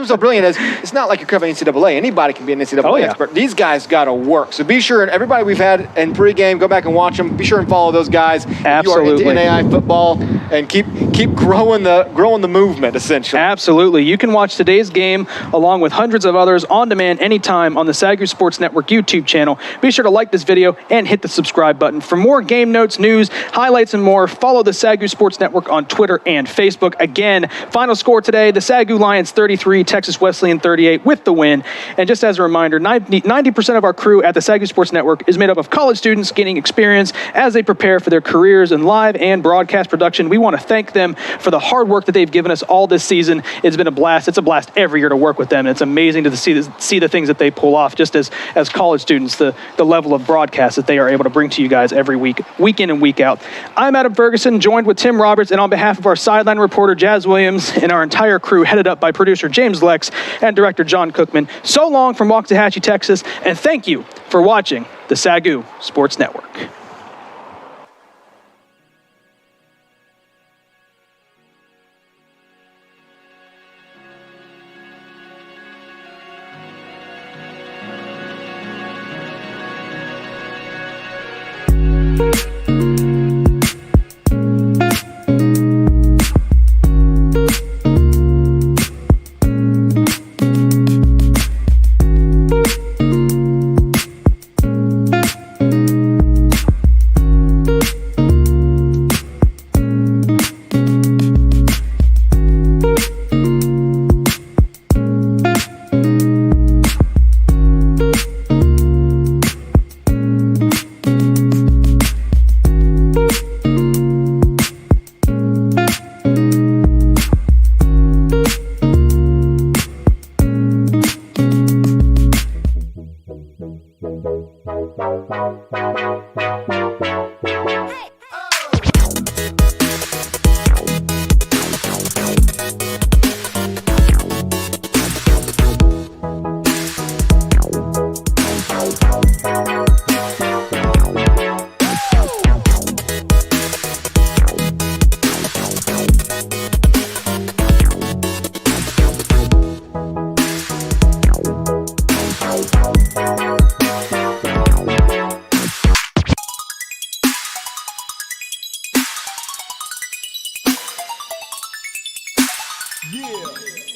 so brilliant is it's not like you're covering NCAA. Anybody can be an NCAA expert. These guys got to work. So be sure, and everybody we've had in pregame, go back and watch them. Be sure and follow those guys. Absolutely. If you are into NAIA football and keep growing the movement, essentially. Absolutely. You can watch today's game along with hundreds of others on demand anytime on the SAGU Sports Network YouTube channel. Be sure to like this video and hit the subscribe button. For more game notes, news, highlights, and more, follow the SAGU Sports Network on Twitter and Facebook. Again, final score today, the SAGU Lions 33, Texas Wesleyan 38 with the win. And just as a reminder, 90% of our crew at the SAGU Sports Network is made up of college students gaining experience as they prepare for their careers in live and broadcast production. We want to thank them for the hard work that they've given us all this season. It's been a blast. It's a blast every year to work with them. And it's amazing to see the things that they pull off just as college students, the level of broadcast that they are able to bring to you guys every week in and week out. I'm Adam Ferguson, joined with Tim Roberts, and on behalf of our sideline reporter, Jazz Williams, and our entire crew headed up by producer James Lex and director John Cookman. So long from Waxahachie, Texas, and thank you for watching the SAGU Sports Network. Yeah.